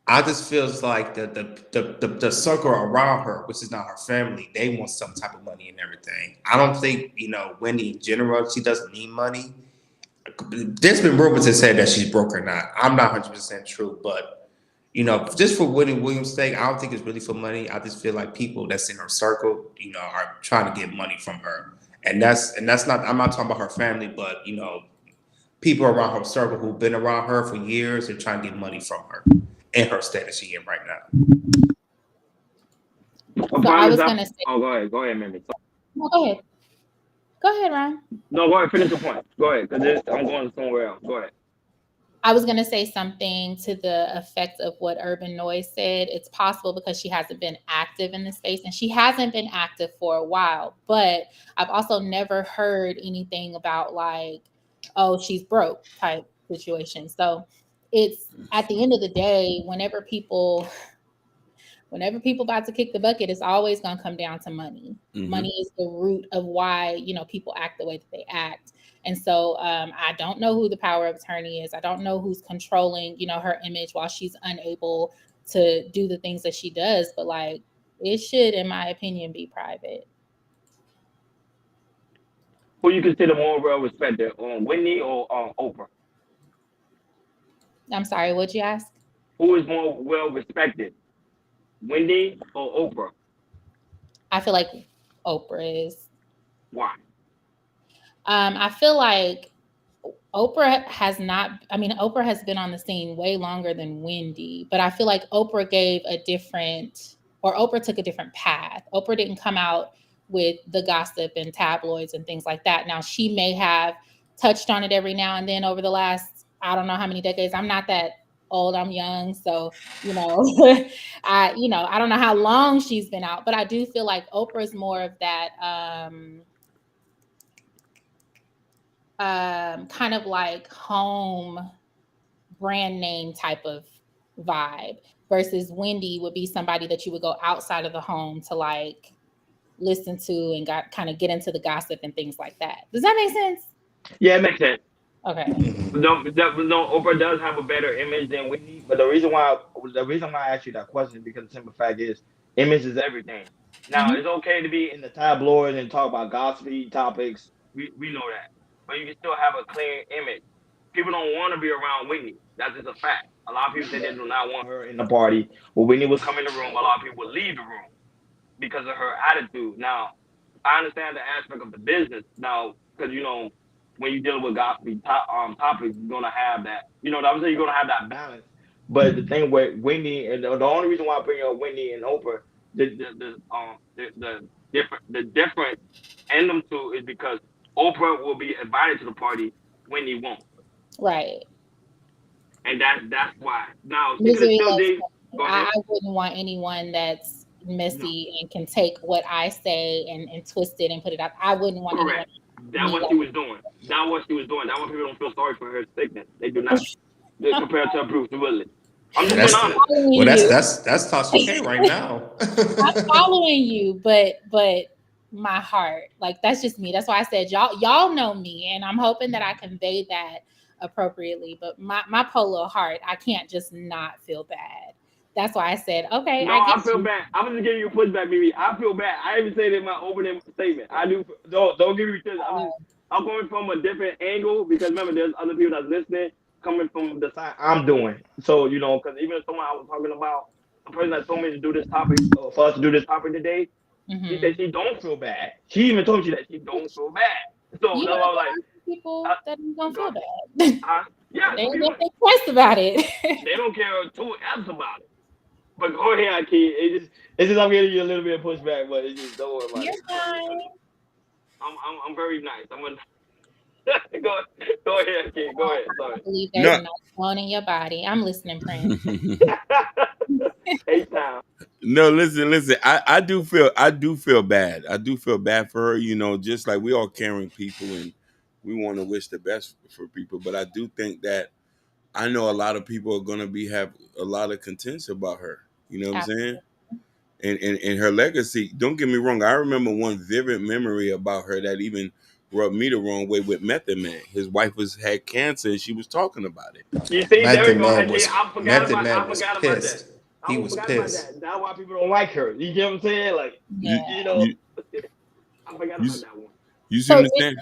I just feels like the circle around her, which is not her family, they want some type of money and everything. I don't think Wendy in general, she doesn't need money. There's been rumors that say that she's broke or not. I'm not 100% true, but just for Wendy Williams' sake, I don't think it's really for money. I just feel like people that's in her circle, are trying to get money from her, and that's not. I'm not talking about her family, but people around her circle who've been around her for years and trying to get money from her and her status she in right now. So I was gonna say. Oh, go ahead, Mimi. No, go ahead. Go ahead, Ron. No, go ahead. Finish the point. Go ahead, because I'm going somewhere else. Go ahead. I was going to say something to the effect of what Urban Noise said. It's possible because she hasn't been active in the space, and she hasn't been active for a while. But I've also never heard anything about like, oh, she's broke type situation. So it's at the end of the day, whenever people about to kick the bucket, it's always going to come down to money. Mm-hmm. Money is the root of why, people act the way that they act. And so I don't know who the power of attorney is. I don't know who's controlling, her image while she's unable to do the things that she does. But like, it should, in my opinion, be private. Who you consider more well respected, Whitney or Oprah? I'm sorry, what'd you ask? Who is more well respected, Wendy or Oprah? I feel like Oprah is. Why? I feel like Oprah has been on the scene way longer than Wendy, but I feel like Oprah took a different path. Oprah didn't come out with the gossip and tabloids and things like that. Now, she may have touched on it every now and then over the last, I don't know how many decades. I'm not that old, I'm young. So, I don't know how long she's been out, but I do feel like Oprah is more of that, kind of like home brand name type of vibe versus Wendy would be somebody that you would go outside of the home to like listen to and kind of get into the gossip and things like that. Does that make sense? Yeah, it makes sense. Okay. No, Oprah does have a better image than Whitney, but the reason why I asked you that question is because the simple fact is image is everything. Now, It's okay to be in the tabloids and talk about gossipy topics. We know that. But you can still have a clean image. People don't want to be around Whitney. That's just a fact. A lot of people say they do not want her in the party. When Whitney was coming in the room, a lot of people would leave the room because of her attitude. Now, I understand the aspect of the business now, because when you're dealing with gossipy topics, you're gonna have that. You're gonna have that balance. But the thing with Wendy, and the only reason why I bring up Wendy and Oprah, the different in them two is because Oprah will be invited to the party, Wendy won't. Right. And that's why. Now, I wouldn't want anyone that's messy and can take what I say and twist it and put it out. I wouldn't want anyone. That's what she was doing. That's why people don't feel sorry for her sickness. They do not. Compared to Bruce Willis. I'm just being honest. Well, that's Tasha K right now. I'm following you, but my heart, like that's just me. That's why I said y'all know me, and I'm hoping that I convey that appropriately. But my polar heart, I can't just not feel bad. That's why I said, okay, No, I feel bad. I'm just giving you a pushback, baby. I feel bad. I even said it in my opening statement. I do. Don't give me this. I'm coming from a different angle because remember, there's other people that's listening coming from the side I'm doing. So because even if someone I was talking about, a person that told me to do this topic, for us to do this topic today, she said she don't feel bad. She even told me that she don't feel bad. So you that's why I was like, people that don't feel bad. Yeah, they don't think twice about it. They don't care two F's about it. But go ahead, kid. It's just I'm giving you a little bit of pushback, but it's just don't worry about You're it. fine. I'm very nice. I'm gonna go ahead, kid. Go ahead. Sorry. I believe there's a nice bone in your body. I'm listening, Prince. H-Town. No, listen. I do feel bad. I do feel bad for her. Just like we all caring people and we want to wish the best for people. But I do think that I know a lot of people are gonna have a lot of contention about her. You know what I'm saying? And her legacy. Don't get me wrong. I remember one vivid memory about her that even rubbed me the wrong way with Method Man. His wife had cancer and she was talking about it. You see, Method there we go. Man was I forgot about pissed. that. He was pissed. That's why people don't like her. You get what I'm saying? Like, I forgot about that one. You see what I'm saying?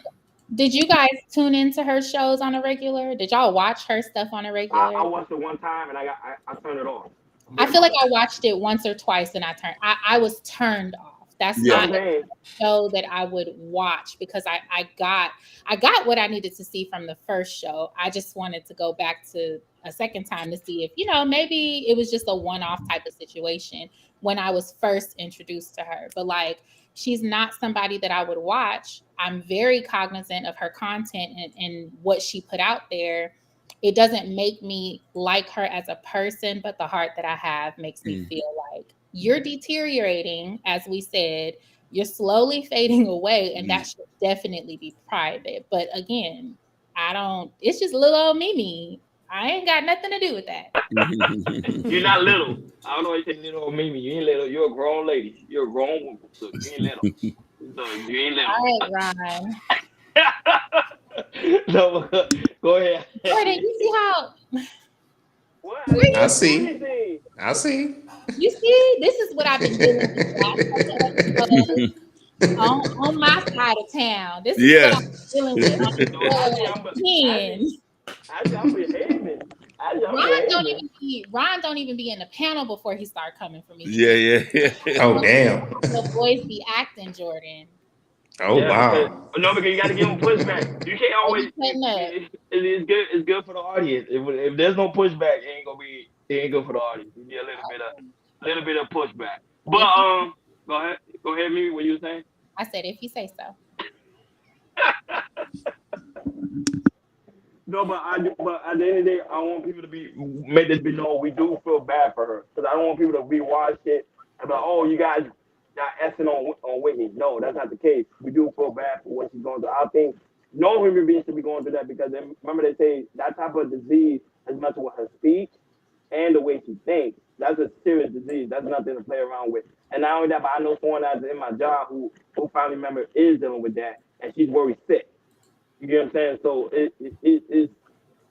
Did you guys tune into her shows on a regular? Did y'all watch her stuff on a regular? I watched it one time and I turned it off. I feel like I watched it once or twice and I was turned off. That's not a show that I would watch because I got what I needed to see from the first show. I just wanted to go back to a second time to see if, maybe it was just a one-off type of situation when I was first introduced to her. But like, she's not somebody that I would watch. I'm very cognizant of her content and what she put out there. It doesn't make me like her as a person, but the heart that I have makes me feel like you're deteriorating, as we said, you're slowly fading away, and that should definitely be private. But again, it's just little old Mimi. I ain't got nothing to do with that. You're not little. I don't know why you say little old Mimi. You ain't little. You're a grown lady. You're a grown woman. So you ain't little. You ain't little. All right, Ron. No, go ahead. Jordan, you see how... What? I see. You see, this is what I've been dealing with on my side of town. This is what I'm dealing with. I'm behaving. Ron don't even be in the panel before he start coming for me. Yeah. Oh damn. The boys be acting, Jordan. Oh wow. Because you got to give them pushback. You can't always. It's good for the audience. If there's no pushback, it ain't good for the audience. You need a little bit of pushback. But go ahead, Mimi. What you were saying? I said if you say so. No, but at the end of the day, I want people to make this be known. We do feel bad for her because I don't want people to be watched it and be like, oh, you guys got essing on Whitney. No, that's not the case. We do feel bad for what she's going through. I think no human being should be going through that because remember they say that type of disease is messing with her speech and the way she thinks. That's a serious disease. That's nothing to play around with. And not only that, but I know someone that's in my job who family member is dealing with that, and she's worried sick. You get what I'm saying? So it's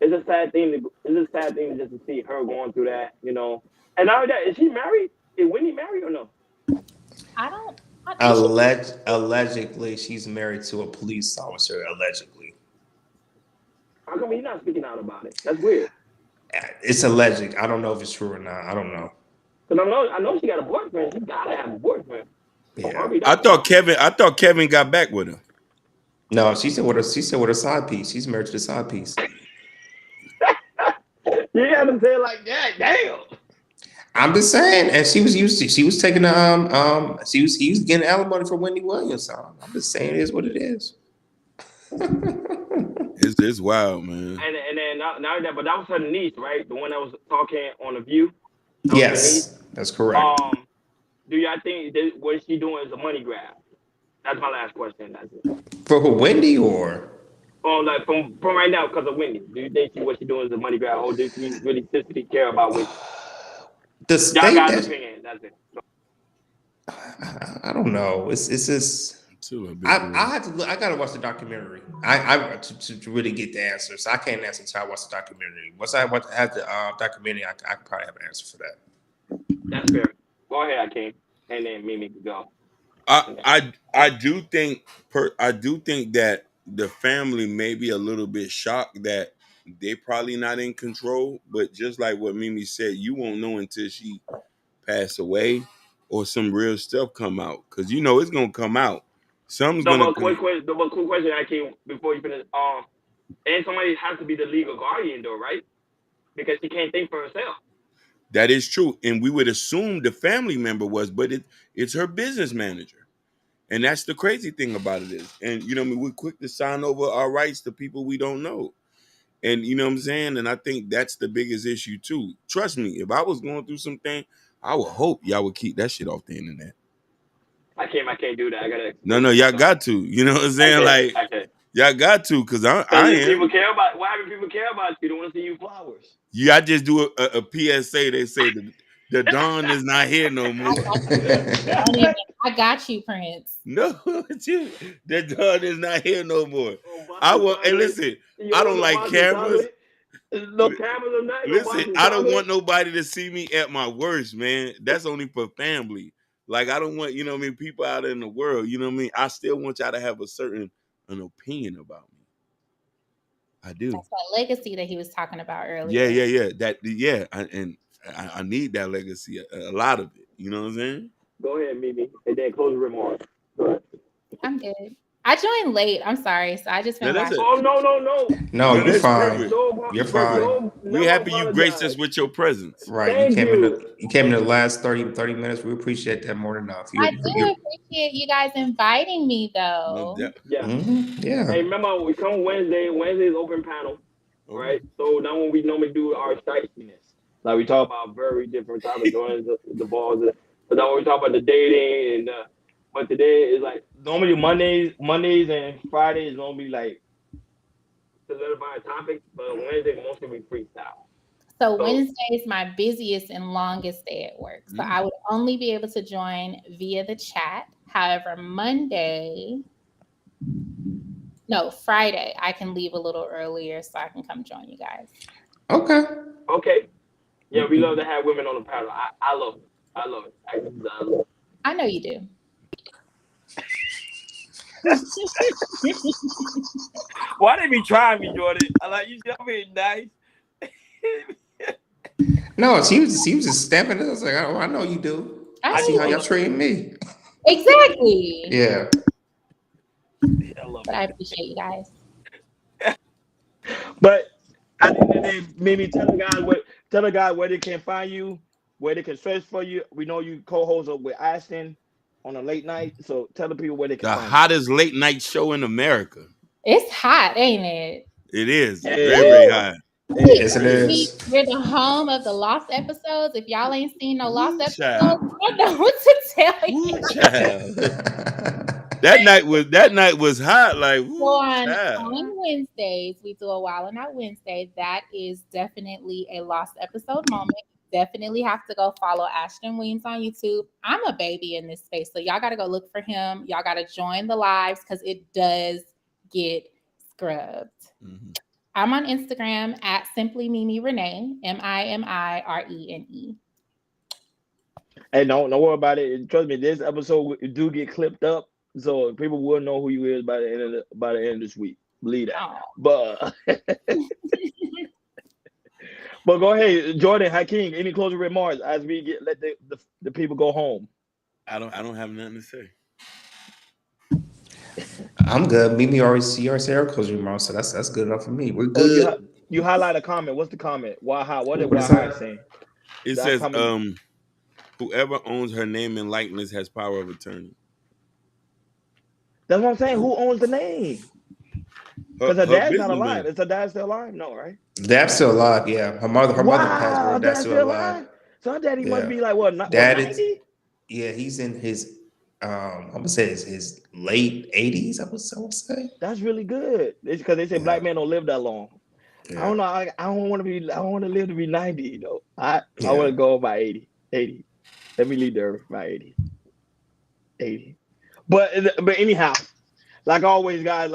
a sad thing. It's a sad thing just to see her going through that, And not only that, is she married? Is Wendy married or no? I don't. Allegedly, she's married to a police officer. Allegedly. How come he's not speaking out about it? That's weird. It's alleged. I don't know if it's true or not. I don't know. Because I know she got a boyfriend. She gotta have a boyfriend. Yeah. I thought Kevin got back with her. No, she said with her side piece. She's married to the side piece. You got to say it like that. Damn. I'm just saying, and she was taking he was getting alimony for Wendy Williams. So I'm just saying it is what it is. It's wild, man. And then now that, but that was her niece, right? The one that was talking on The View. Yes, that's correct. Do y'all think what she doing is a money grab? That's my last question. That's it. For who, Wendy or? Like from right now because of Wendy. Do you think what she doing is a money grab, or does she really seriously care about Wendy? the Y'all state got an that opinion. That's it. I don't know. It's just I had to look, I gotta watch the documentary. I to really get the answer. So I can't answer until I watch the documentary. Once I have the documentary, I can probably have an answer for that. That's fair. Go ahead, Hakeem, and then Mimi can go. I do think that the family may be a little bit shocked that they probably not in control, but just like what Mimi said, you won't know until she pass away or some real stuff come out, because you know it's gonna come out. Something's No, gonna but come. quick question, Hakeem, before you finish. And somebody has to be the legal guardian, though, right? Because she can't think for herself. That is true, and we would assume the family member was, but it's her business manager. And that's the crazy thing about it is, and you know, we're quick to sign over our rights to people we don't know. And you know what I'm saying? And I think that's the biggest issue too. Trust me, if I was going through something, I would hope y'all would keep that shit off the internet. I can't do that. I gotta. No, y'all got to. You know what I'm saying? Like, y'all got to, because I am. People care about what happens. People care about you. They want to see you flowers. Yeah, I just do a PSA. They say the Dawn is not here no more. I got you, Prince. No, the Dawn is not here no more. I will. Hey, listen, I don't like cameras. No cameras or nothing. Listen, I don't want nobody to see me at my worst, man. That's only for family. Like, I don't want, you know what I mean, people out in the world, you know what I mean? I still want y'all to have an opinion about me. I do. That's that legacy that he was talking about earlier. Yeah. I need that legacy, a lot of it. You know what I'm saying? Go ahead, Mimi, and then close the remarks. I'm good. I joined late. I'm sorry. So I just been watching. Oh, no. No, you're fine. You're fine. We happy you graced us with your presence. Right. You came in the last 30 minutes. We appreciate that more than enough. I do appreciate you guys inviting me, though. Yeah. Yeah. Hey, remember, we come Wednesday. Wednesday's open panel, right? So now when we normally do our spiciness, like we talk about very different types of joints, the balls. But now we talk about the dating, and but today is like normally Mondays and Fridays normally like solidified topics, but Wednesday mostly we freestyle. So Wednesday is my busiest and longest day at work. So I would only be able to join via the chat. However, Friday, I can leave a little earlier so I can come join you guys. Okay. Yeah, we love to have women on the panel. I love it. I love it. I know you do. Why they be trying me, Jordan? I like you. I'm being nice. No, she was just stamping it. I was like, I know you do. I see how y'all treat me. Exactly. Yeah. But I appreciate you guys. But at the end of the day, maybe tell the guy where they can find you, where they can search for you. We know you co-host with Ashton on a late night, so tell the people where they can find you. The hottest late night show in America. It's hot, ain't it? It is. Very, very hot. Yes, it is. We're the home of the lost episodes. If y'all ain't seen no lost episodes, I don't know what to tell you. That night was hot. Like on Wednesdays, we do a Wild and Out Wednesday. That is definitely a lost episode moment. Definitely have to go follow Ashton Williams on YouTube. I'm a baby in this space, so y'all got to go look for him. Y'all got to join the lives because it does get scrubbed. Mm-hmm. I'm on Instagram at Simply Mimi Renee, MIMIRENE. Hey, don't worry about it. Trust me, this episode do get clipped up, so people will know who you is by the end of this week. Believe that. Oh. But but go ahead, Jordan, Hakeem. Any closing remarks as we let the people go home? I don't have nothing to say. I'm good. Mimi already said her closing remarks, so that's good enough for me. We're good. You highlight a comment. What's the comment? What did Wahai say? It says, whoever owns her name and likeness has power of attorney. That's what I'm saying. Who owns the name? Because her dad's not alive. Is her dad still alive? No, right? Dad's still alive, yeah. Her mother passed away. Dad's still alive. So her daddy must be like, what, 90? Yeah, he's in his I'm gonna say his late 80s. I would say that's really good. It's because they say black men don't live that long. Yeah. I don't know. I don't want to live to be 90. I want to go by 80. 80. Let me leave the earth by 80. 80. But anyhow, like always, guys,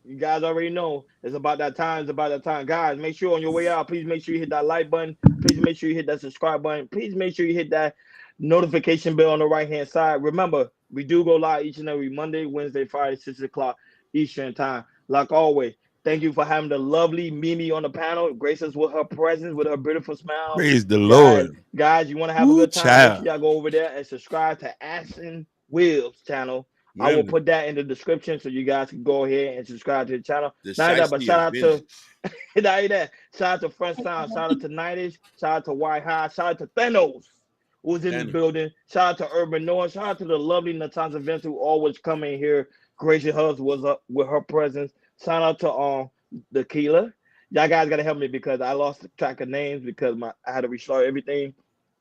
you guys already know, it's about that time. It's about that time. Guys, make sure on your way out, please make sure you hit that like button. Please make sure you hit that subscribe button. Please make sure you hit that notification bell on the right-hand side. Remember, we do go live each and every Monday, Wednesday, Friday, 6 o'clock Eastern time. Like always, thank you for having the lovely Mimi on the panel. Grace us with her presence, with her beautiful smile. Praise the Guys, Lord. guys, you want to have a Woo, good time? Make sure child. y'all go over there and subscribe to Ashton Wills channel. I will Really? put that in the description so you guys can go ahead and subscribe to the channel. The Not that, but shiesty shout of out business. to not only that. Shout out to Front Sound. Shout out to Nightish. Shout out to White High. Shout out to Thanos, who was in the Thanos. building. Shout out to Urban Noah. Shout out to the lovely Natasha Vince, who always come in here. Gracie Hubs was up with her presence. Shout out to the Keela. Y'all guys gotta help me because I lost track of names because I had to restart everything.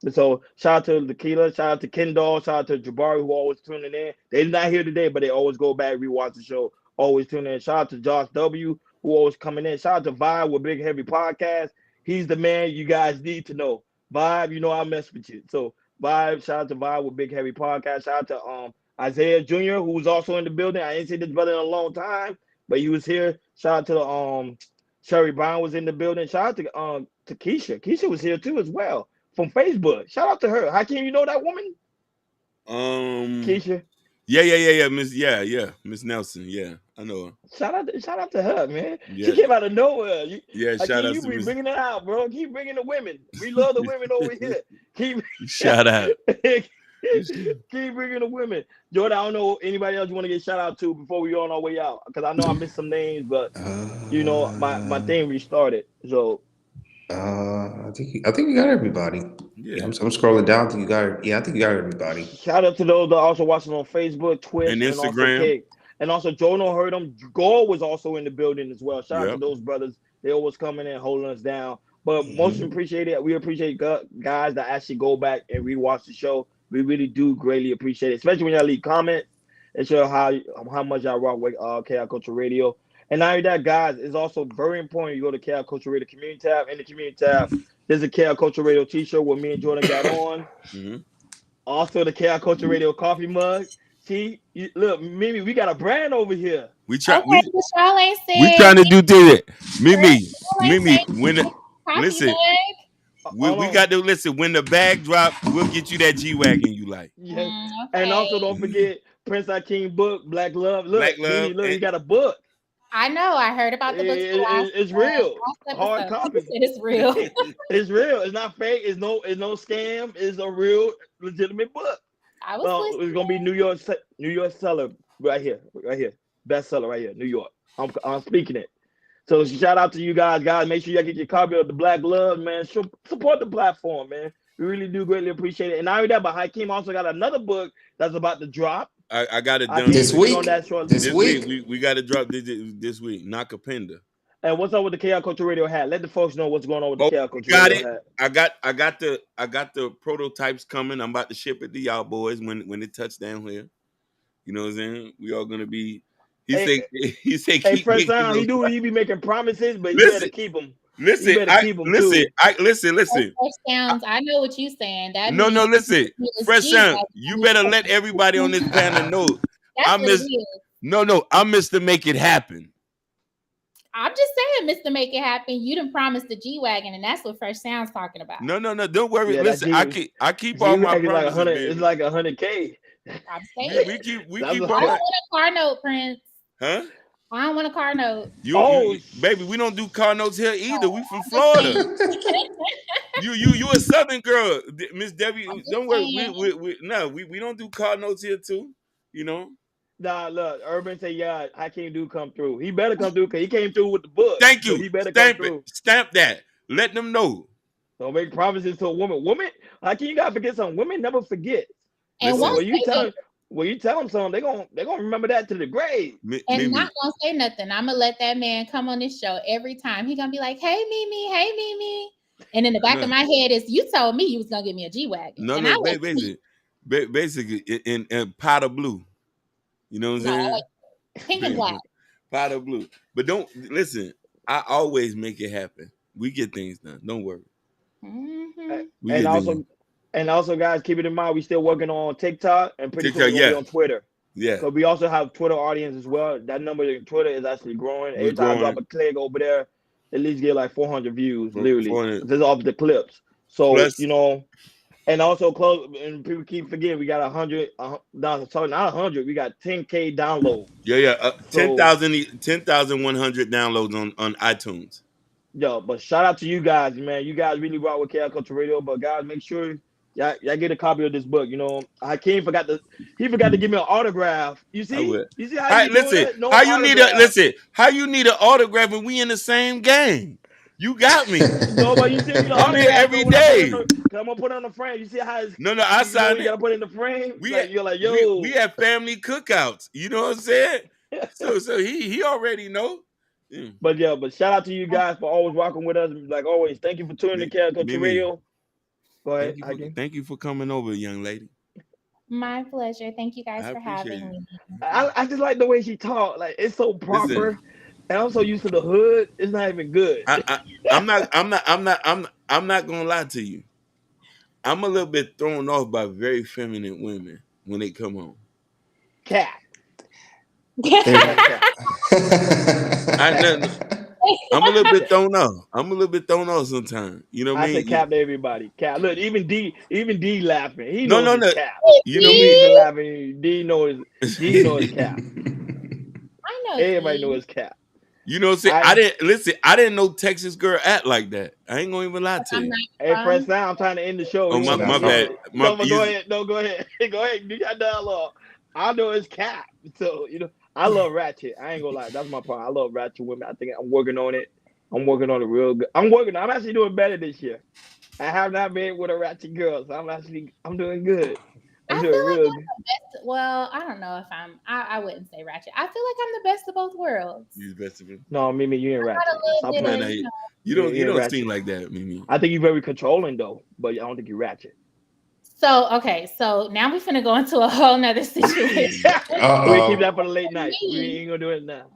And so shout out to Tequila, shout out to Kendall, shout out to Jabari who always tuning in. They're not here today, but they always go back, rewatch the show, always tune in. Shout out to Josh W who always coming in. Shout out to Vibe with Big Heavy Podcast. He's the man you guys need to know. Vibe, you know I mess with you. So Vibe, shout out to Vibe with Big Heavy Podcast. Shout out to Isaiah Jr. who was also in the building. I ain't seen this brother in a long time, but he was here. Shout out to the Sherry Brown was in the building. Shout out to Keisha. Keisha was here too as well. From Facebook. Shout out to her. Hakeem, you know that woman? Keisha. Yeah. Miss Nelson. Yeah, I know her. Shout out to her, man. Yeah. She came out of nowhere. Shout out you to be Miss. bringing it out, bro. Keep bringing the women. We love the women over here. Shout out. Keep bringing the women. Jordan, I don't know anybody else you want to get shout out to before we on our way out, because I know I missed some names, but you know my thing restarted. So I think you got everybody. Yeah, I'm scrolling down. I think you got everybody. Shout out to those that are also watching on Facebook, Twitch, and also Instagram. Cake. And also Jono heard them. Gore was also in the building as well. Shout out to those brothers. They always coming in, holding us down. But most appreciated, we appreciate guys that actually go back and rewatch the show. We really do greatly appreciate it, especially when y'all leave comments and show how much y'all rock with KI Culture Radio. And not only that, guys, it's also very important you go to KI Culture Radio Community tab. In the Community tab, there's a KI Culture Radio t-shirt where me and Jordan got on. Also, the KI Culture Radio coffee mug. See, look, Mimi, we got a brand over here. We trying to do this. Mimi, listen. We got to listen. When the bag drop, we'll get you that G-Wagon you like. Yes. And also don't forget Prince Hakeem book, Black Love. Look, Black Love, Mimi, look, he got a book. I know. I heard about the book. It's real. Hard copy. It's real. It's real. It's not fake. It's no scam. It's a real, legitimate book. It's gonna be New York seller right here, bestseller right here, New York. I'm speaking it. So shout out to you guys. Make sure y'all get your copy of the Black Love, man. Support the platform, man. We really do greatly appreciate it. And not only that, but Hakeem also got another book that's about to drop. I got it done this week. This week we got to drop this week. Nakapenda. And what's up with the KI Culture Radio hat? Let the folks know what's going on with the KI Culture Radio hat. I got the prototypes coming. I'm about to ship it to y'all boys when it touch down here. You know what I'm saying? We all gonna be. He say. Hey, first time he be making promises, but you better keep them. Listen, listen. Sounds. I know what you saying. That no, listen. Fresh sound. You better let everybody on this panel know. I missed to make it happen. I'm just saying, Mr. Make It Happen. You done promised the G-Wagon, and that's what Fresh Sound's talking about. No. Don't worry. Yeah, listen, I keep all my promises. It's like 100K. I'm saying we keep. I don't want a car note, Prince. Huh? I don't want a car note. Baby, we don't do car notes here either. We from Florida. you a Southern girl, Miss Debbie. Don't worry. We don't do car notes here too. You know. Nah, look, Urban say, yeah, I can't come through. He better come through because he came through with the book. Thank you. So he better come through. Stamp that. Let them know. Don't make promises to a woman. You gotta forget something. Women never forget. And when you tell them something, they're gonna remember that to the grave. And not gonna say nothing. I'm gonna let that man come on this show every time. He gonna be like, "Hey Mimi," and in the back of my head is, "You told me you was gonna give me a G-Wagon." No, basically, in powder blue. You know what I'm saying? Like pink and black. Powder blue. But don't listen. I always make it happen. We get things done. Don't worry. And And also, guys, keep it in mind, we still working on TikTok, and pretty soon TikTok, we're gonna be yeah. on Twitter. Yeah. Because we also have Twitter audience as well. That number in Twitter is actually growing. We're Every time I drop growing. a click over there, at least get like 400 views, literally. 400. This is off the clips. So, Plus, you know, and also close, and people keep forgetting, we got 100, sorry, not 100, we got 10K downloads. yeah. So, 10,100 downloads on iTunes. yo, but shout out to you guys, man. You guys really rock with KL Culture Radio. But guys, make sure y'all get a copy of this book. You know, Hakeem forgot to give me an autograph. You I see? would. You see how All you right, doing listen. that? No How you need autograph. how you need an autograph when we in the same game? You got me. No, but you still need an I'm here autograph. every So when I put it day. in the, cause I'm gonna put it on the frame. You see how it's, No, I you know, signed you it. gotta put it in the frame. We Like you're like, yo, we have family cookouts. You know what I'm saying? So he already know. Yeah. But shout out to you guys for always rocking with us. Like always, thank you for tuning in to KL Culture Radio. Go ahead. Thank you for coming over, young lady. My pleasure. Thank you guys I for appreciate having it. me. I just like the way she talk. Like it's so proper. Listen. And I'm so used to the hood, it's not even good. I'm not gonna lie to you. I'm a little bit thrown off by very feminine women when they come home. Cat. I'm a little bit thrown off. I'm a little bit thrown off sometimes. You know what I mean? I say cap to everybody. Cap. Look, even D laughing. He No, knows it's cap. You know me. me. Even laughing. D knows cap. I know. Everybody knows cap. You know what I'm saying? I didn't know Texas girl act like that. I ain't gonna even lie to you. Hey, press now. I'm trying to end the show. Oh, my bad. Go ahead. No, go ahead. Go ahead. Do your dialogue. I know it's cap. So, you know, I love ratchet. I ain't gonna lie. That's my problem. I love ratchet women. I think I'm working on it. I'm working on it real good. I'm actually doing better this year. I have not been with a ratchet girl, so I'm doing good. I'm doing real good. Well, I don't know if I wouldn't say ratchet. I feel like I'm the best of both worlds. You the best of it. No, Mimi, you ain't ratchet. Stop playing. You don't seem like that, Mimi. I think you're very controlling though, but I don't think you're ratchet. So so now we're finna go into a whole nother situation. We keep that for the late night. We ain't gonna do it now.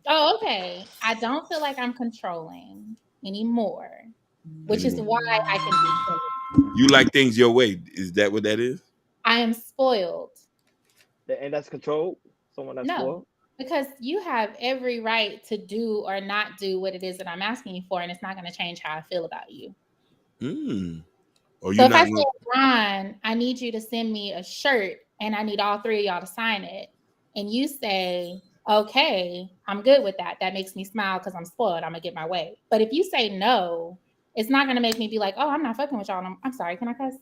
Oh, okay. I don't feel like I'm controlling anymore, which is why I can be. You like things your way. Is that what that is? I am spoiled. And that's control? Someone that's spoiled? Because you have every right to do or not do what it is that I'm asking you for, and it's not going to change how I feel about you. So if I say, Ron, I need you to send me a shirt, and I need all three of y'all to sign it, and you say, okay, I'm good with that. That makes me smile because I'm spoiled. I'm going to get my way. But if you say no, it's not going to make me be like, oh, I'm not fucking with y'all. I'm sorry. Can I cuss?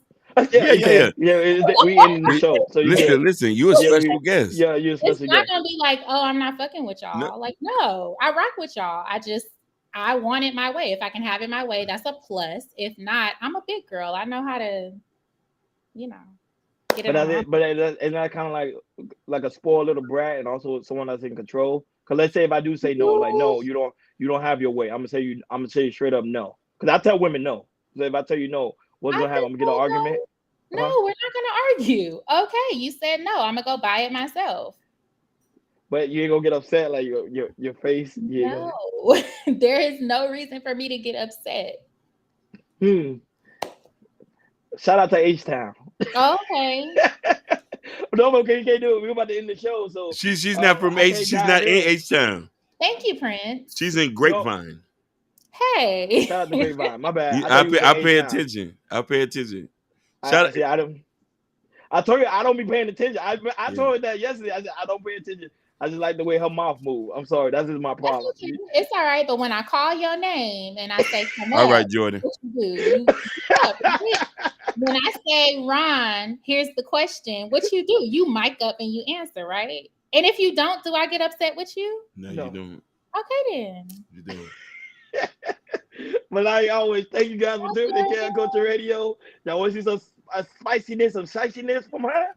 Yeah. We in the show. So listen. You a special guest. Yeah, you're a special guest. It's not gonna be like, oh, I'm not fucking with y'all. No. Like, no, I rock with y'all. I want it my way. If I can have it my way, that's a plus. If not, I'm a big girl. I know how to, get it. But isn't that kind of like a spoiled little brat, and also someone that's in control? Because let's say if I do say no, like no, you don't have your way. I'm gonna tell you straight up no. Because I tell women no. So if I tell you no, what's gonna happen? I'm gonna get an argument. No, we're not gonna argue. Okay, you said no. I'm gonna go buy it myself. But you ain't gonna get upset, like your face. No, there is no reason for me to get upset. Shout out to H-Town. Okay. No, okay, you can't do it. We're about to end the show, so she's not from H. She's not in H-Town. Thank you, Prince. She's in Grapevine. Hey. Shout out to Grapevine. My bad. I pay attention. I pay attention. I told you I don't be paying attention. I told her that yesterday. I said I don't pay attention. I just like the way her mouth move. I'm sorry, that's just my problem. It's all right, but when I call your name and I say, "Come on," all right, Jordan. What you do? When I say, "Ron, here's the question," what you do? You mic up and you answer, right? And if you don't, do I get upset with you? No. You don't. Okay, then. You don't. But like always, thank you guys for tuning in to KL Culture Radio. Y'all want to see some spiciness, some shiciness from her?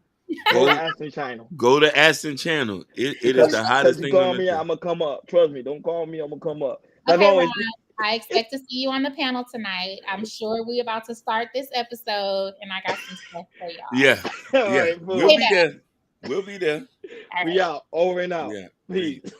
Go to Aston Channel. Go to Aston Channel. It is the hottest thing. Call me, I'm gonna come up. Trust me, don't call me, I'm gonna come up. Okay, always, Ron, I expect to see you on the panel tonight. I'm sure we're about to start this episode, and I got some stuff for y'all. Yeah. Right, we'll be there. We'll be there. We out. Over and out. Yeah. Peace.